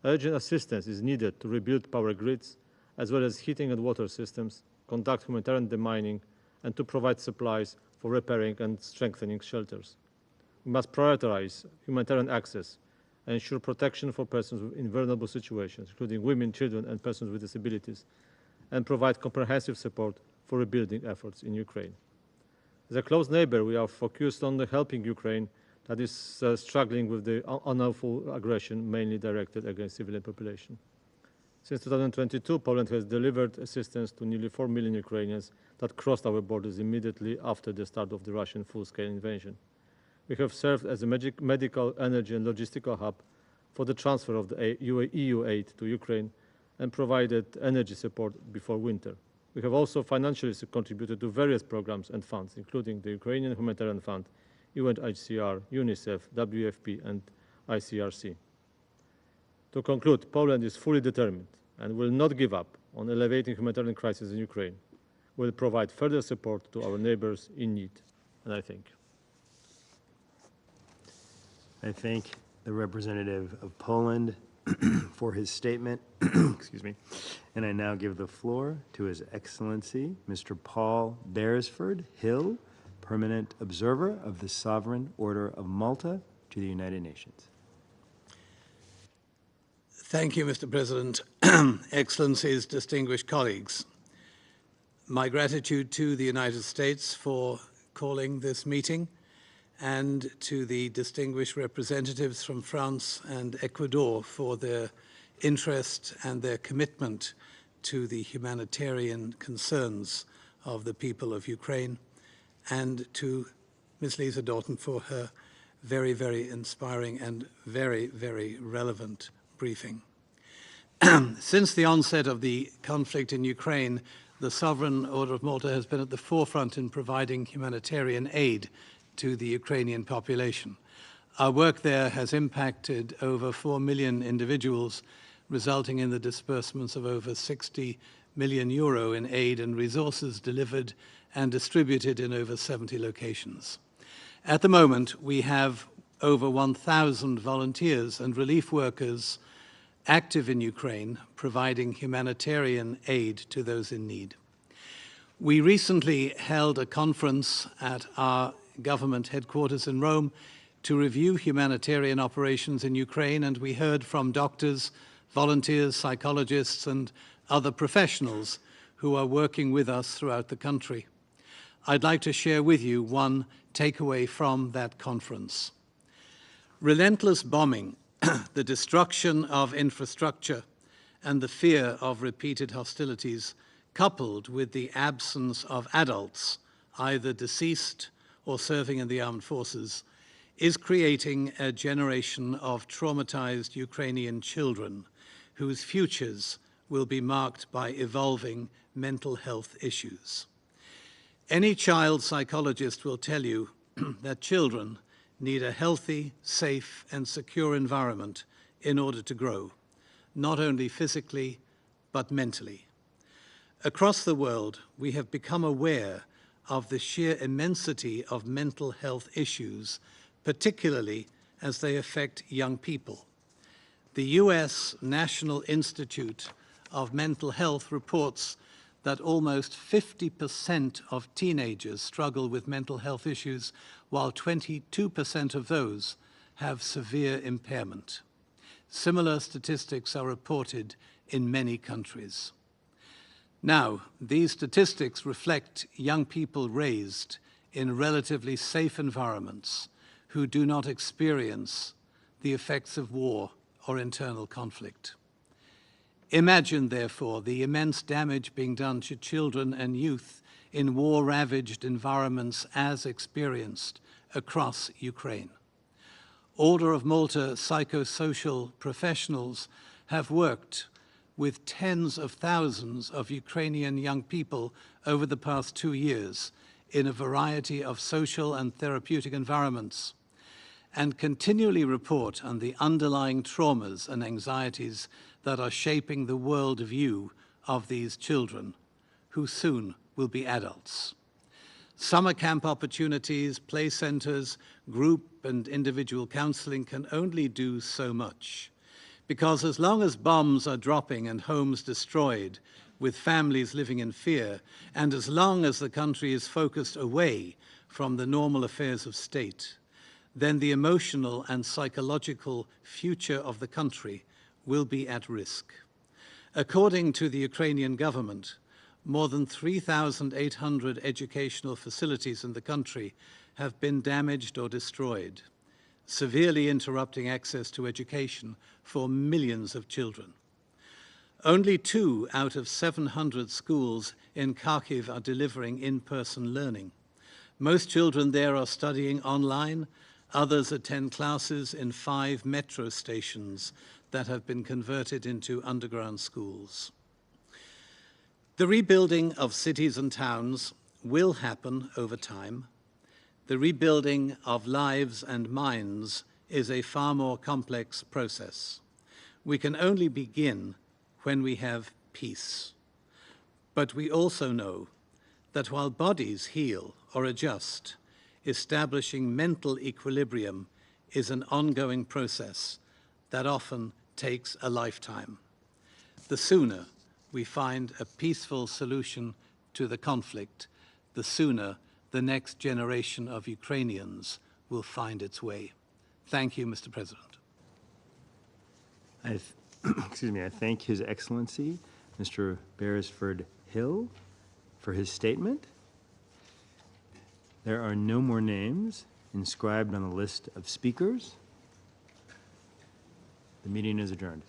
Urgent assistance is needed to rebuild power grids, as well as heating and water systems, conduct humanitarian demining, and to provide supplies for repairing and strengthening shelters. We must prioritize humanitarian access and ensure protection for persons in vulnerable situations, including women, children, and persons with disabilities, and provide comprehensive support for rebuilding efforts in Ukraine. As a close neighbor, we are focused on helping Ukraine that is struggling with the unlawful aggression mainly directed against civilian population. Since 2022, Poland has delivered assistance to nearly 4 million Ukrainians that crossed our borders immediately after the start of the Russian full-scale invasion. We have served as a medical, energy and logistical hub for the transfer of the EU aid to Ukraine and provided energy support before winter. We have also financially contributed to various programs and funds, including the Ukrainian Humanitarian Fund, UNHCR, UNICEF, WFP and ICRC. To conclude, Poland is fully determined and will not give up on elevating humanitarian crisis in Ukraine. We will provide further support to our neighbors in need. And I thank you. I thank the representative of Poland for his statement. Excuse me. And I now give the floor to His Excellency, Mr. Paul Beresford Hill, Permanent Observer of the Sovereign Order of Malta to the United Nations. Thank you, Mr. President. Excellencies, distinguished colleagues. My gratitude to the United States for calling this meeting, and to the distinguished representatives from France and Ecuador for their interest and their commitment to the humanitarian concerns of the people of Ukraine, and to Ms. Lisa Doughton for her very, very inspiring and very, very relevant briefing. Since the onset of the conflict in Ukraine, the Sovereign Order of Malta has been at the forefront in providing humanitarian aid to the Ukrainian population. Our work there has impacted over 4 million individuals, resulting in the disbursements of over 60 million euro in aid and resources delivered and distributed in over 70 locations. At the moment, we have over 1,000 volunteers and relief workers active in Ukraine, providing humanitarian aid to those in need. We recently held a conference at our government headquarters in Rome to review humanitarian operations in Ukraine, and we heard from doctors, volunteers, psychologists, and other professionals who are working with us throughout the country. I'd like to share with you one takeaway from that conference. Relentless bombing, the destruction of infrastructure, and the fear of repeated hostilities, coupled with the absence of adults, either deceased or serving in the armed forces, is creating a generation of traumatized Ukrainian children whose futures will be marked by evolving mental health issues. Any child psychologist will tell you that children need a healthy, safe, and secure environment in order to grow, not only physically, but mentally. Across the world, we have become aware of the sheer immensity of mental health issues, particularly as they affect young people. The US National Institute of Mental Health reports that almost 50% of teenagers struggle with mental health issues, while 22% of those have severe impairment. Similar statistics are reported in many countries. Now, these statistics reflect young people raised in relatively safe environments who do not experience the effects of war or internal conflict. Imagine, therefore, the immense damage being done to children and youth in war-ravaged environments as experienced across Ukraine. Order of Malta psychosocial professionals have worked with tens of thousands of Ukrainian young people over the past 2 years in a variety of social and therapeutic environments, and continually report on the underlying traumas and anxieties that are shaping the worldview of these children, who soon will be adults. Summer camp opportunities, play centers, group and individual counseling can only do so much, because as long as bombs are dropping and homes destroyed, with families living in fear, and as long as the country is focused away from the normal affairs of state, then the emotional and psychological future of the country will be at risk. According to the Ukrainian government, more than 3,800 educational facilities in the country have been damaged or destroyed, severely interrupting access to education for millions of children. Only 2 out of 700 schools in Kharkiv are delivering in-person learning. Most children there are studying online. Others attend classes in 5 metro stations that have been converted into underground schools. The rebuilding of cities and towns will happen over time. The rebuilding of lives and minds is a far more complex process. We can only begin when we have peace. But we also know that while bodies heal or adjust, establishing mental equilibrium is an ongoing process that often takes a lifetime. The sooner we find a peaceful solution to the conflict, the sooner the next generation of Ukrainians will find its way. Thank you, Mr. President. I thank His Excellency, Mr. Beresford Hill, for his statement. There are no more names inscribed on the list of speakers. The meeting is adjourned.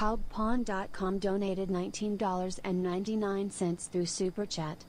CalPawn.com donated $19.99 through Super Chat.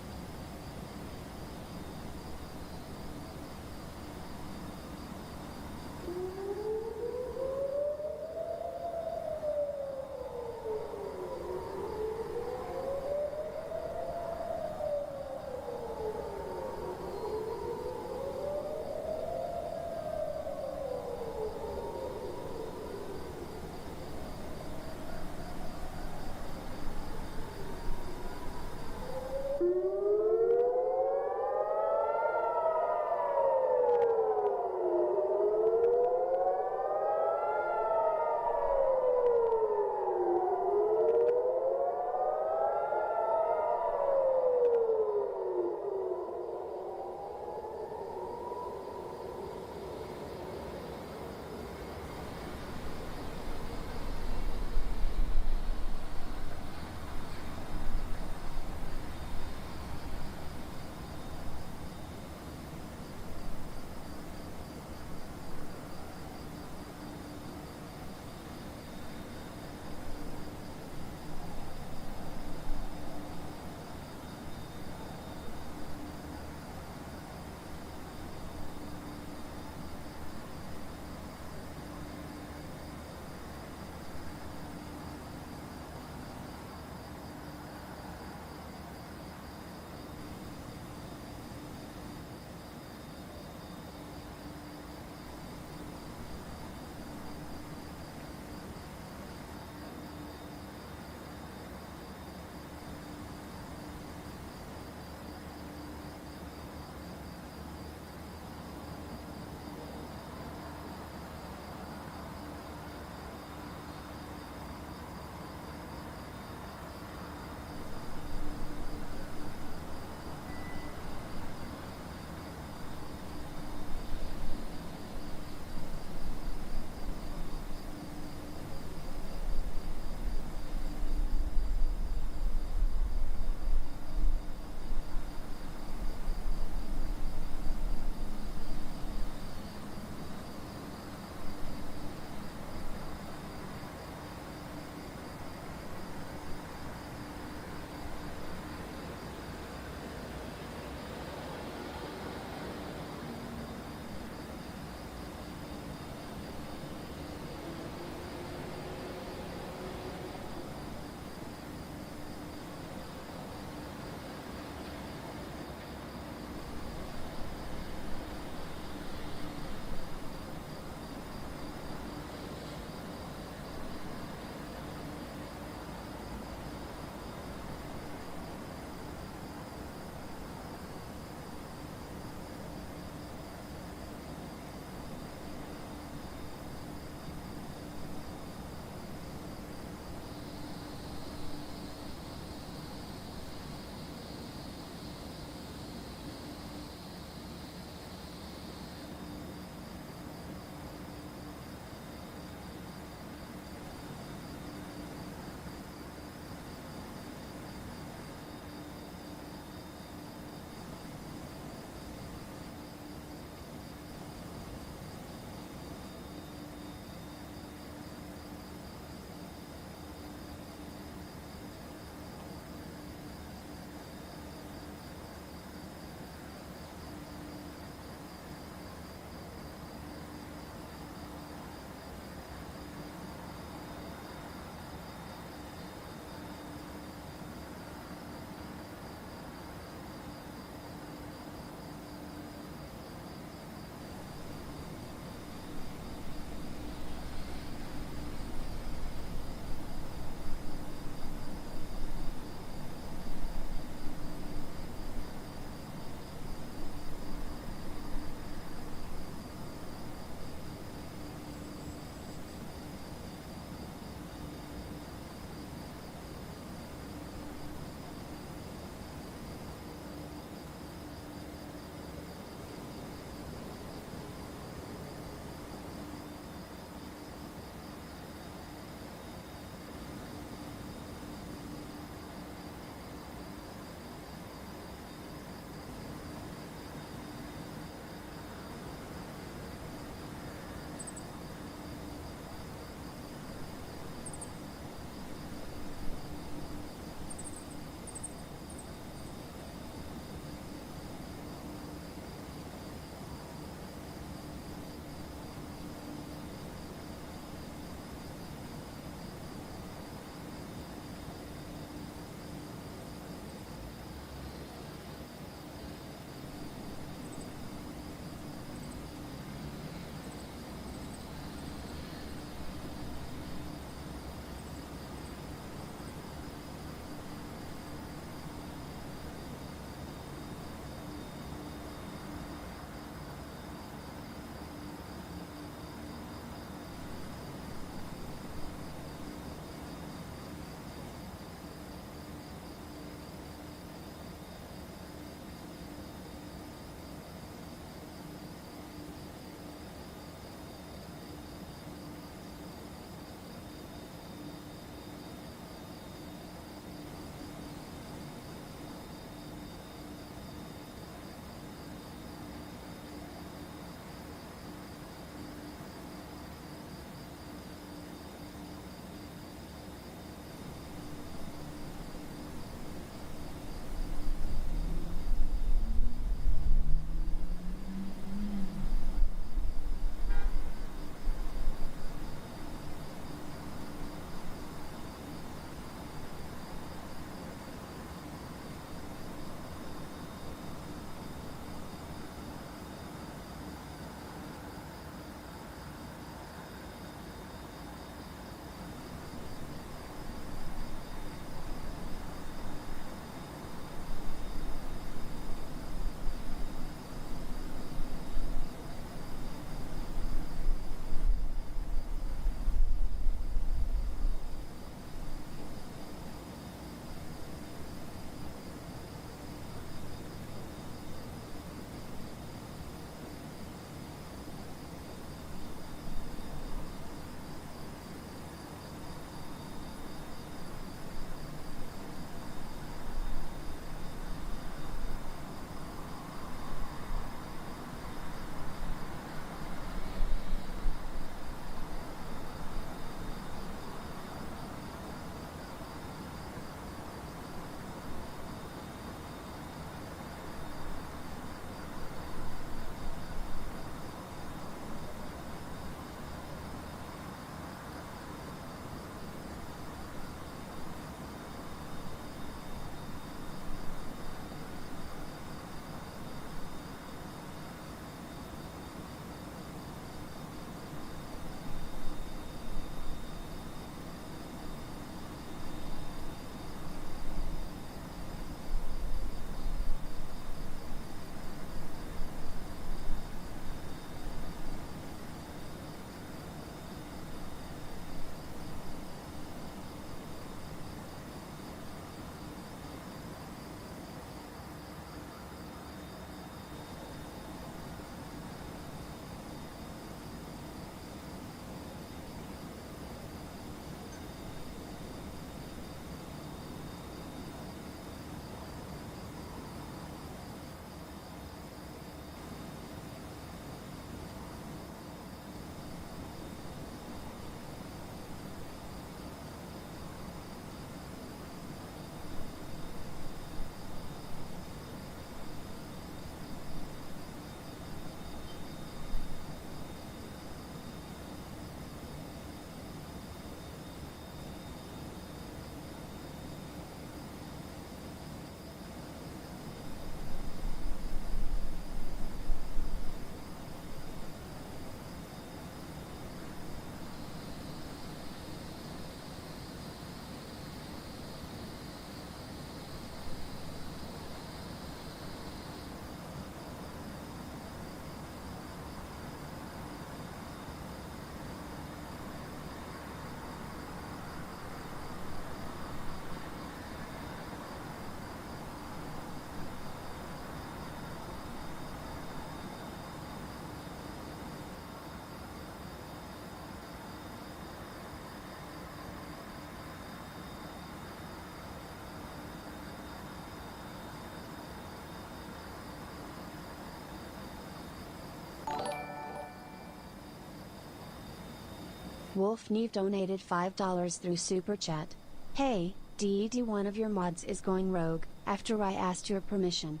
Wolf Neve donated $5 through Super Chat. Hey, DD, one of your mods is going rogue, after I asked your permission.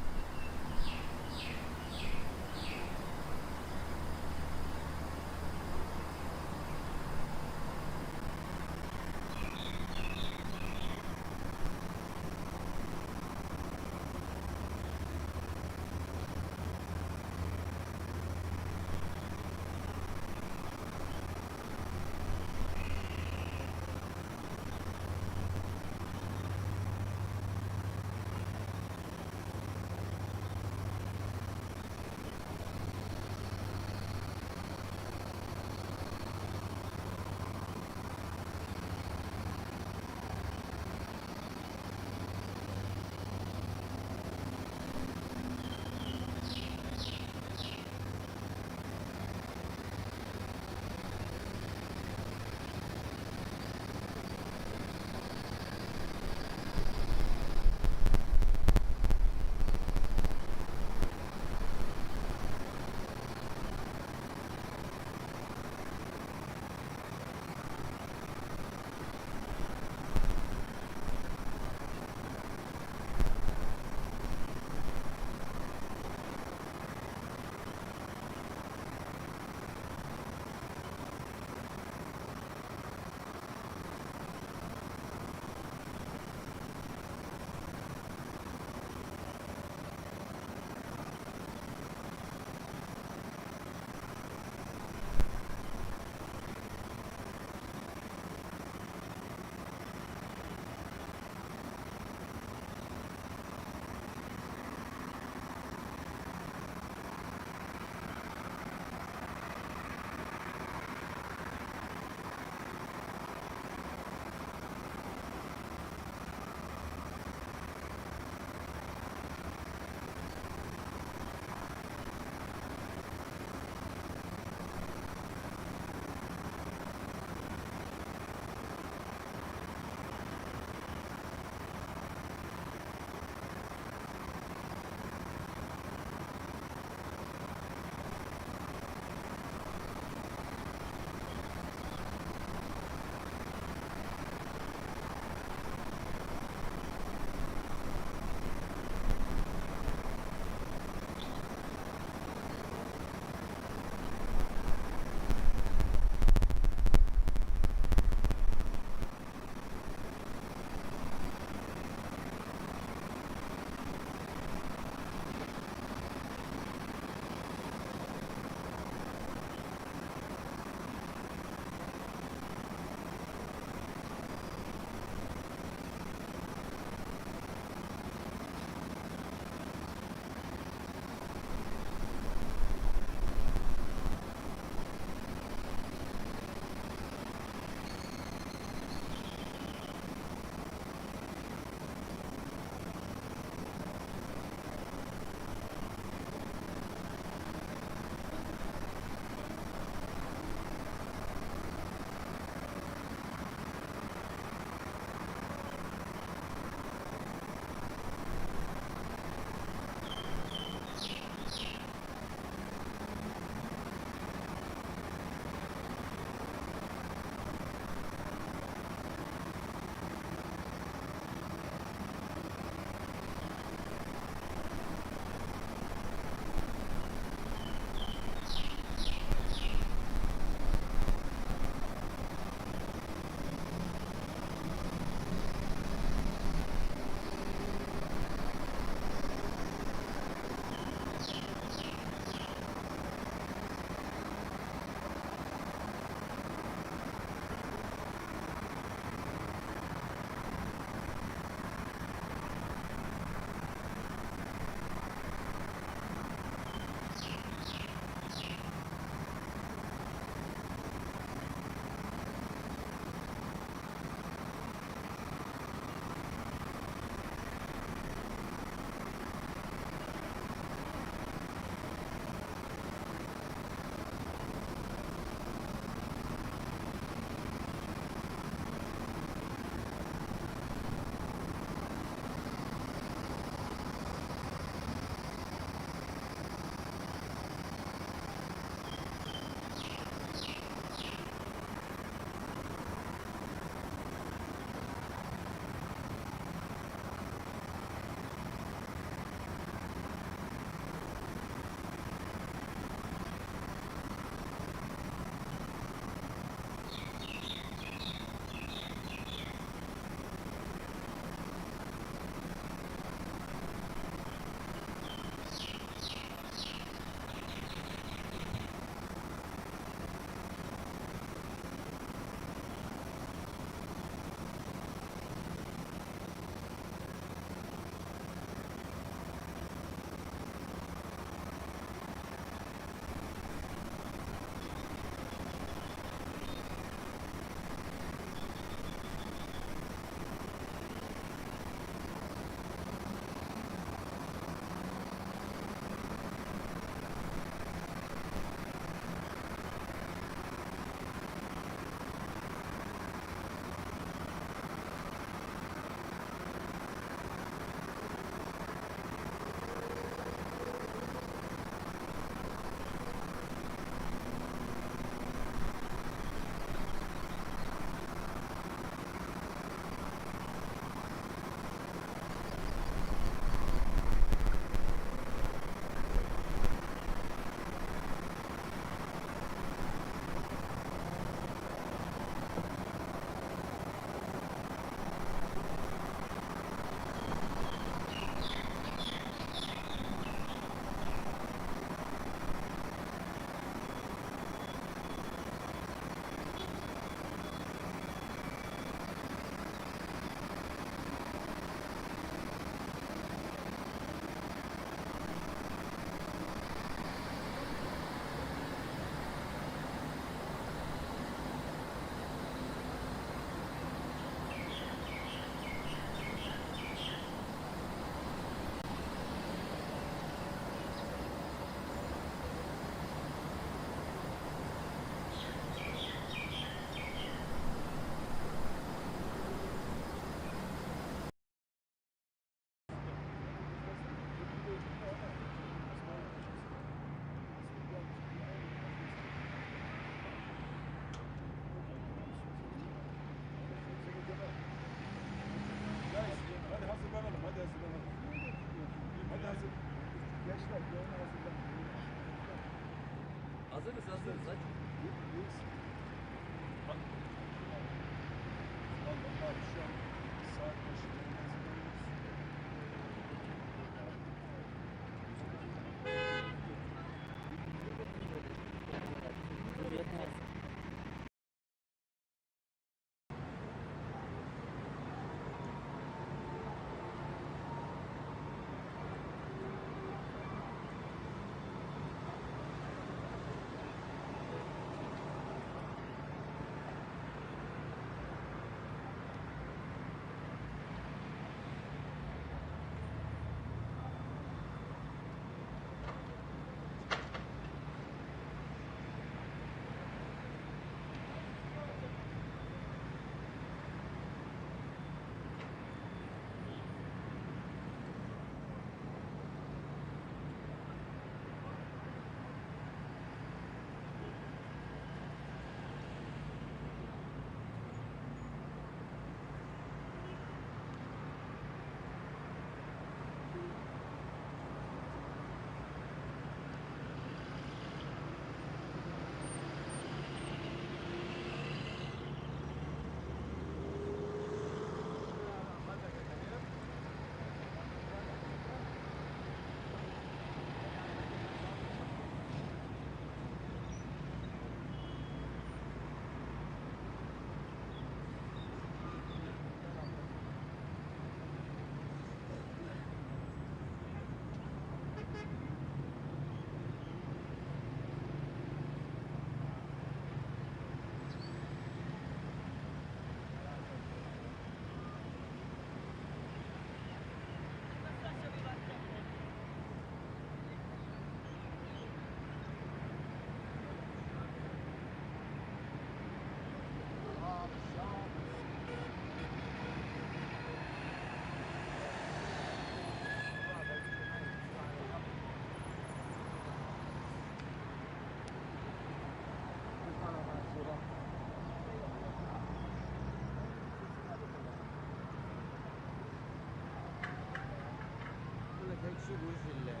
شو بوجه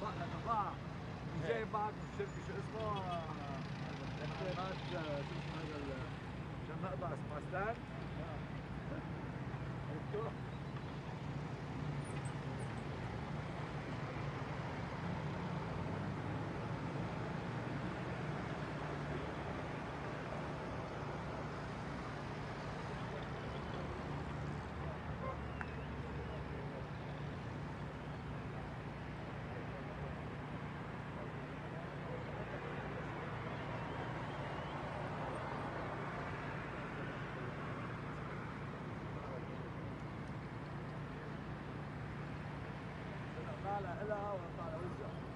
القطاع جاي بعد شركه شو اسمه الخدمات شو اسمه هذا عشان نقطع سباستان طالع لها وطالع وجهها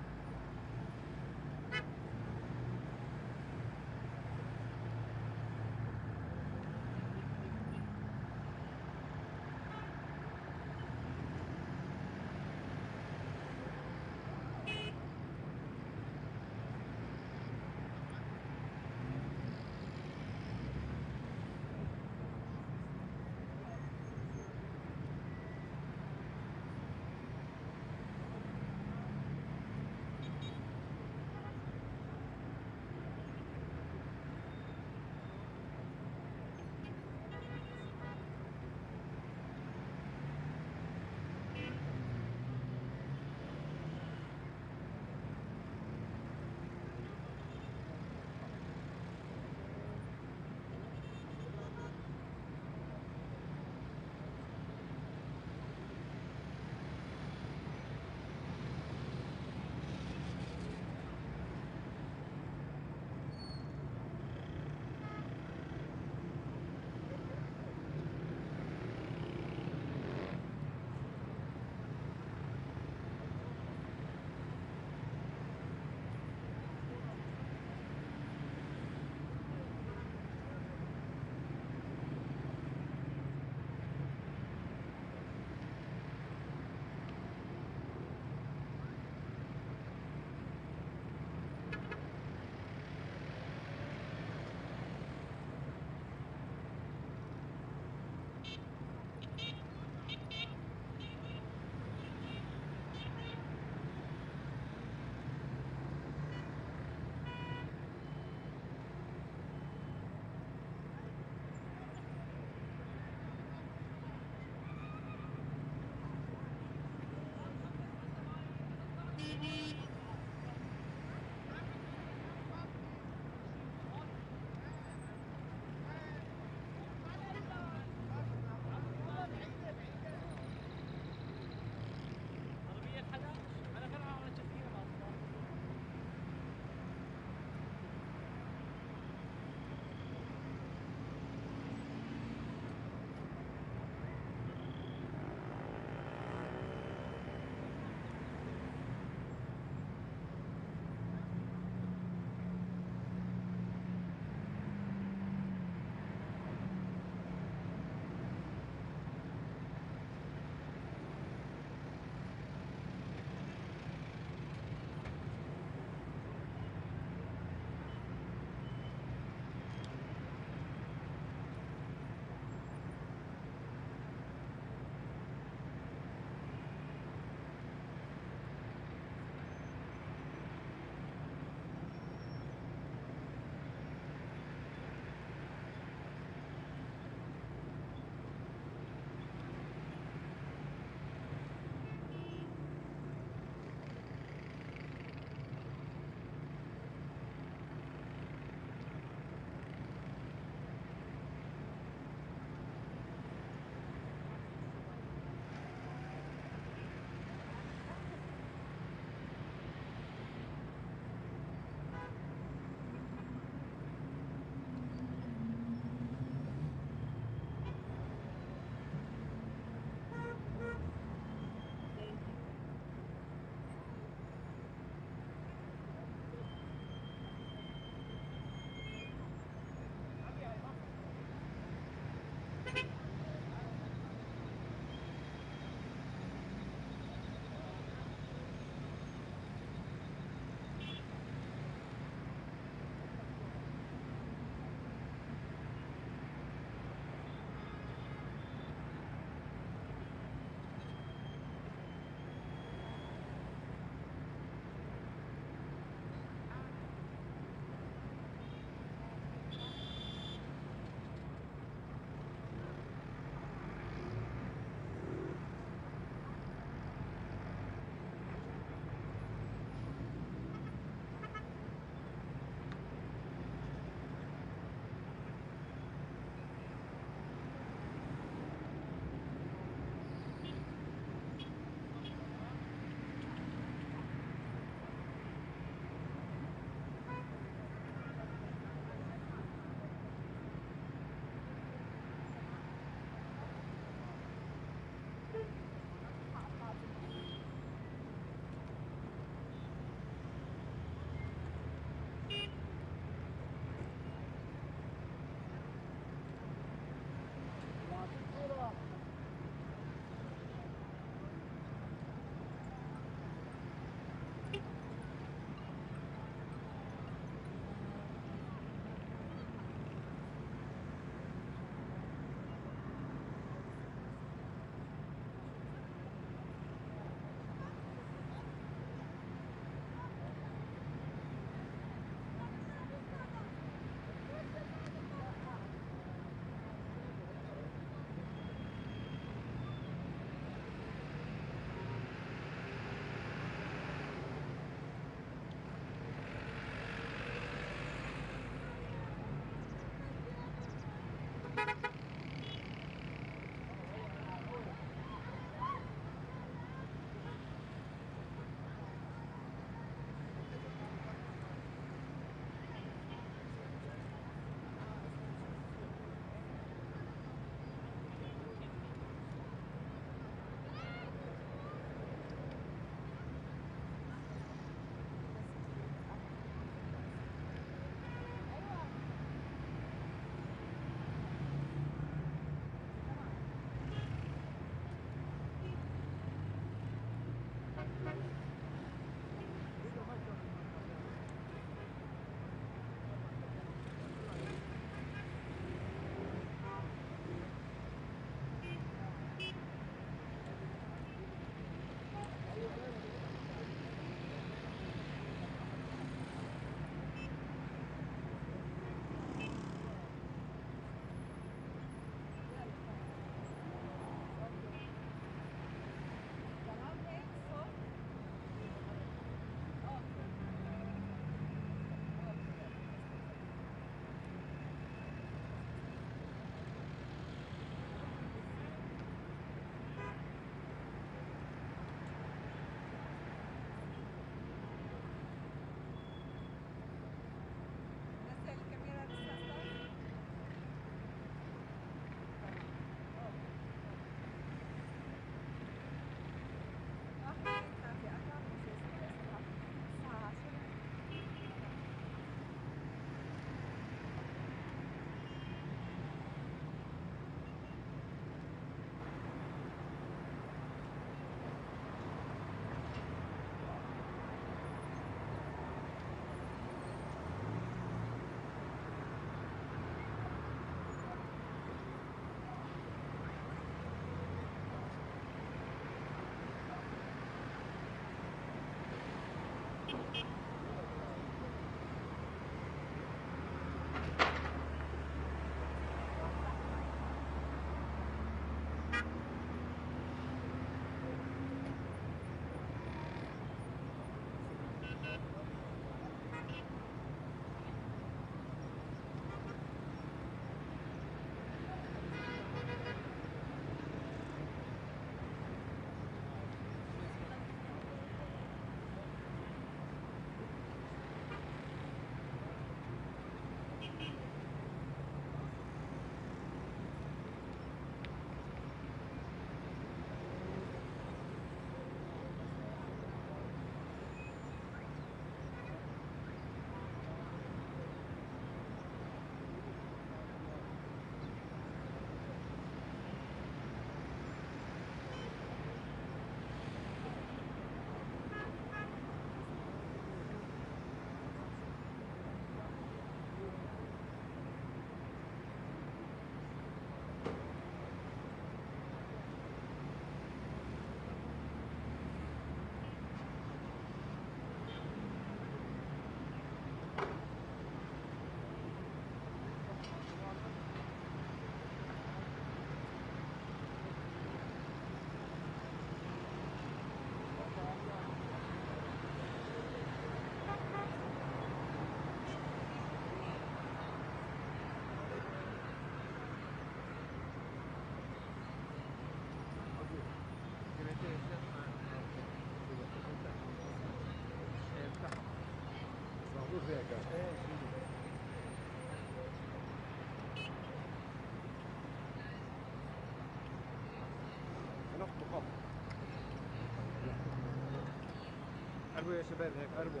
قربوا يا شباب هيك قربوا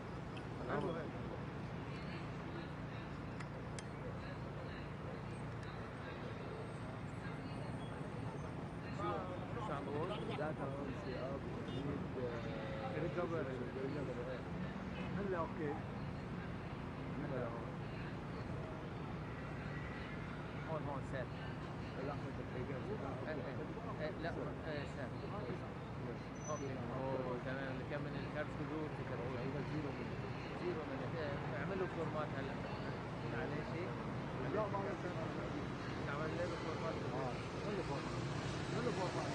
هيك شو عم بقول؟ ذاكر اول شيء اريد جبر هلا اوكي هلا هون سات لا لا سات اوكي تمام نكمل الكارت حضور زيرو من اعمل له فورمات هلا عليه شيء لا ما عمل له فورمات عمل له فورمات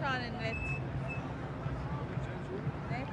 şu an النت. net.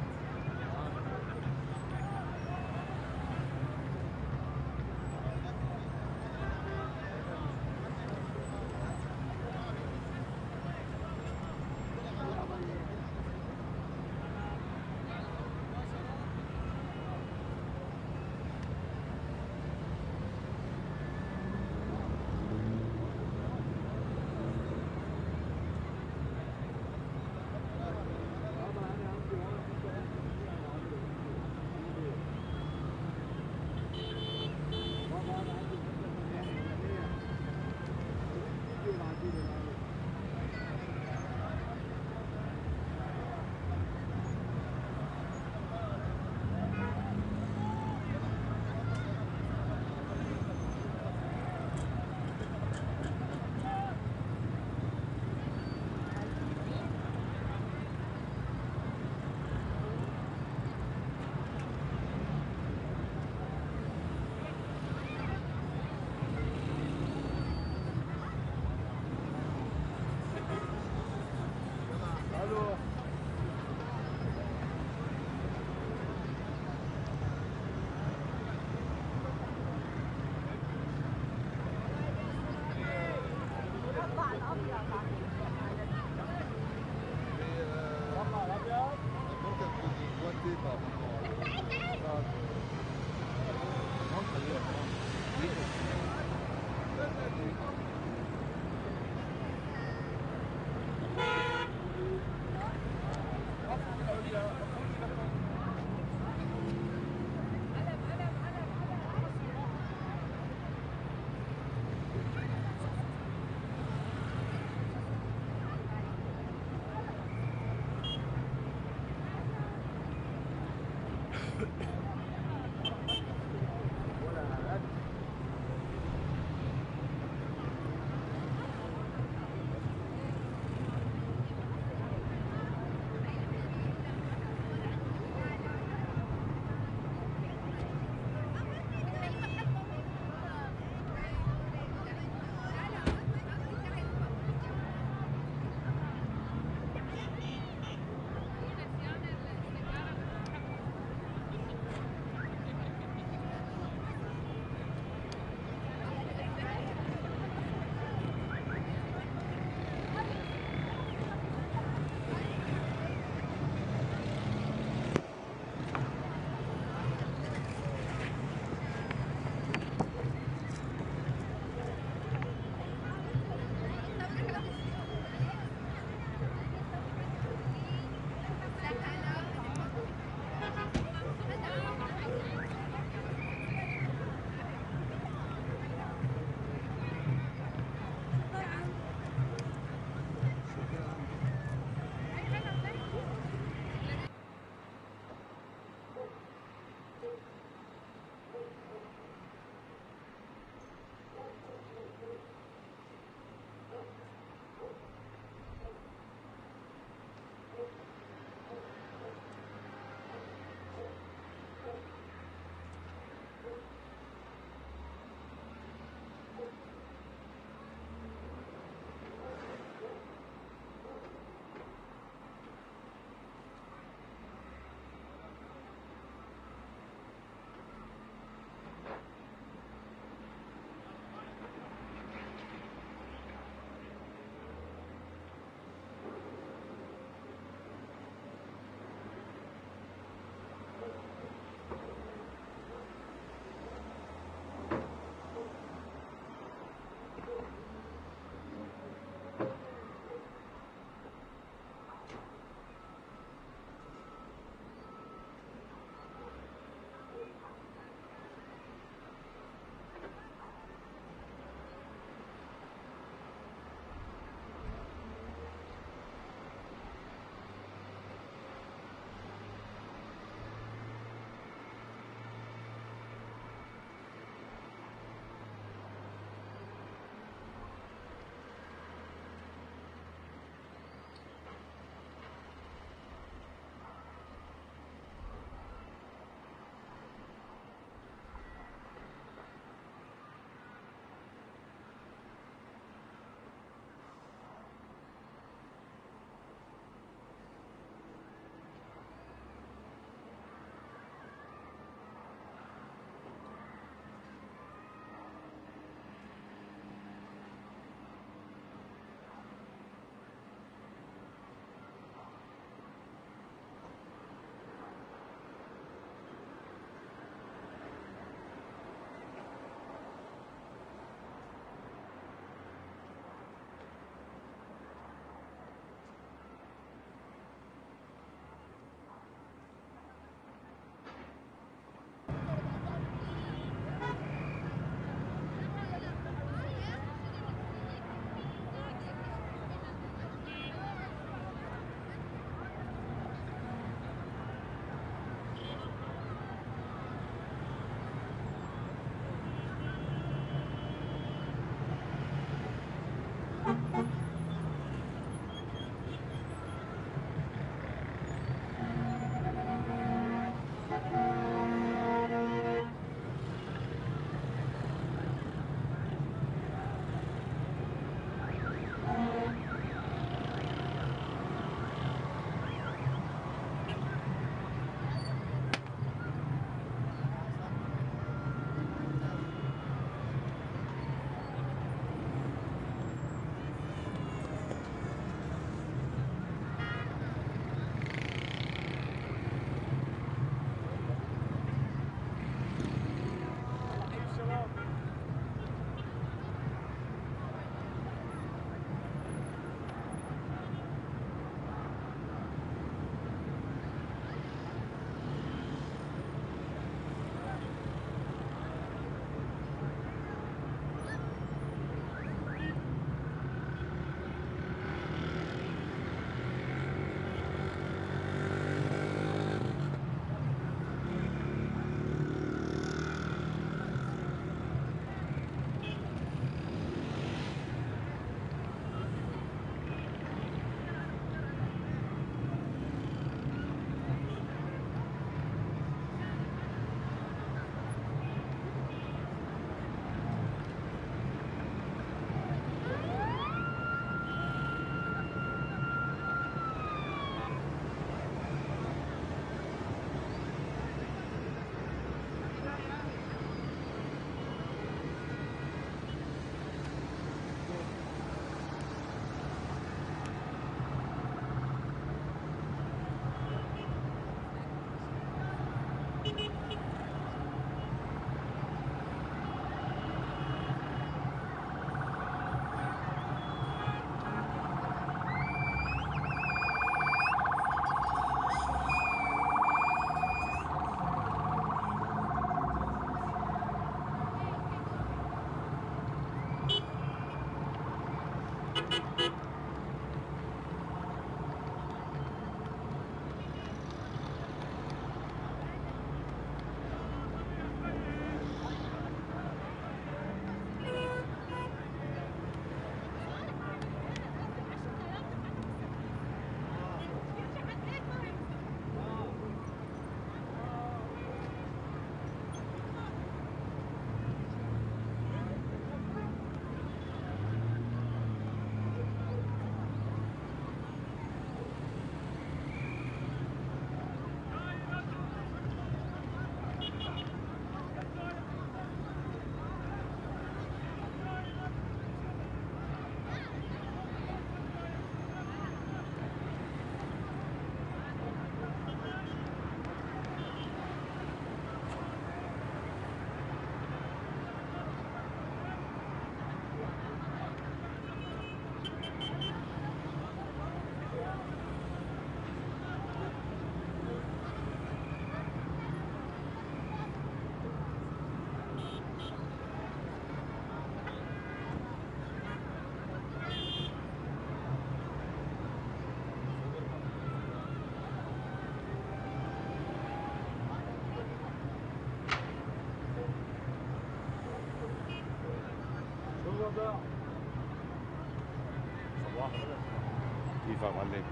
كيف يا معلم؟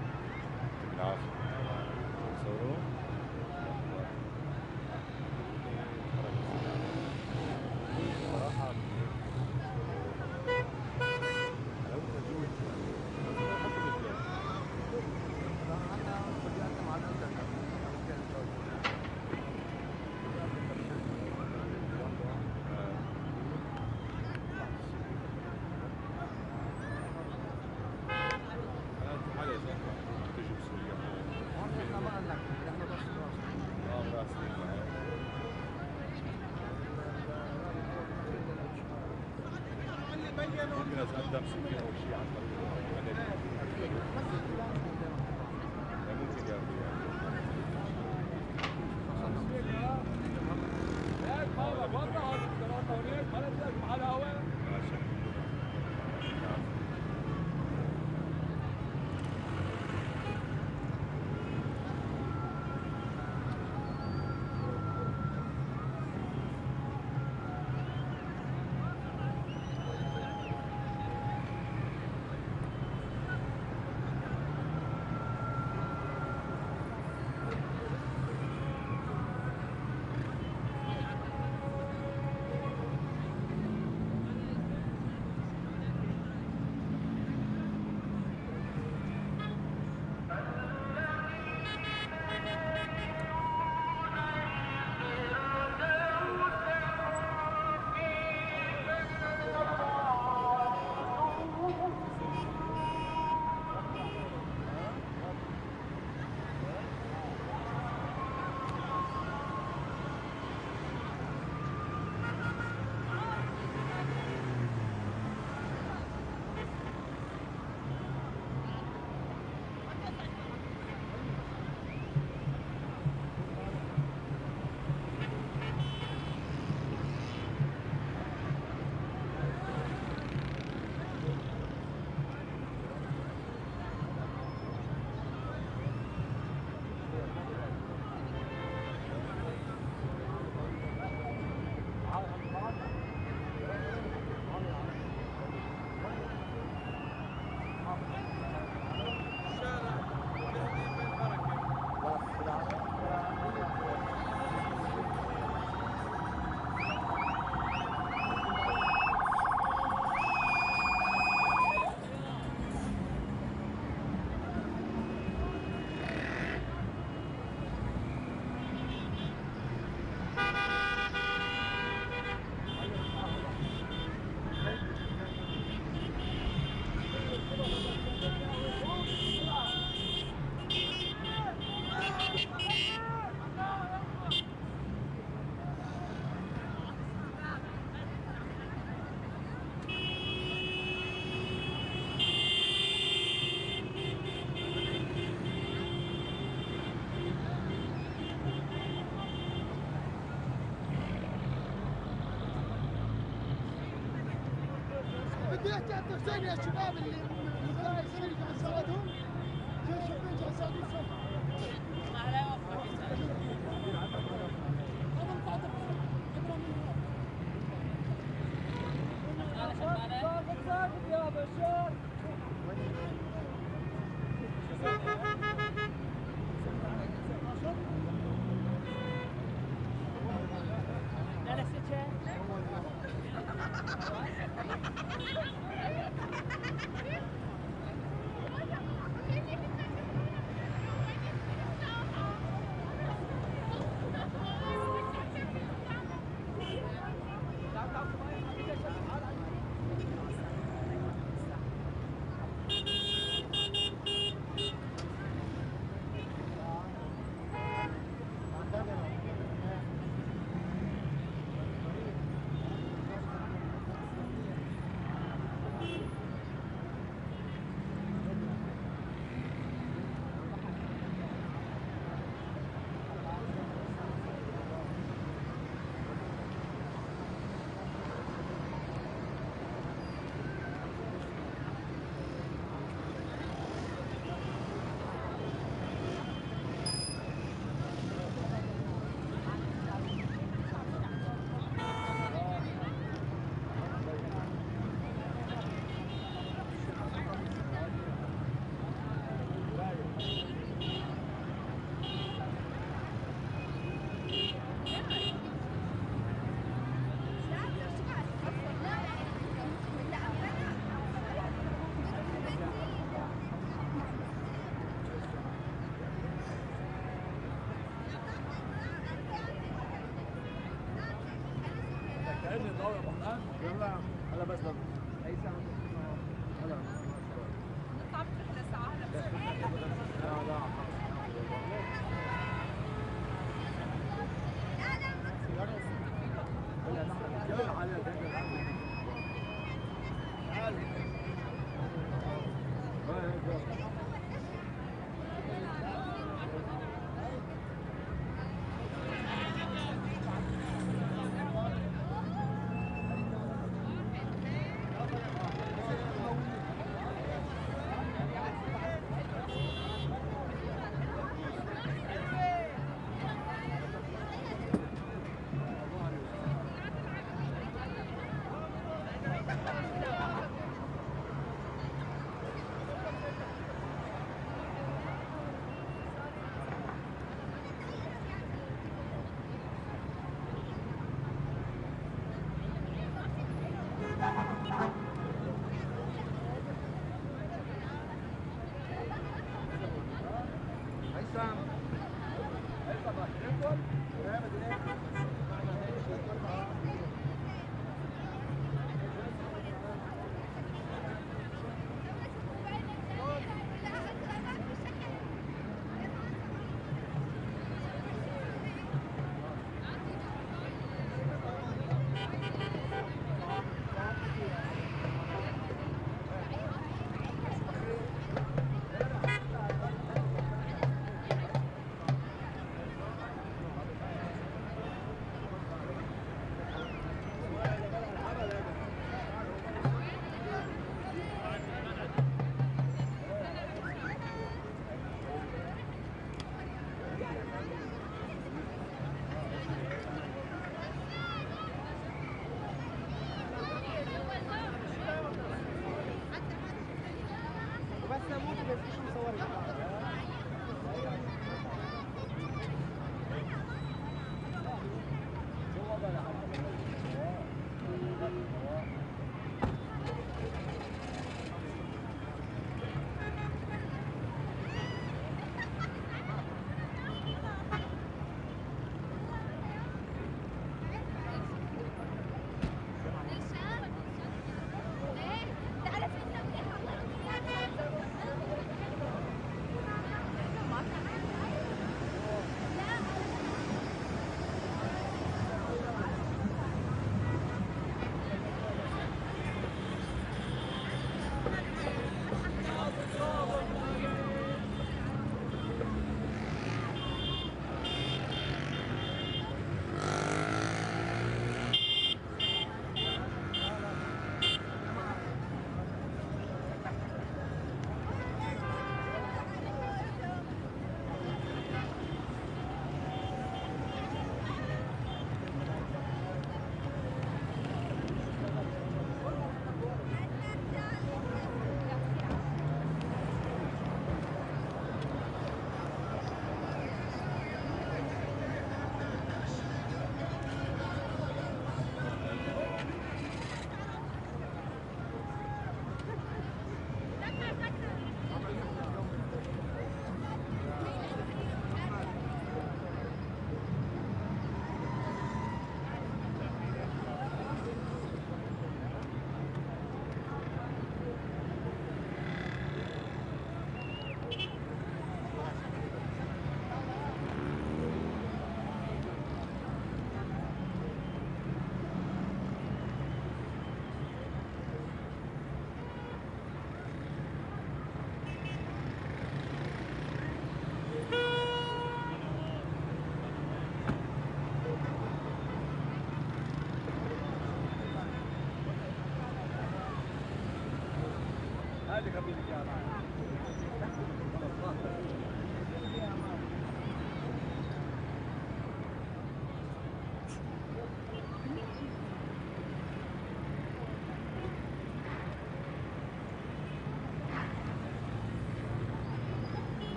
بالعافية. صوروا؟ صراحة ممكن اتقدم سكين او شيء عن طريق ممكن يا بدي احكي عن تفسير يا شباب اللي قاعد يرجع يساعدهم زي الشباب يرجع يساعدون يا بشار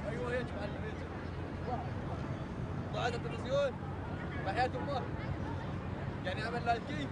ايوه يا جماعه طلعت التلفزيون بحياة امك يعني عمل لها كيف